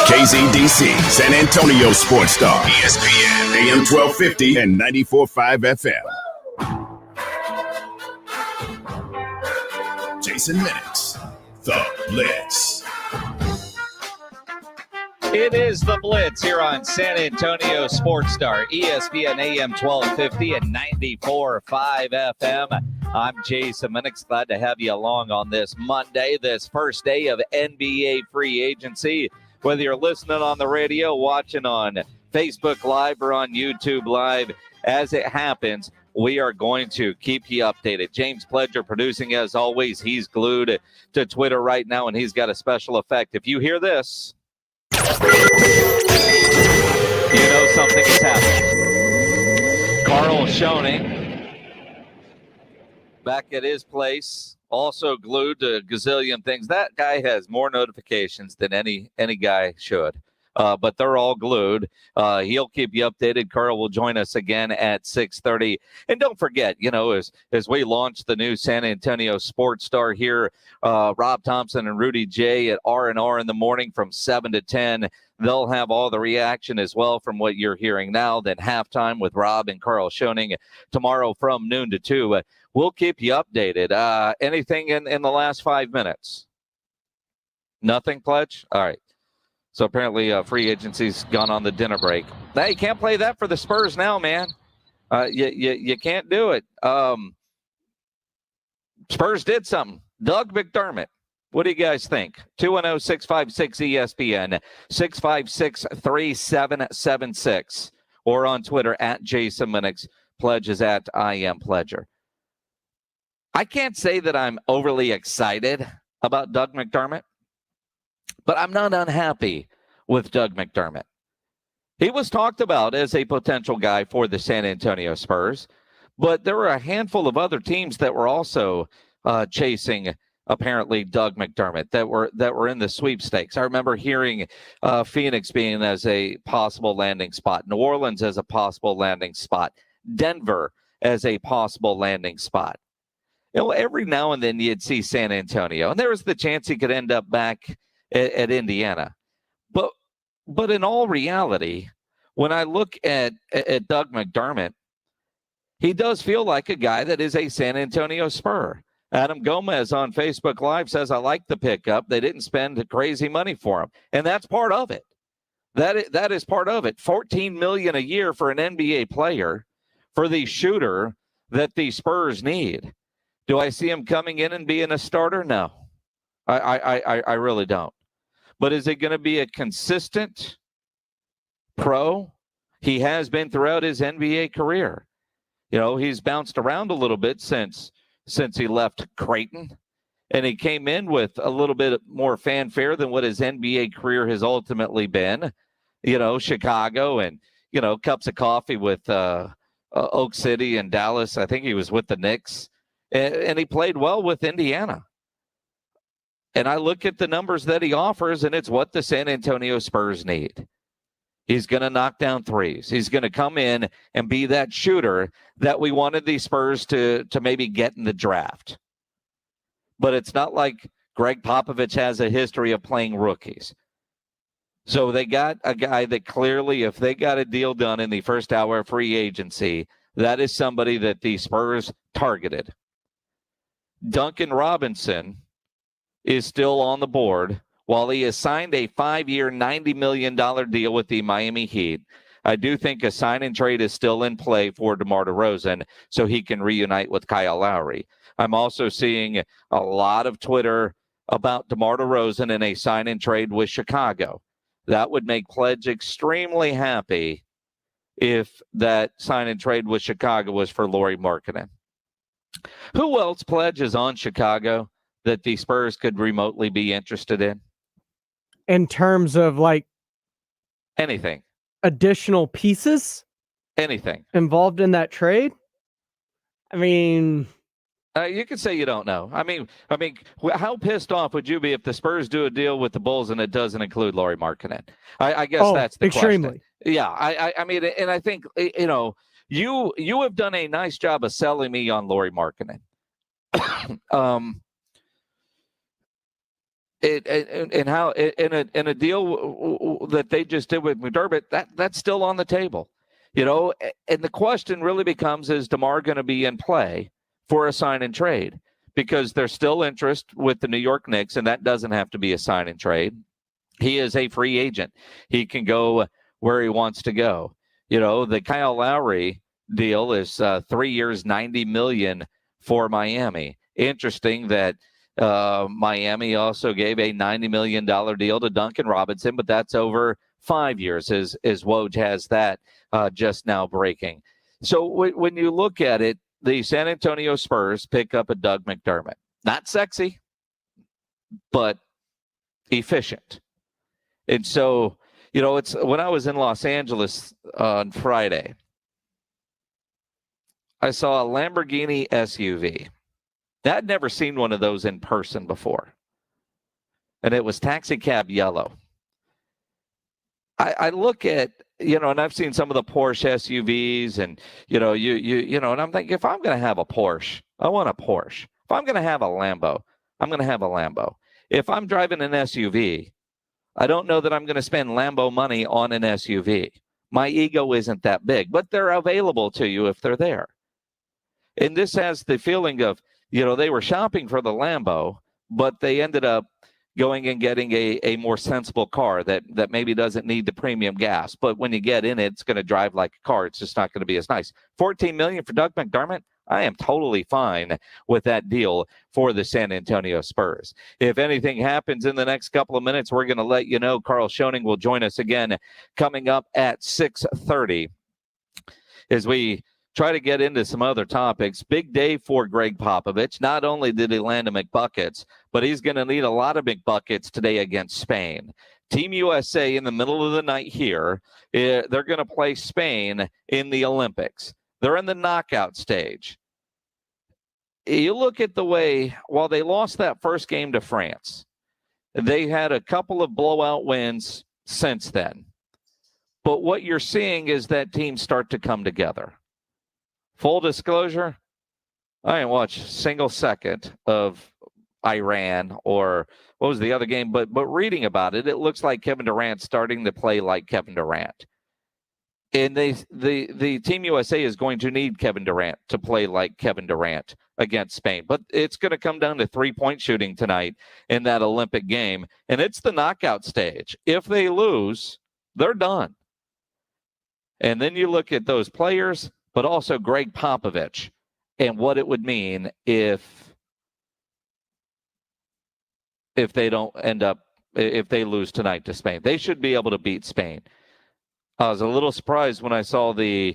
KZDC, San Antonio Sports Star, ESPN, AM 1250 and 94.5 FM. Jason Minix, The Blitz. It is The Blitz here on San Antonio Sports Star, ESPN AM 1250 and 94.5 FM. I'm Jason Minix. Glad to have you along on this Monday, this first day of NBA free agency. Whether you're listening on the radio, watching on Facebook Live, or on YouTube Live, as it happens, we are going to keep you updated. James Pledger producing as always. He's glued to Twitter right now, and he's got a special effect. If you hear this, you know something is happening. Carl Schoening back at his place, also glued to a gazillion things. That guy has more notifications than any guy should. But they're all glued. He'll keep you updated. Carl will join us again at 6:30. And don't forget, as we launch the new San Antonio Sports Star here, Rob Thompson and Rudy J at R&R in the morning from 7 to 10. They'll have all the reaction as well from what you're hearing now. Then halftime with Rob and Carl Schoening tomorrow from noon to 2. We'll keep you updated. Anything in the last 5 minutes? Nothing, Pledge? All right. So apparently free agency's gone on the dinner break. Hey, you can't play that for the Spurs now, man. You can't do it. Spurs did something. Doug McDermott. What do you guys think? 210-656-ESPN, 656-3776, or on Twitter at Jason Minix. Pledge is at I Am Pledger. I can't say that I'm overly excited about Doug McDermott, but I'm not unhappy with Doug McDermott. He was talked about as a potential guy for the San Antonio Spurs, but there were a handful of other teams that were also chasing, apparently, Doug McDermott that were in the sweepstakes. I remember hearing Phoenix being as a possible landing spot, New Orleans as a possible landing spot, Denver as a possible landing spot. Every now and then you'd see San Antonio, and there was the chance he could end up back at Indiana. But in all reality, when I look at Doug McDermott, he does feel like a guy that is a San Antonio Spur. Adam Gomez on Facebook Live says, I like the pickup. They didn't spend crazy money for him. And that's part of it. That is part of it. $14 million a year for an NBA player, for the shooter that the Spurs need. Do I see him coming in and being a starter? No, I really don't. But is it going to be a consistent pro? He has been throughout his NBA career. He's bounced around a little bit since he left Creighton, and he came in with a little bit more fanfare than what his NBA career has ultimately been. Chicago and, cups of coffee with Oak City and Dallas. I think he was with the Knicks, and he played well with Indiana. And I look at the numbers that he offers, and it's what the San Antonio Spurs need. He's going to knock down threes. He's going to come in and be that shooter that we wanted the Spurs to maybe get in the draft. But it's not like Greg Popovich has a history of playing rookies. So they got a guy that clearly, if they got a deal done in the first hour of free agency, that is somebody that the Spurs targeted. Duncan Robinson is still on the board while he has signed a 5-year, $90 million deal with the Miami Heat. I do think a sign and trade is still in play for DeMar DeRozan so he can reunite with Kyle Lowry. I'm also seeing a lot of Twitter about DeMar DeRozan in a sign and trade with Chicago. That would make Pledge extremely happy if that sign and trade with Chicago was for Lauri Markkanen. Who else, Pledge, is on Chicago that the Spurs could remotely be interested in? In terms of anything, additional pieces, anything involved in that trade. I mean, you could say you don't know. I mean, how pissed off would you be if the Spurs do a deal with the Bulls and it doesn't include Lauri Markkanen? I guess that's the extremely. Question. Yeah, I mean, and I think you have done a nice job of selling me on Lauri Markkanen. And how in a deal that they just did with McDermott, that's still on the table, and the question really becomes: is DeMar going to be in play for a sign and trade? because there's still interest with the New York Knicks, and that doesn't have to be a sign and trade. He is a free agent. He can go where he wants to go. The Kyle Lowry deal is 3 years, $90 million for Miami. Interesting that Miami also gave a $90 million deal to Duncan Robinson, but that's over 5 years, as Woj has that just now breaking. So when you look at it, the San Antonio Spurs pick up a Doug McDermott. Not sexy, but efficient. And so, it's when I was in Los Angeles on Friday, I saw a Lamborghini SUV. I'd never seen one of those in person before. And it was taxi cab yellow. I look at, and I've seen some of the Porsche SUVs and, and I'm thinking, if I'm going to have a Porsche, I want a Porsche. If I'm going to have a Lambo, I'm going to have a Lambo. If I'm driving an SUV, I don't know that I'm going to spend Lambo money on an SUV. My ego isn't that big, but they're available to you if they're there. And this has the feeling of, they were shopping for the Lambo, but they ended up going and getting a more sensible car that maybe doesn't need the premium gas. But when you get in it, it's going to drive like a car. It's just not going to be as nice. $14 million for Doug McDermott. I am totally fine with that deal for the San Antonio Spurs. If anything happens in the next couple of minutes, we're going to let you know. Carl Schoening will join us again coming up at 6:30 as we try to get into some other topics. Big day for Greg Popovich. Not only did he land a McBuckets, but he's going to need a lot of McBuckets today against Spain. Team USA in the middle of the night here, they're going to play Spain in the Olympics. They're in the knockout stage. You look at the way, while they lost that first game to France, they had a couple of blowout wins since then. But what you're seeing is that teams start to come together. Full disclosure, I didn't watch a single second of Iran or what was the other game, but reading about it, it looks like Kevin Durant's starting to play like Kevin Durant. And the Team USA is going to need Kevin Durant to play like Kevin Durant against Spain. But it's going to come down to three-point shooting tonight in that Olympic game. And it's the knockout stage. If they lose, they're done. And then you look at those players, but also Greg Popovich and what it would mean if they don't end up, if they lose tonight to Spain. They should be able to beat Spain. I was a little surprised when I saw the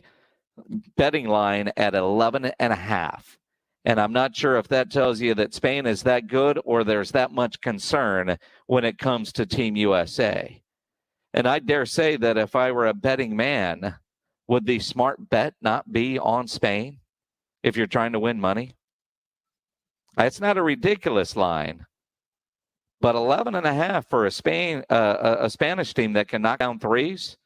betting line at 11.5. And I'm not sure if that tells you that Spain is that good or there's that much concern when it comes to Team USA. And I dare say that if I were a betting man, would the smart bet not be on Spain if you're trying to win money? It's not a ridiculous line, but 11.5 for a Spanish team that can knock down threes.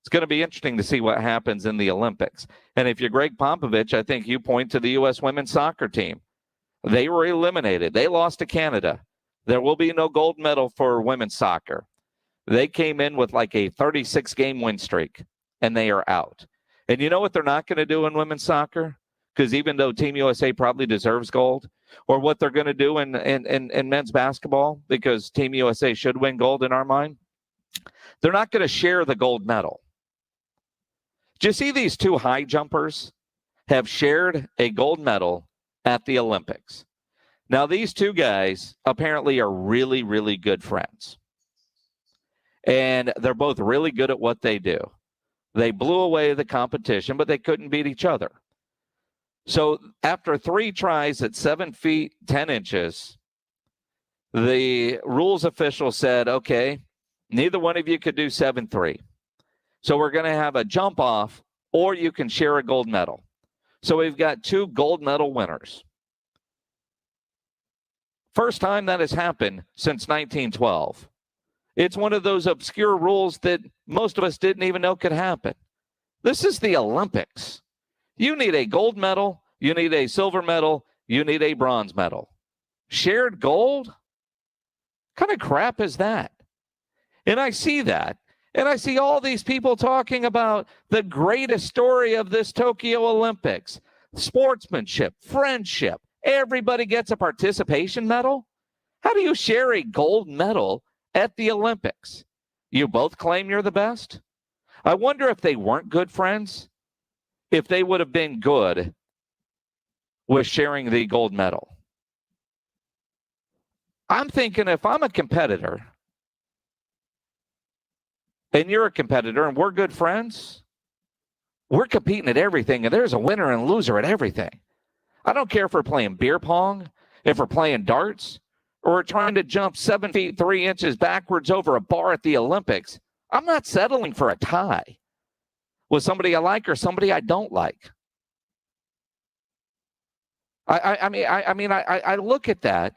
It's going to be interesting to see what happens in the Olympics. And if you're Greg Popovich, I think you point to the U.S. women's soccer team. They were eliminated. They lost to Canada. There will be no gold medal for women's soccer. They came in with like a 36-game win streak, and they are out. And you know what they're not going to do in women's soccer? Because even though Team USA probably deserves gold, or what they're going to do in men's basketball, because Team USA should win gold in our mind, they're not going to share the gold medal. Do you see these two high jumpers have shared a gold medal at the Olympics? Now, these two guys apparently are really, really good friends. And they're both really good at what they do. They blew away the competition, but they couldn't beat each other. So after 3 tries at 7 feet, 10 inches, the rules official said, okay, neither one of you could do 7-3. So we're going to have a jump off, or you can share a gold medal. So we've got 2 gold medal winners. First time that has happened since 1912. It's one of those obscure rules that most of us didn't even know could happen. This is the Olympics. You need a gold medal, you need a silver medal, you need a bronze medal. Shared gold? What kind of crap is that? And I see that. And I see all these people talking about the greatest story of this Tokyo Olympics. Sportsmanship, friendship, Everybody gets a participation medal? How do you share a gold medal at the Olympics? You both claim you're the best? I wonder if they weren't good friends, if they would have been good with sharing the gold medal. I'm thinking if I'm a competitor and you're a competitor and we're good friends, we're competing at everything, and there's a winner and loser at everything. I don't care if we're playing beer pong, if we're playing darts, or we're trying to jump 7 feet 3 inches backwards over a bar at the Olympics. I'm not settling for a tie with somebody I like or somebody I don't like. I look at that.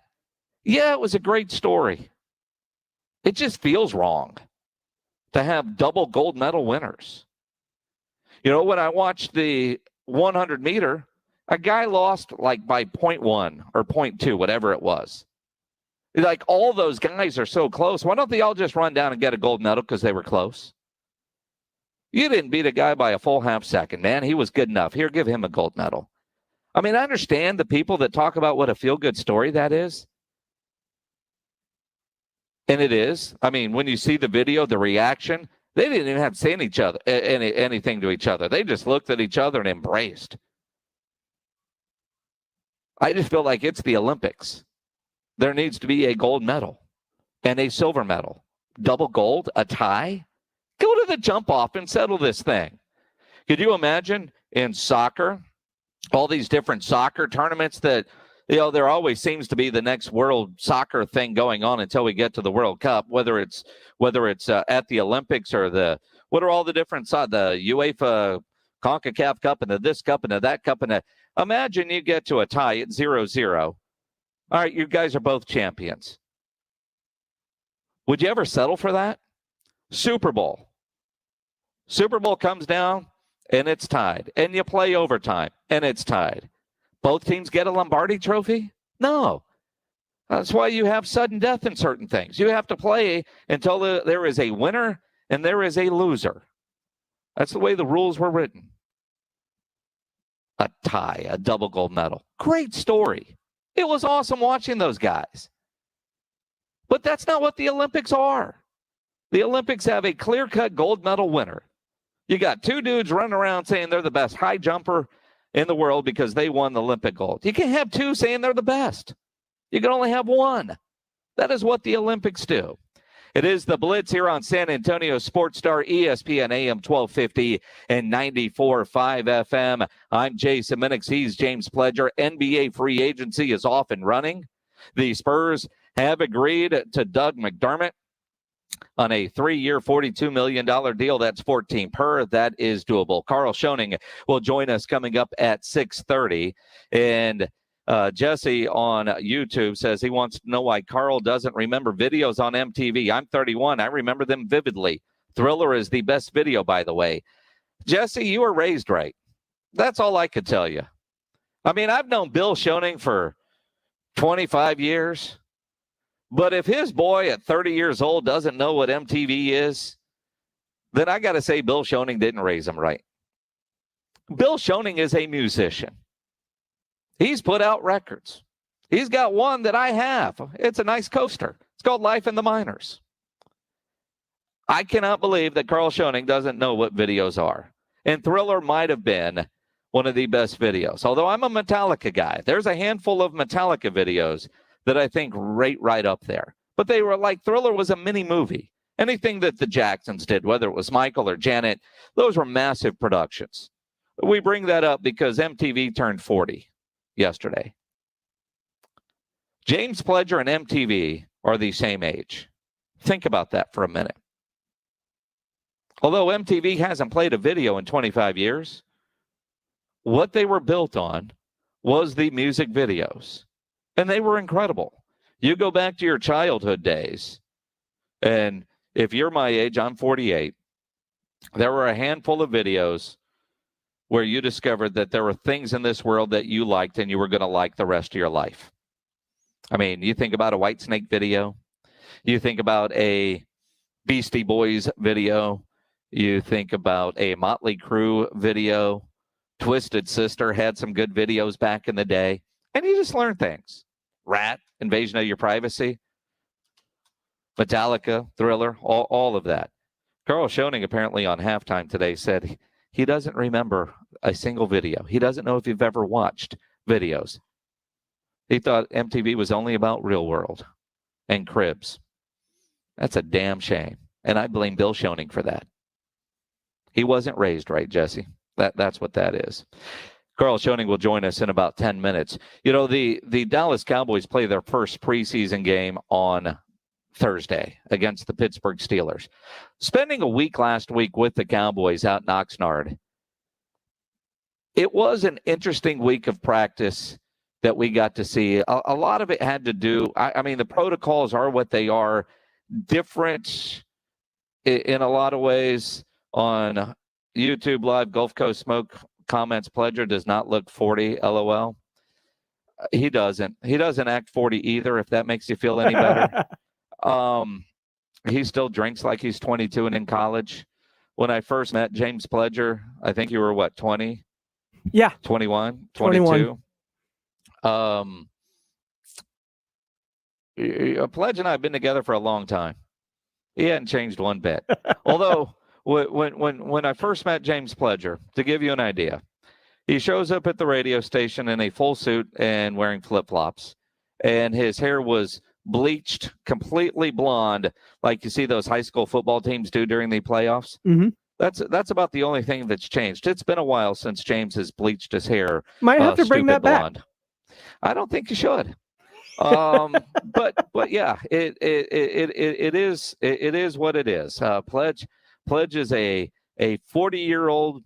Yeah, it was a great story. It just feels wrong to have double gold medal winners. You know, when I watched the 100 meter, a guy lost like by 0.1 or 0.2, whatever it was. Like, all those guys are so close. Why don't they all just run down and get a gold medal because they were close? You didn't beat a guy by a full half second, man. He was good enough. Here, give him a gold medal. I mean, I understand the people that talk about what a feel-good story that is. And it is. I mean, when you see the video, the reaction, they didn't even have to say anything to each other. They just looked at each other and embraced. I just feel like it's the Olympics. There needs to be a gold medal and a silver medal. Double gold, a tie. Go to the jump off and settle this thing. Could you imagine in soccer, all these different soccer tournaments that, you know, there always seems to be the next world soccer thing going on until we get to the World Cup, whether it's at the Olympics or what are all the different the UEFA CONCACAF Cup and the this cup and the that cup and imagine you get to a tie at 0-0. All right, you guys are both champions. Would you ever settle for that? Super Bowl. Super Bowl comes down and it's tied. And you play overtime and it's tied. Both teams get a Lombardi trophy? No. That's why you have sudden death in certain things. You have to play until there is a winner and there is a loser. That's the way the rules were written. A tie, a double gold medal. Great story. It was awesome watching those guys. But that's not what the Olympics are. The Olympics have a clear-cut gold medal winner. You got two dudes running around saying they're the best high jumper in the world because they won the Olympic gold. You can't have two saying they're the best. You can only have one. That is what the Olympics do. It is the Blitz here on San Antonio Sports Star, ESPN AM 1250 and 94.5 FM. I'm Jason Minix. He's James Pledger. NBA free agency is off and running. The Spurs have agreed to Doug McDermott on a 3-year, $42 million deal. That's 14 per. That is doable. Carl Schoening will join us coming up at 6:30. And Jesse on YouTube says he wants to know why Carl doesn't remember videos on MTV. I'm 31. I remember them vividly. Thriller is the best video, by the way. Jesse, you were raised right. That's all I could tell you. I mean, I've known Bill Schoening for 25 years. But if his boy at 30 years old doesn't know what MTV is, then I got to say Bill Schoening didn't raise him right. Bill Schoening is a musician. He's put out records. He's got one that I have. It's a nice coaster. It's called Life in the Minors. I cannot believe that Carl Schoening doesn't know what videos are. And Thriller might have been one of the best videos. Although I'm a Metallica guy. There's a handful of Metallica videos that I think rate right up there. But they were like, Thriller was a mini movie. Anything that the Jacksons did, whether it was Michael or Janet, those were massive productions. We bring that up because MTV turned 40 yesterday. James Pledger and MTV are the same age. Think about that for a minute. Although MTV hasn't played a video in 25 years, what they were built on was the music videos. And they were incredible. You go back to your childhood days, and if you're my age, I'm 48, there were a handful of videos where you discovered that there were things in this world that you liked and you were going to like the rest of your life. I mean, you think about a Whitesnake video. You think about a Beastie Boys video. You think about a Motley Crue video. Twisted Sister had some good videos back in the day. And you just learn things. Rat, Invasion of Your Privacy, Metallica, Thriller, all of that. Carl Schoening apparently on halftime today said he doesn't remember a single video. He doesn't know if you've ever watched videos. He thought MTV was only about Real World and Cribs. That's a damn shame. And I blame Bill Schoening for that. He wasn't raised right, Jesse. That's what that is. Carl Schoening will join us in about 10 minutes. You know, the Dallas Cowboys play their first preseason game on Thursday against the Pittsburgh Steelers. Spending a week last week with the Cowboys out in Oxnard, it was an interesting week of practice that we got to see. A lot of it had to do, I mean, the protocols are what they are, different in a lot of ways. On YouTube Live, Gulf Coast Smoke comments, Pledger does not look 40, LOL. He doesn't act 40 either, if that makes you feel any better. He still drinks like he's 22 and in college. When I first met James Pledger, I think you were, what, 20? Yeah. 21, 22. 21. Pledge and I have been together for a long time. He hadn't changed one bit. Although, when I first met James Pledger, to give you an idea, he shows up at the radio station in a full suit and wearing flip-flops. And his hair was bleached, completely blonde, like you see those high school football teams do during the playoffs. Mm-hmm. That's about the only thing that's changed. It's been a while since James has bleached his hair. Might have to bring that blonde. back. I don't think you should. But yeah, it is what it is. Pledge is a 40-year-old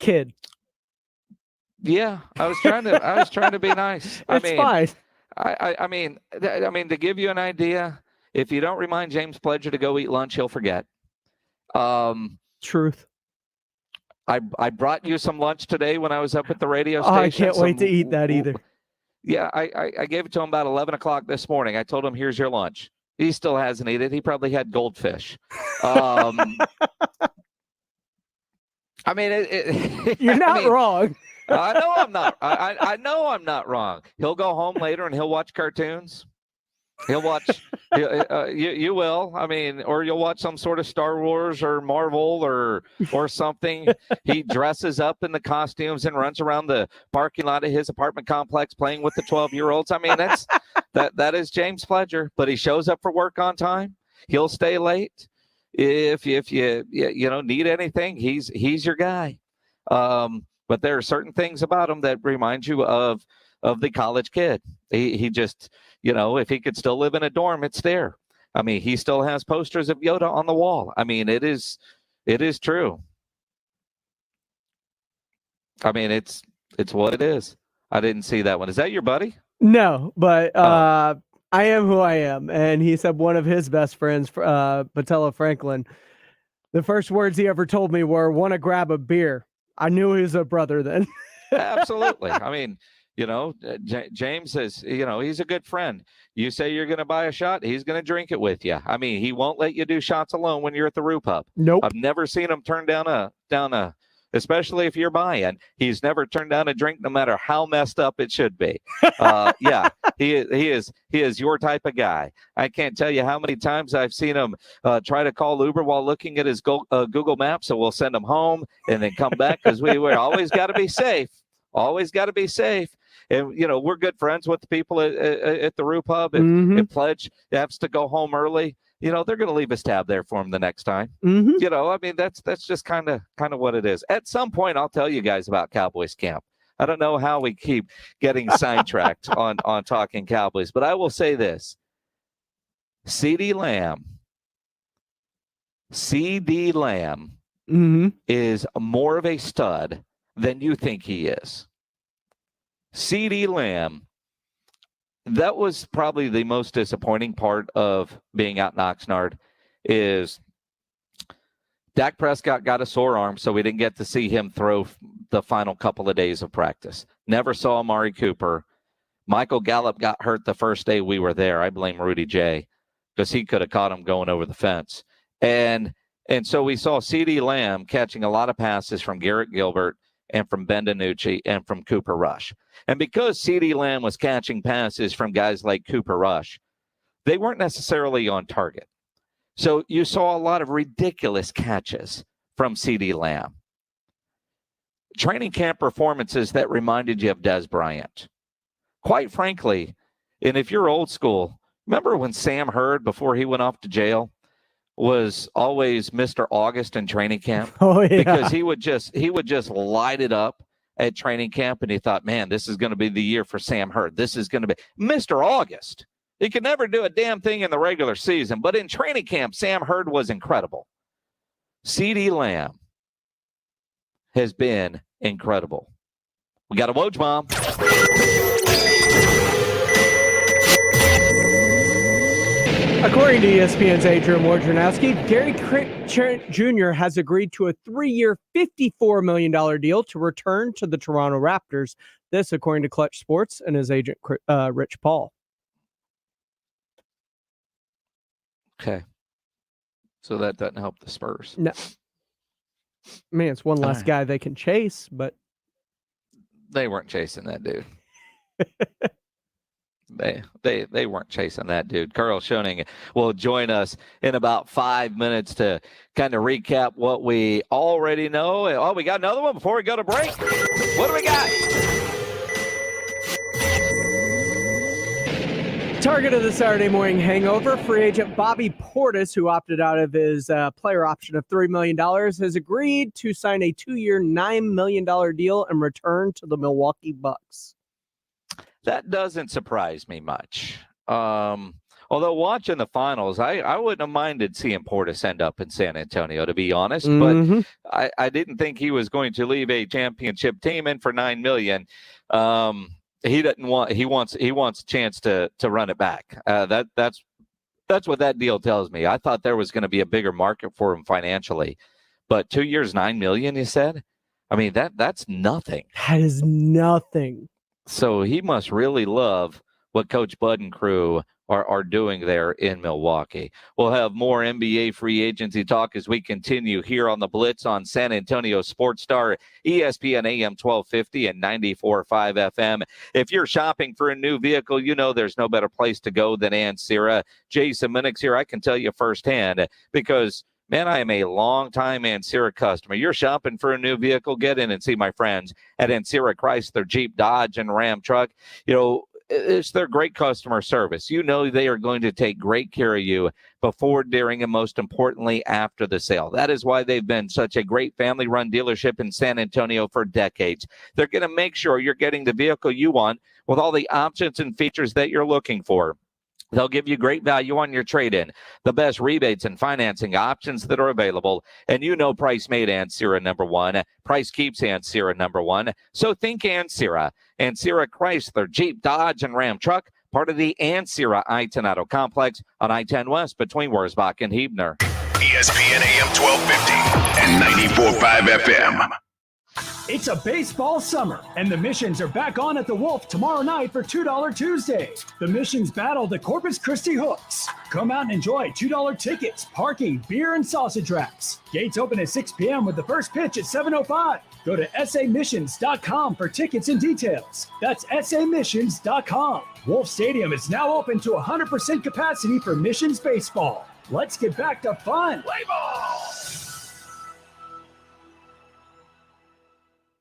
kid. Yeah, I was trying to be nice. Fine. I mean, to give you an idea, if you don't remind James Pledger to go eat lunch, he'll forget. Truth. I brought you some lunch today when I was up at the radio station. I can't wait to eat that either. Yeah, I gave it to him about 11 o'clock this morning. I told him, here's your lunch. He still hasn't eaten it. He probably had goldfish. I mean, you're not wrong. I know I'm not. I know I'm not wrong. He'll go home later and he'll watch cartoons. He'll watch. You will. I mean, or you'll watch some sort of Star Wars or Marvel or something. He dresses up in the costumes and runs around the parking lot of his apartment complex playing with the 12-year-olds. I mean, that is James Pledger. But he shows up for work on time. He'll stay late. If you need anything, he's your guy. But there are certain things about him that remind you of the college kid. He just, if he could still live in a dorm, it's there. I mean, he still has posters of Yoda on the wall. I mean, it is true. I mean, it's what it is. I didn't see that one. Is that your buddy? No, but I am who I am. And he said one of his best friends, Patella Franklin, the first words he ever told me were, "Want to grab a beer?" I knew he was a brother then. Absolutely. I mean, James is, he's a good friend. You say you're going to buy a shot, he's going to drink it with you. I mean, he won't let you do shots alone when you're at the Roo Pub. Nope. I've never seen him turn down a, especially if you're buying. He's never turned down a drink, no matter how messed up it should be. Yeah, he is your type of guy. I can't tell you how many times I've seen him try to call Uber while looking at his Google Maps. So we'll send him home and then come back because we're always got to be safe. Always got to be safe. And, we're good friends with the people at the Roo Pub. If Pledge has to go home early, they're going to leave a tab there for him the next time. Mm-hmm. I mean, that's just kind of what it is. At some point, I'll tell you guys about Cowboys camp. I don't know how we keep getting sidetracked on talking Cowboys, but I will say this. CeeDee Lamb is more of a stud than you think he is. CeeDee Lamb, that was probably the most disappointing part of being out in Oxnard is Dak Prescott got a sore arm, so we didn't get to see him throw the final couple of days of practice. Never saw Amari Cooper. Michael Gallup got hurt the first day we were there. I blame Rudy J because he could have caught him going over the fence. And so we saw CeeDee Lamb catching a lot of passes from Garrett Gilbert and from Ben DiNucci and from Cooper Rush. And because CeeDee Lamb was catching passes from guys like Cooper Rush, they weren't necessarily on target. So you saw a lot of ridiculous catches from CeeDee Lamb. Training camp performances that reminded you of Des Bryant. Quite frankly, and if you're old school, remember when Sam Hurd, before he went off to jail, was always Mr. August in training camp? Oh, yeah. Because he would just light it up at training camp, and he thought, man, this is going to be the year for Sam Hurd. This is going to be Mr. August. He could never do a damn thing in the regular season, but in training camp, Sam Hurd was incredible. CeeDee Lamb has been incredible. We got a Woj bomb. According to ESPN's Adrian Wojnarowski, Gary Trent Jr. has agreed to a 3-year, $54 million deal to return to the Toronto Raptors. This, according to Clutch Sports and his agent, Rich Paul. Okay. So that doesn't help the Spurs. No. Man, it's one less guy they can chase, but they weren't chasing that dude. They weren't chasing that dude. Carl Schoening will join us in about 5 minutes to kind of recap what we already know. Oh, we got another one before we go to break. What do we got? Target of the Saturday morning hangover, free agent Bobby Portis, who opted out of his player option of $3 million, has agreed to sign a 2-year, $9 million deal and return to the Milwaukee Bucks. That doesn't surprise me much. Although watching the finals, I wouldn't have minded seeing Portis end up in San Antonio, to be honest. Mm-hmm. But I didn't think he was going to leave a championship team in for $9 million. He doesn't want. He wants a chance to run it back. That's what that deal tells me. I thought there was going to be a bigger market for him financially, but 2 years, $9 million. You said, I mean that's nothing. That is nothing. So he must really love what Coach Bud and crew are doing there in Milwaukee. We'll have more NBA free agency talk as we continue here on the Blitz on San Antonio Sports Star, ESPN AM 1250 and 94.5 FM. If you're shopping for a new vehicle, you know there's no better place to go than Ancira. Jason Minix here. I can tell you firsthand because, man, I am a long-time Ancira customer. You're shopping for a new vehicle, get in and see my friends at Ancira Chrysler, Jeep, Dodge, and Ram Truck. You know, it's their great customer service. You know they are going to take great care of you before, during, and most importantly, after the sale. That is why they've been such a great family-run dealership in San Antonio for decades. They're going to make sure you're getting the vehicle you want with all the options and features that you're looking for. They'll give you great value on your trade-in, the best rebates and financing options that are available. And you know price made Ancira number one. Price keeps Ancira number one. So think Ancira. Ancira Chrysler, Jeep, Dodge, and Ram Truck, part of the Ancira I-10 Auto Complex on I-10 West between Wurzbach and Huebner. ESPN AM 1250 and 94.5 FM. It's a baseball summer, and the Missions are back on at the Wolf tomorrow night for $2 Tuesday. The Missions battle the Corpus Christi Hooks. Come out and enjoy $2 tickets, parking, beer, and sausage wraps. Gates open at 6 p.m. with the first pitch at 7:05. Go to samissions.com for tickets and details. That's samissions.com. Wolf Stadium is now open to 100% capacity for Missions baseball. Let's get back to fun. Play ball!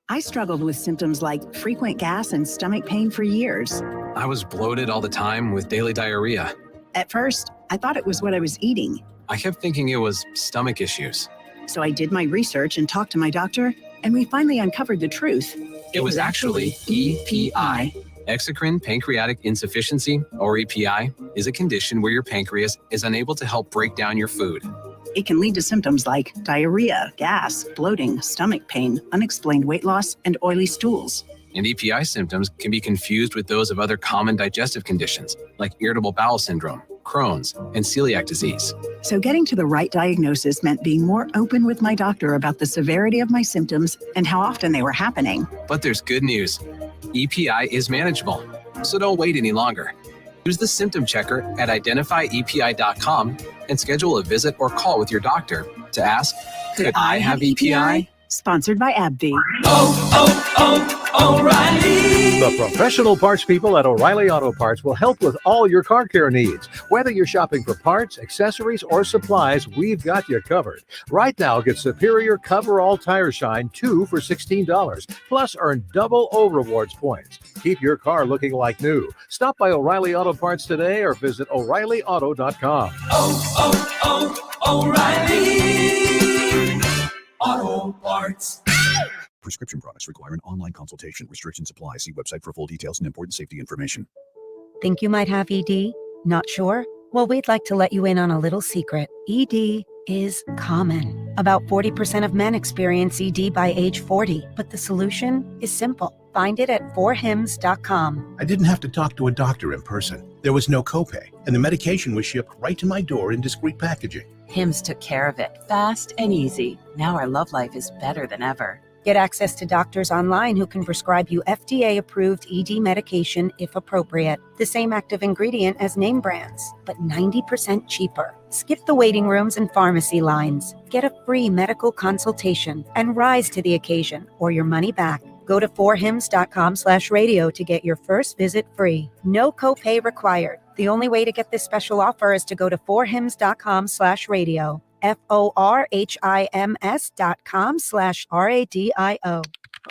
I struggled with symptoms like frequent gas and stomach pain for years. I was bloated all the time with daily diarrhea. At first, I thought it was what I was eating. I kept thinking it was stomach issues. So I did my research and talked to my doctor, and we finally uncovered the truth. It was actually EPI. Exocrine pancreatic insufficiency, or EPI, is a condition where your pancreas is unable to help break down your food. It can lead to symptoms like diarrhea, gas, bloating, stomach pain, unexplained weight loss, and oily stools. And EPI symptoms can be confused with those of other common digestive conditions, like irritable bowel syndrome, Crohn's, and celiac disease. So getting to the right diagnosis meant being more open with my doctor about the severity of my symptoms and how often they were happening. But there's good news. EPI is manageable, so don't wait any longer. Use the symptom checker at identifyepi.com and schedule a visit or call with your doctor to ask, could I have EPI? Sponsored by AbbVie. O'Reilly! The professional parts people at O'Reilly Auto Parts will help with all your car care needs. Whether you're shopping for parts, accessories, or supplies, we've got you covered. Right now, get Superior Cover-All Tire Shine 2 for $16. Plus, earn double O Rewards points. Keep your car looking like new. Stop by O'Reilly Auto Parts today or visit O'ReillyAuto.com. O'Reilly Auto Parts. Prescription products require an online consultation. Restrictions apply. See website for full details and important safety information. Think you might have ED? Not sure? Well, we'd like to let you in on a little secret. ED is common. About 40% of men experience ED by age 40, but the solution is simple. Find it at 4hims.com. I didn't have to talk to a doctor in person. There was no copay, and the medication was shipped right to my door in discreet packaging. Hims took care of it, fast and easy. Now our love life is better than ever. Get access to doctors online who can prescribe you FDA-approved ED medication if appropriate. The same active ingredient as name brands, but 90% cheaper. Skip the waiting rooms and pharmacy lines. Get a free medical consultation and rise to the occasion or your money back. Go to 4hims.com/radio to get your first visit free. No copay required. The only way to get this special offer is to go to 4hims.com/radio. FORHIMS.com/RADIO.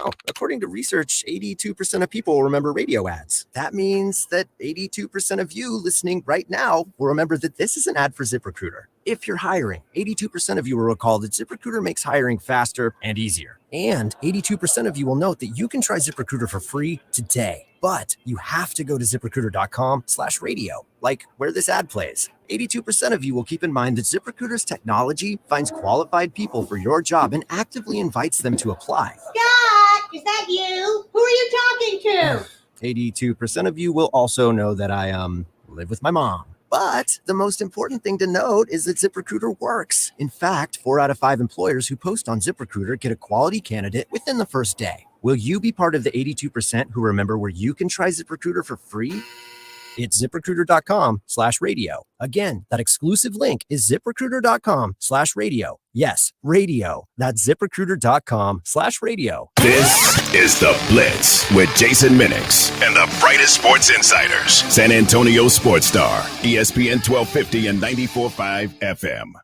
Oh, according to research, 82% of people remember radio ads. That means that 82% of you listening right now will remember that this is an ad for ZipRecruiter. If you're hiring, 82% of you will recall that ZipRecruiter makes hiring faster and easier. And 82% of you will note that you can try ZipRecruiter for free today. But you have to go to ZipRecruiter.com/radio, like where this ad plays. 82% of you will keep in mind that ZipRecruiter's technology finds qualified people for your job and actively invites them to apply. Scott, is that you? Who are you talking to? 82% of you will also know that I live with my mom. But the most important thing to note is that ZipRecruiter works. In fact, 4 out of 5 employers who post on ZipRecruiter get a quality candidate within the first day. Will you be part of the 82% who remember where you can try ZipRecruiter for free? It's ZipRecruiter.com/radio. Again, that exclusive link is ZipRecruiter.com/radio. Yes, radio. That's ZipRecruiter.com/radio. This is The Blitz with Jason Minix and the brightest sports insiders. San Antonio Sports Star, ESPN 1250 and 94.5 FM.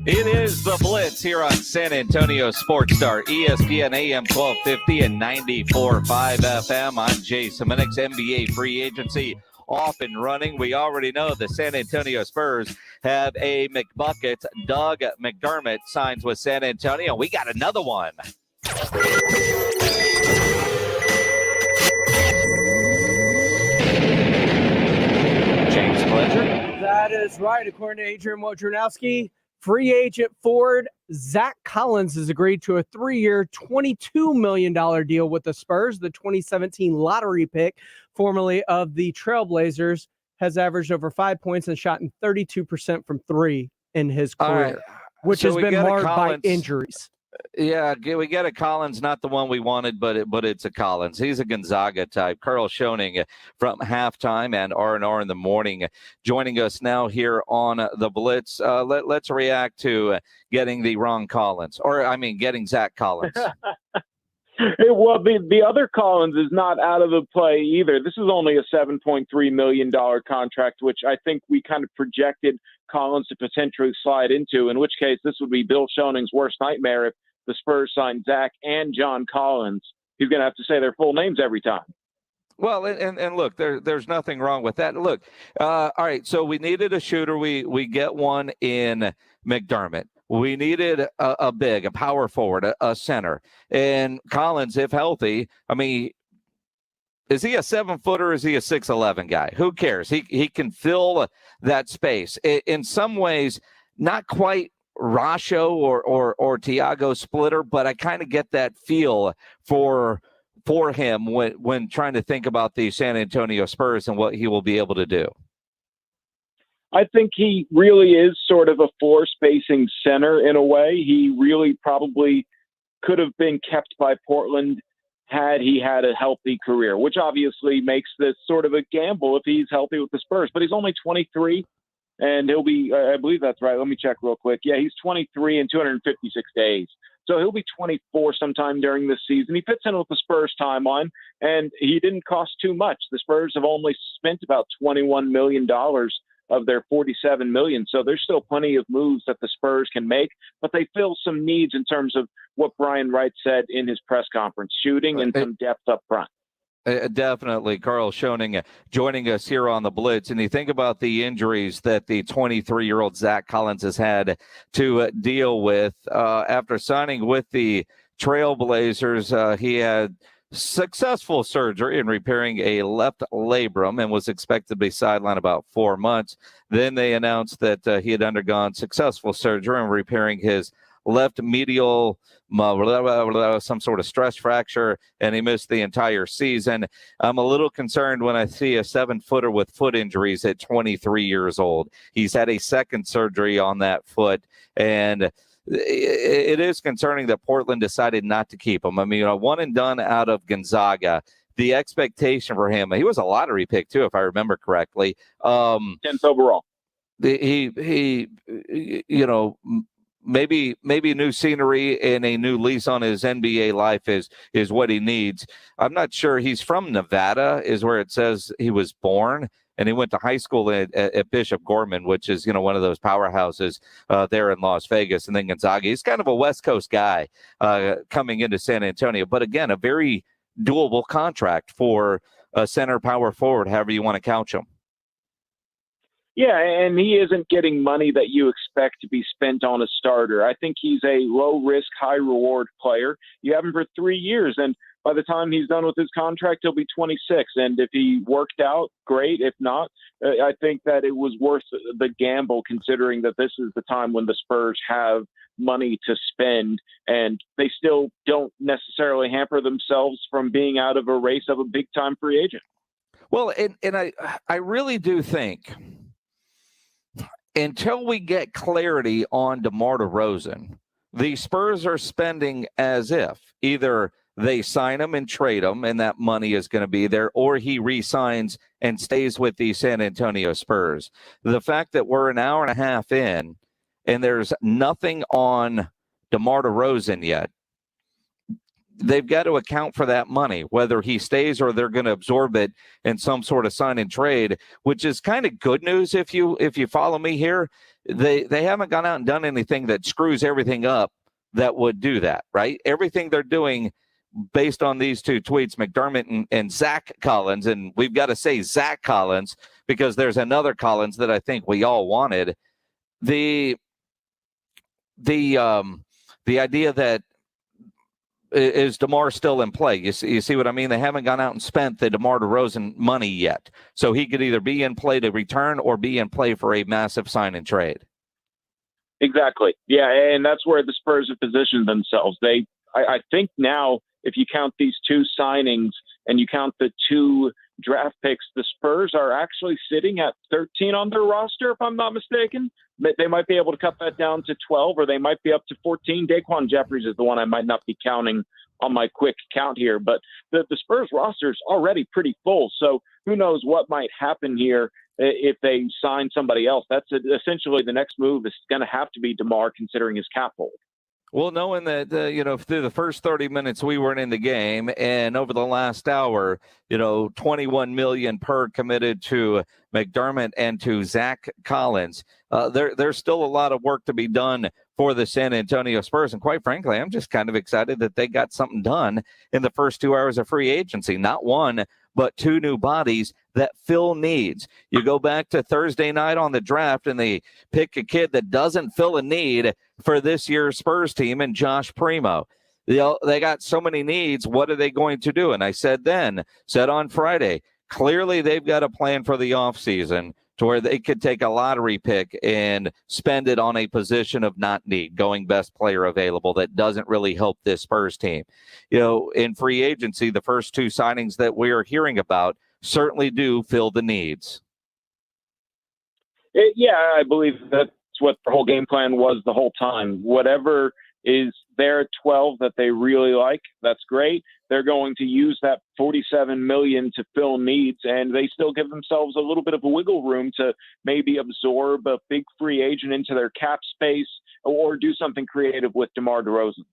It is The Blitz here on San Antonio Sports Star, ESPN AM 1250 and 94.5 FM. I'm Jason Minix, NBA free agency off and running. We already know the San Antonio Spurs have a McBucket. Doug McDermott signs with San Antonio. We got another one. James Pledger. That is right. According to Adrian Wojnarowski, free agent forward Zach Collins has agreed to a 3-year, $22 million deal with the Spurs. The 2017 lottery pick, formerly of the Trailblazers, has averaged over 5 points and shot in 32% from 3 in his career, which has been marred by injuries. Yeah, we get a Collins, not the one we wanted, but it's a Collins. He's a Gonzaga type. Carl Schoening from Halftime and R&R in the Morning joining us now here on The Blitz. Let's react to getting the wrong Collins, getting Zach Collins. Well, the other Collins is not out of the play either. This is only a $7.3 million contract, which I think we kind of projected Collins to potentially slide into, in which case this would be Bill Schoening's worst nightmare if the Spurs signed Zach and John Collins. He's going to have to say their full names every time. Well, and look, there's nothing wrong with that. Look, all right, so we needed a shooter. We get one in McDermott. We needed a big, a power forward, a center. And Collins, if healthy, is he a 7-footer or is he a 6'11" guy? Who cares? He can fill that space. In some ways, not quite Rasho or Tiago Splitter, but I kind of get that feel for him when trying to think about the San Antonio Spurs and what he will be able to do. I think he really is sort of a floor-spacing center in a way. He really probably could have been kept by Portland had he had a healthy career, which obviously makes this sort of a gamble if he's healthy with the Spurs. But he's only 23, and he'll be, I believe that's right. Let me check real quick. Yeah, he's 23 in 256 days. So he'll be 24 sometime during this season. He fits in with the Spurs timeline, and he didn't cost too much. The Spurs have only spent about $21 million of their $47 million. So there's still plenty of moves that the Spurs can make, but they fill some needs in terms of what Brian Wright said in his press conference, shooting and some depth up front. Definitely. Carl Schoening joining us here on the Blitz. And you think about the injuries that the 23-year-old Zach Collins has had to deal with after signing with the Trailblazers. He had successful surgery in repairing a left labrum and was expected to be sidelined about 4 months. Then they announced that he had undergone successful surgery in repairing his left medial, some sort of stress fracture, and he missed the entire season. I'm a little concerned when I see a 7-footer with foot injuries at 23 years old. He's had a second surgery on that foot, and it is concerning that Portland decided not to keep him. I mean, a one and done out of Gonzaga. The expectation for him, he was a lottery pick too, if I remember correctly. 10th overall. He maybe new scenery and a new lease on his NBA life is what he needs. I'm not sure. He's from Nevada, is where it says he was born, and he went to high school at Bishop Gorman, which is one of those powerhouses there in Las Vegas, and then Gonzaga. He's kind of a West Coast guy coming into San Antonio, but again, a very doable contract for a center power forward, however you want to couch him. Yeah, and he isn't getting money that you expect to be spent on a starter. I think he's a low-risk, high-reward player. You have him for 3 years, and by the time he's done with his contract, he'll be 26. And if he worked out, great. If not, I think that it was worth the gamble, considering that this is the time when the Spurs have money to spend, and they still don't necessarily hamper themselves from being out of a race of a big-time free agent. Well, and I really do think, until we get clarity on DeMar DeRozan, the Spurs are spending as if either they sign him and trade him and that money is going to be there, or he re-signs and stays with the San Antonio Spurs. The fact that we're an hour and a half in and there's nothing on DeMar DeRozan yet, they've got to account for that money, whether he stays or they're going to absorb it in some sort of sign and trade, which is kind of good news if you follow me here. They haven't gone out and done anything that screws everything up that would do that, right? Everything they're doing based on these two tweets, McDermott and Zach Collins, and we've got to say Zach Collins because there's another Collins that I think we all wanted. The idea that is DeMar still in play? You see what I mean? They haven't gone out and spent the DeMar DeRozan money yet. So he could either be in play to return or be in play for a massive sign and trade. Exactly. Yeah, and that's where the Spurs have positioned themselves. I think now, if you count these two signings and you count the two draft picks, the Spurs are actually sitting at 13 on their roster, if I'm not mistaken. They might be able to cut that down to 12, or they might be up to 14. Daquan Jeffries is the one I might not be counting on my quick count here, but the Spurs roster is already pretty full. So who knows what might happen here if they sign somebody else. That's essentially the next move is going to have to be DeMar, considering his cap hold. Well, knowing that, through the first 30 minutes we weren't in the game, and over the last hour, $21 million per committed to McDermott and to Zach Collins. There's still a lot of work to be done for the San Antonio Spurs. And quite frankly, I'm just kind of excited that they got something done in the first 2 hours of free agency. Not one, but two new bodies that fill needs. You go back to Thursday night on the draft and they pick a kid that doesn't fill a need for this year's Spurs team and Josh Primo. They got so many needs. What are they going to do? And I said on Friday, clearly they've got a plan for the offseason to where they could take a lottery pick and spend it on a position of not need, going best player available. That doesn't really help this Spurs team. In free agency, the first two signings that we are hearing about certainly do fill the needs. I believe that's what the whole game plan was the whole time. Whatever is there at 12 that they really like. That's great. They're going to use that $47 million to fill needs, and they still give themselves a little bit of a wiggle room to maybe absorb a big free agent into their cap space or do something creative with DeMar DeRozan.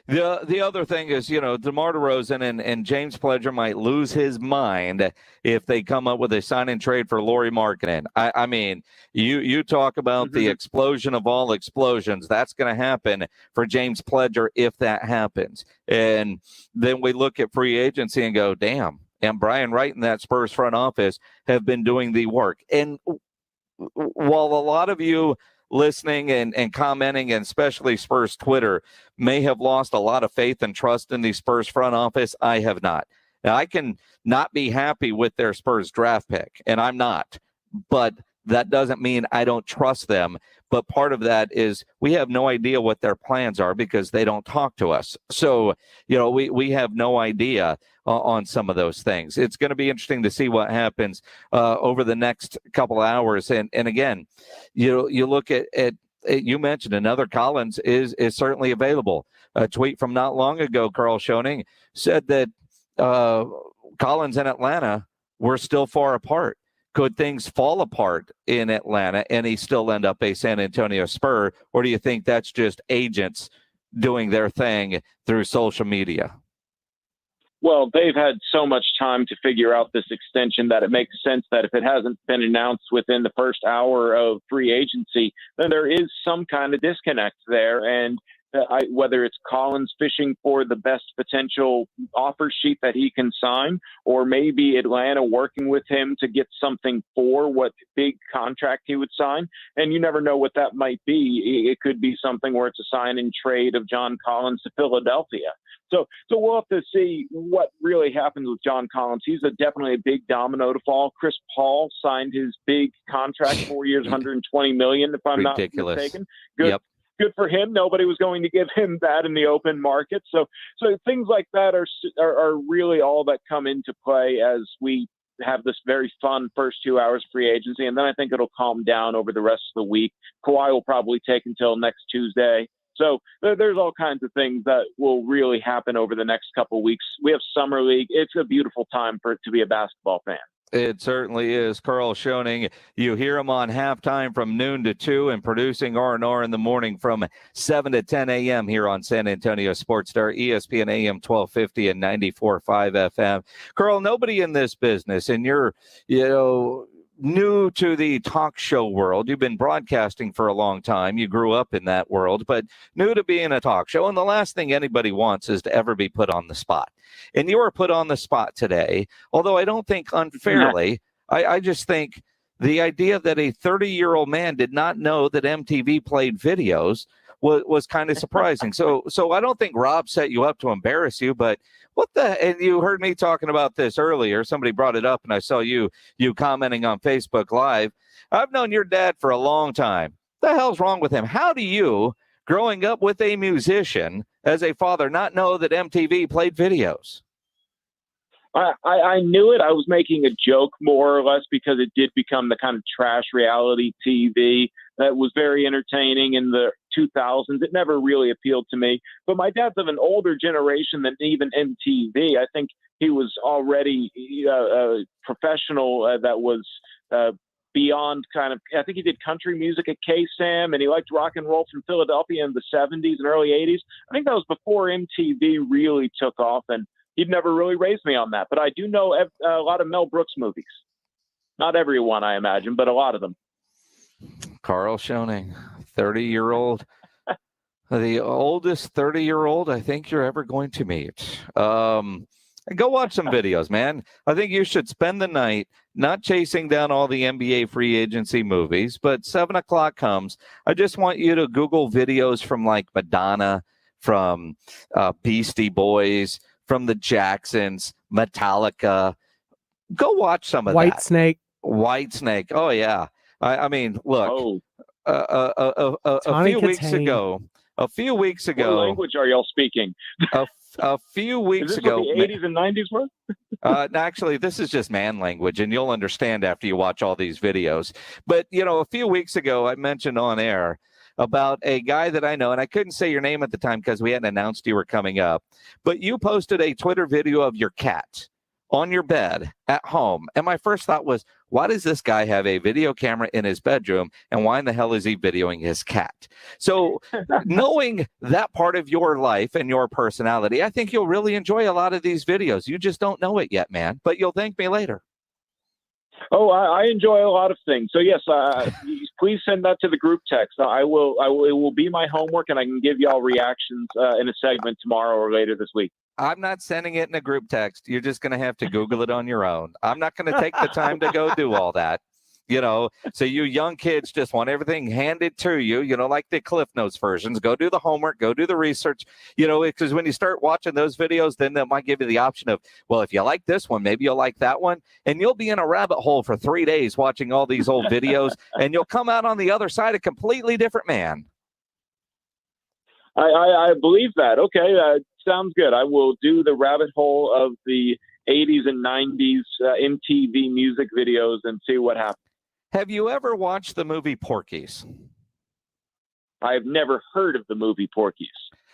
The other thing is, DeMar DeRozan and James Pledger might lose his mind if they come up with a sign and trade for Lauri Markkanen. I mean, you talk about the explosion of all explosions. That's going to happen for James Pledger if that happens. And then we look at free agency and go, damn. And Brian Wright and that Spurs front office have been doing the work. And while a lot of you listening and commenting, and especially Spurs Twitter, may have lost a lot of faith and trust in the Spurs front office, I have not. Now, I can not be happy with their Spurs draft pick, and I'm not, but that doesn't mean I don't trust them. But part of that is we have no idea what their plans are because they don't talk to us. So, we have no idea on some of those things. It's going to be interesting to see what happens over the next couple hours. And again, you look at you mentioned another Collins is certainly available. A tweet from not long ago, Carl Schoening said that Collins and Atlanta were still far apart. Could things fall apart in Atlanta and he still end up a San Antonio Spur? Or do you think that's just agents doing their thing through social media? Well, they've had so much time to figure out this extension that it makes sense that if it hasn't been announced within the first hour of free agency, then there is some kind of disconnect there. And whether it's Collins fishing for the best potential offer sheet that he can sign, or maybe Atlanta working with him to get something for what big contract he would sign. And you never know what that might be. It could be something where it's a sign and trade of John Collins to Philadelphia. So we'll have to see what really happens with John Collins. He's definitely a big domino to fall. Chris Paul signed his big contract, 4 years, $120 million, if I'm not mistaken. Good. Yep. Good for him. Nobody was going to give him that in the open market. So things like that are really all that come into play as we have this very fun first 2 hours free agency. And then I think it'll calm down over the rest of the week. Kawhi will probably take until next Tuesday. So there's all kinds of things that will really happen over the next couple of weeks. We have Summer League. It's a beautiful time to be a basketball fan. It certainly is. Carl Schoening, you hear him on halftime from noon to 2 and producing R&R in the morning from 7 to 10 a.m. here on San Antonio Sports Star, ESPN AM 1250 and 94.5 FM. Carl, nobody in this business, and you're, new to the talk show world. You've been broadcasting for a long time. You grew up in that world, but new to being a talk show. And the last thing anybody wants is to ever be put on the spot. And you were put on the spot today, although I don't think unfairly. I just think the idea that a 30-year-old man did not know that MTV played videos was kind of surprising. So I don't think Rob set you up to embarrass you, but and you heard me talking about this earlier. Somebody brought it up and I saw you commenting on Facebook Live. I've known your dad for a long time. What the hell's wrong with him? How do you, growing up with a musician as a father, not know that MTV played videos? I knew it. I was making a joke more or less because it did become the kind of trash reality TV that was very entertaining in the 2000s. It never really appealed to me. But my dad's of an older generation than even MTV. I think he was already a professional that was beyond kind of, I think he did country music at KSAM, and he liked rock and roll from Philadelphia in the 70s and early 80s. I think that was before MTV really took off, and he'd never really raised me on that. But I do know a lot of Mel Brooks movies. Not everyone, I imagine, but a lot of them. Carl Schoening, 30-year-old, the oldest 30-year-old I think you're ever going to meet. Go watch some videos, man. I think you should spend the night not chasing down all the NBA free agency movies, but 7 o'clock comes. I just want you to Google videos from like Madonna, from Beastie Boys, from the Jacksons, Metallica. Go watch some of that. Whitesnake. Oh, yeah. I mean, look, a few weeks ago. What language are y'all speaking? A few weeks Is this ago. What the 80s and 90s were? Actually, this is just man language, and you'll understand after you watch all these videos. But, a few weeks ago, I mentioned on air about a guy that I know, and I couldn't say your name at the time because we hadn't announced you were coming up, but you posted a Twitter video of your cat on your bed at home. And my first thought was, why does this guy have a video camera in his bedroom, and why in the hell is he videoing his cat? So knowing that part of your life and your personality, I think you'll really enjoy a lot of these videos. You just don't know it yet, man, but you'll thank me later. Oh, I enjoy a lot of things. So yes, please send that to the group text. I will. It will be my homework, and I can give y'all reactions in a segment tomorrow or later this week. I'm not sending it in a group text. You're just going to have to Google it on your own. I'm not going to take the time to go do all that. So you young kids just want everything handed to you, like the Cliff Notes versions. Go do the homework, go do the research, because when you start watching those videos, then they might give you the option of, well, if you like this one, maybe you'll like that one. And you'll be in a rabbit hole for 3 days watching all these old videos, and you'll come out on the other side a completely different man. I believe that. Okay, sounds good. I will do the rabbit hole of the 80s and 90s MTV music videos and see what happens. Have you ever watched the movie Porky's? I've never heard of the movie Porky's.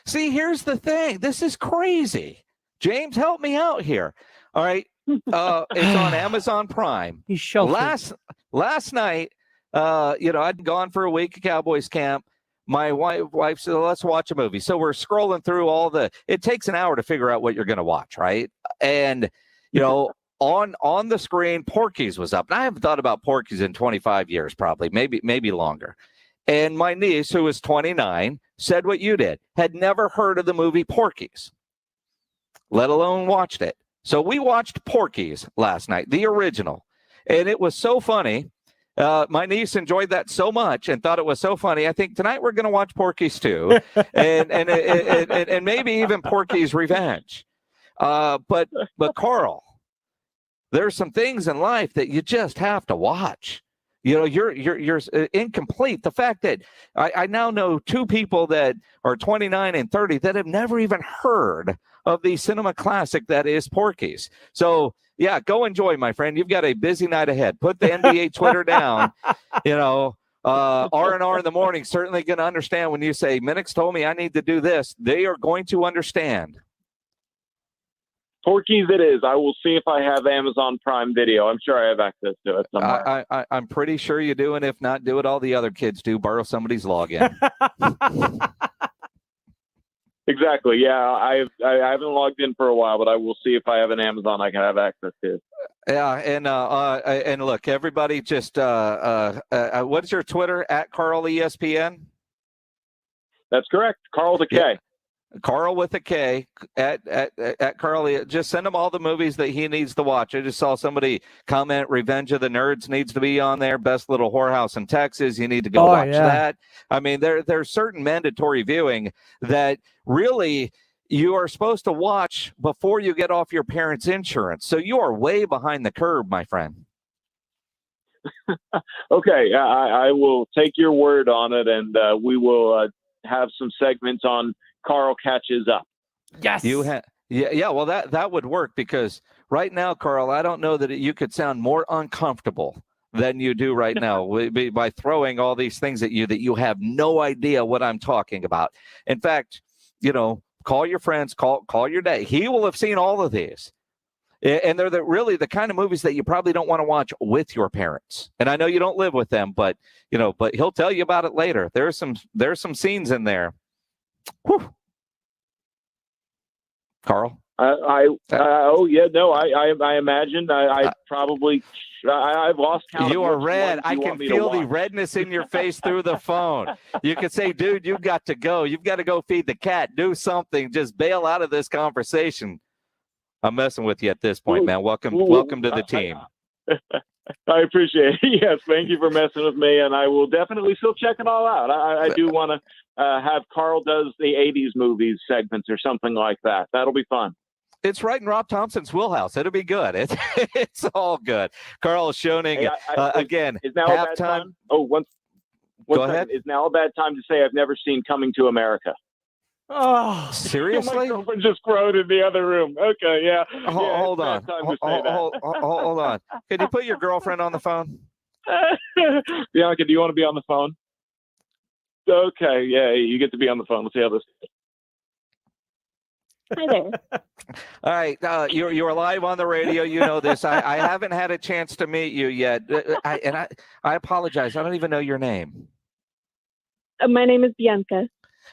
See, here's the thing. This is crazy. James, help me out here. All right. It's on Amazon Prime. He's sheltered. Last night, I'd gone for a week at Cowboys camp. My wife said, let's watch a movie. So we're scrolling through it takes an hour to figure out what you're going to watch, right? And, on the screen, Porky's was up. And I haven't thought about Porky's in 25 years, probably, maybe longer. And my niece, who was 29, said what you did, had never heard of the movie Porky's, let alone watched it. So we watched Porky's last night, the original. And it was so funny. My niece enjoyed that so much and thought it was so funny. I think tonight we're going to watch Porky's too, and maybe even Porky's Revenge. But Carl, there's some things in life that you just have to watch. You're incomplete. The fact that I now know 2 people that are 29 and 30 that have never even heard of the cinema classic that is Porky's. So yeah, go enjoy, my friend. You've got a busy night ahead. Put the NBA Twitter down. R&R in the morning certainly going to understand when you say, Minix told me I need to do this. They are going to understand. Porky's it is. I will see if I have Amazon Prime Video. I'm sure I have access to it somewhere. I'm pretty sure you do, and if not, do what all the other kids do, borrow somebody's login. Exactly. Yeah, I haven't logged in for a while, but I will see if I have an Amazon I can have access to. Yeah, and look, everybody, just what's your Twitter at Carl ESPN? That's correct, Carl with a K. Yeah. Carl with a K at Carl. Just send him all the movies that he needs to watch. I just saw somebody comment Revenge of the Nerds needs to be on there. Best Little Whorehouse in Texas. You need to go watch that. I mean, there's certain mandatory viewing that really you are supposed to watch before you get off your parents' insurance. So you are way behind the curve, my friend. Okay, I will take your word on it, and we will have some segments on Carl Catches Up. Yes. Yeah. Well, that would work, because right now, Carl, I don't know that you could sound more uncomfortable than you do right now by throwing all these things at you that you have no idea what I'm talking about. In fact, call your friends, call your dad. He will have seen all of these. And they're really the kind of movies that you probably don't want to watch with your parents. And I know you don't live with them, but he'll tell you about it later. There's some scenes in there. Whew. Carl? I imagine I probably I've lost count. You are red. I can feel the redness in your face through the phone. You could say, dude, you've got to go. You've got to go feed the cat. Do something. Just bail out of this conversation. I'm messing with you at this point, man. Welcome to the team. I appreciate it. Yes, thank you for messing with me, and I will definitely still check it all out. I do want to have Carl does the 80s movies segments or something like that. That'll be fun. It's right in Rob Thompson's wheelhouse. It'll be good. It's all good. Carl Schoening, again, is now halftime. A bad time? Oh, go ahead. Is now a bad time to say I've never seen Coming to America? Oh, seriously? My girlfriend just crowed in the other room. Okay, yeah. Hold on. Hold on. Can you put your girlfriend on the phone? Bianca, do you want to be on the phone? Okay, yeah, you get to be on the phone. Let's see how this goes. Hi there. All right, you're live on the radio. You know this. I haven't had a chance to meet you yet, I apologize. I don't even know your name. My name is Bianca.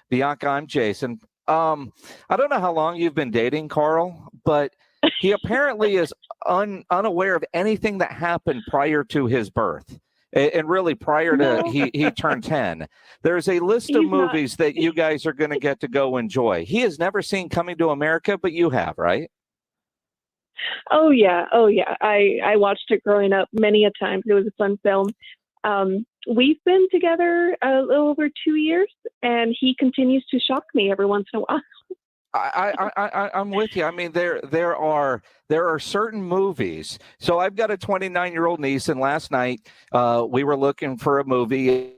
Bianca, I'm Jason. I don't know how long you've been dating Carl, but he apparently is unaware of anything that happened prior to his birth. And really prior to he turned 10. There's a list of movies that you guys are going to get to go enjoy. He has never seen Coming to America, but you have, right? Oh yeah. I watched it growing up many a time. It was a fun film. We've been together a little over 2 years, and he continues to shock me every once in a while. I'm with you. I mean, there are certain movies. So I've got a 29-year-old niece, and last night we were looking for a movie.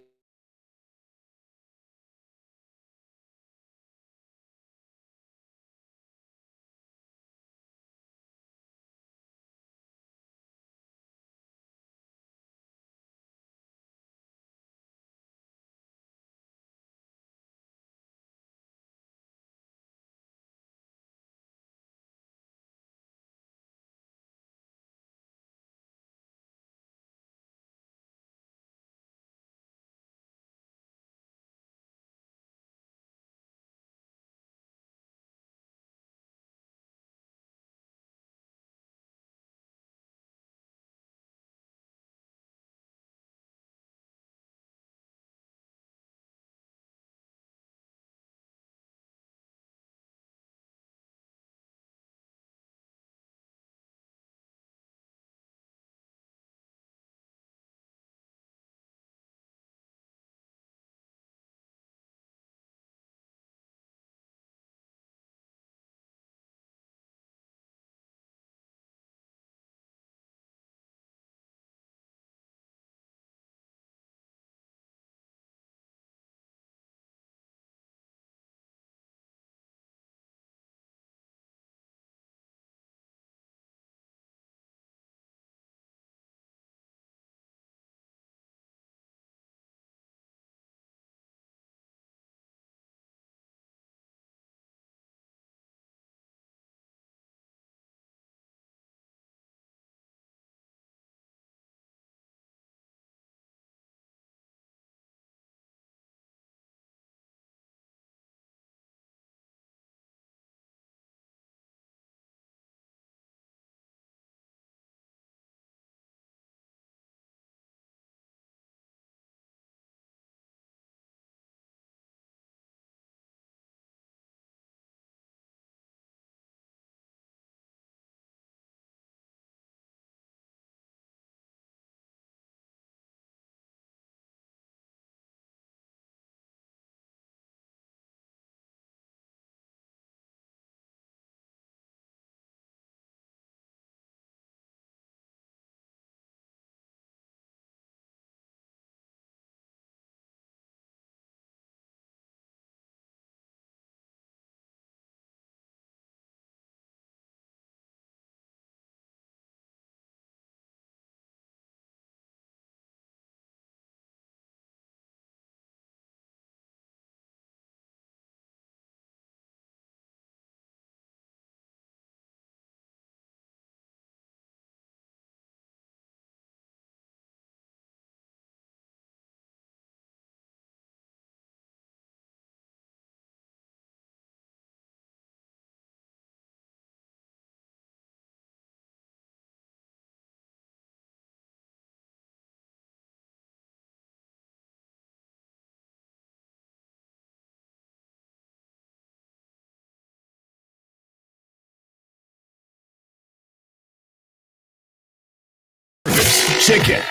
Chicken.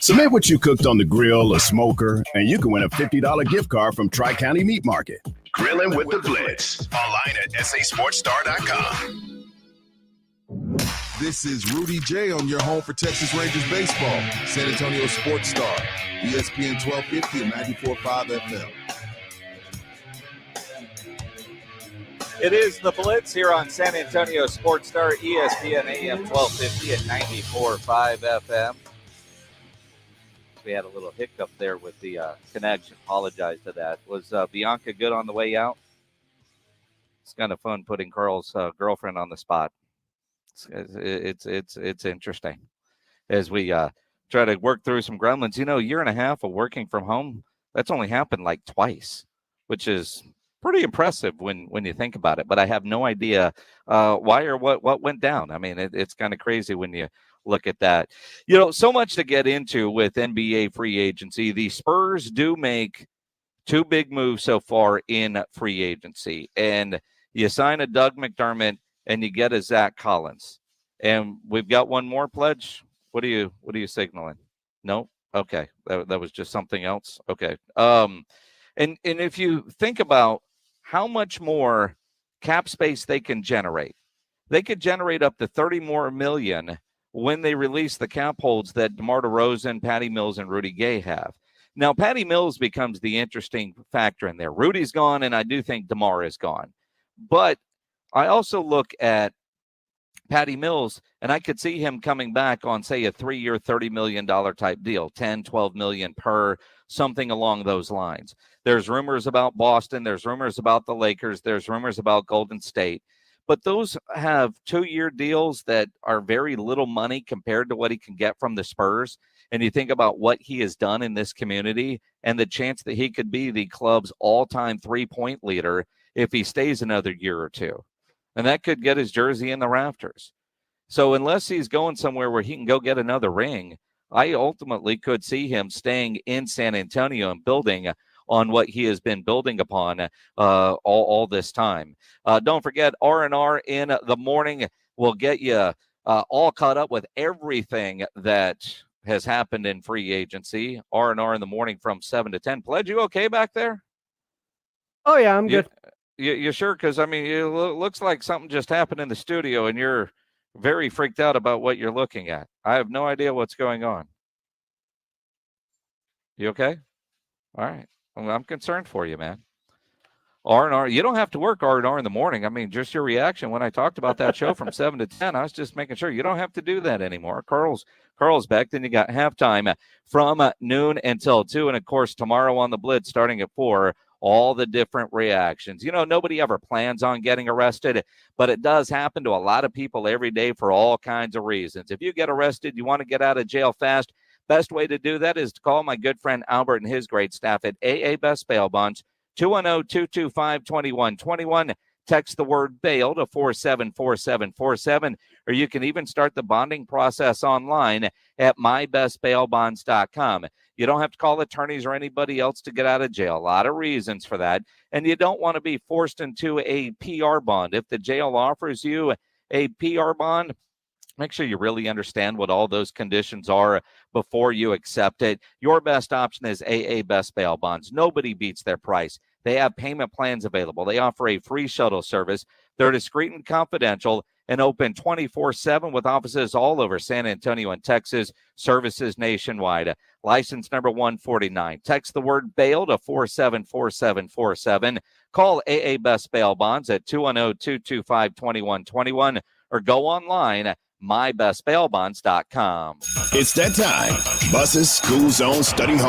Submit what you cooked on the grill or smoker, and you can win a $50 gift card from Tri-County Meat Market. Grilling with the Blitz. Online at sasportstar.com. This is Rudy J on your home for Texas Rangers baseball. San Antonio Sports Star, ESPN 1250 and 94.5 FM. It is the Blitz here on San Antonio Sports Star, ESPN AM 1250 and 94.5 FM. we had a little hiccup there with the connection. Apologize to that. Was Bianca good on the way out? It's kind of fun putting Carl's girlfriend on the spot. It's interesting as we try to work through some gremlins. A year and a half of working from home, that's only happened like twice, which is pretty impressive when you think about it. But I have no idea why or what went down. I mean, it's kind of crazy when you look at that. So much to get into with NBA free agency. The Spurs do make two big moves so far in free agency, and you sign a Doug McDermott and you get a Zach Collins, and we've got one more pledge. What are you signaling? No? Okay. That was just something else. Okay. And if you think about how much more cap space they can generate, they could generate up to $30 more million when they release the cap holds that DeMar DeRozan, Patty Mills, and Rudy Gay have. Now, Patty Mills becomes the interesting factor in there. Rudy's gone, and I do think DeMar is gone. But I also look at Patty Mills, and I could see him coming back on, say, a 3-year, $30 million type deal, 10, 12 million per, something along those lines. There's rumors about Boston. There's rumors about the Lakers. There's rumors about Golden State. But those have 2-year deals that are very little money compared to what he can get from the Spurs. And you think about what he has done in this community and the chance that he could be the club's all-time three-point leader if he stays another year or two. And that could get his jersey in the rafters. So unless he's going somewhere where he can go get another ring, I ultimately could see him staying in San Antonio and building on what he has been building upon all this time. Don't forget, R&R in the morning will get you all caught up with everything that has happened in free agency. R&R in the morning from 7 to 10. Pledge, you okay back there? Oh, yeah, I'm good. You sure? Because, I mean, it looks like something just happened in the studio, and you're very freaked out about what you're looking at. I have no idea what's going on. You okay? All right. Well, I'm concerned for you, man. R&R, you don't have to work R&R in the morning. I mean, just your reaction when I talked about that show from 7 to 10, I was just making sure you don't have to do that anymore. Carl's back. Then you got halftime from noon until 2. And, of course, tomorrow on the Blitz starting at 4, all the different reactions. Nobody ever plans on getting arrested, but it does happen to a lot of people every day for all kinds of reasons. If you get arrested, you want to get out of jail fast, best way to do that is to call my good friend Albert and his great staff at AA Best Bail Bonds, 210-225-2121. Text the word bail to 474747, or you can even start the bonding process online at mybestbailbonds.com. You don't have to call attorneys or anybody else to get out of jail. A lot of reasons for that. And you don't want to be forced into a PR bond. If the jail offers you a PR bond, make sure you really understand what all those conditions are before you accept it. Your best option is AA Best Bail Bonds. Nobody beats their price. They have payment plans available. They offer a free shuttle service. They're discreet and confidential and open 24/7 with offices all over San Antonio and Texas, services nationwide. License number 149. Text the word bail to 474747. Call AA Best Bail Bonds at 210-225-2121 or go online at mybestbailbonds.com. It's that time. Buses, school zones, study halls,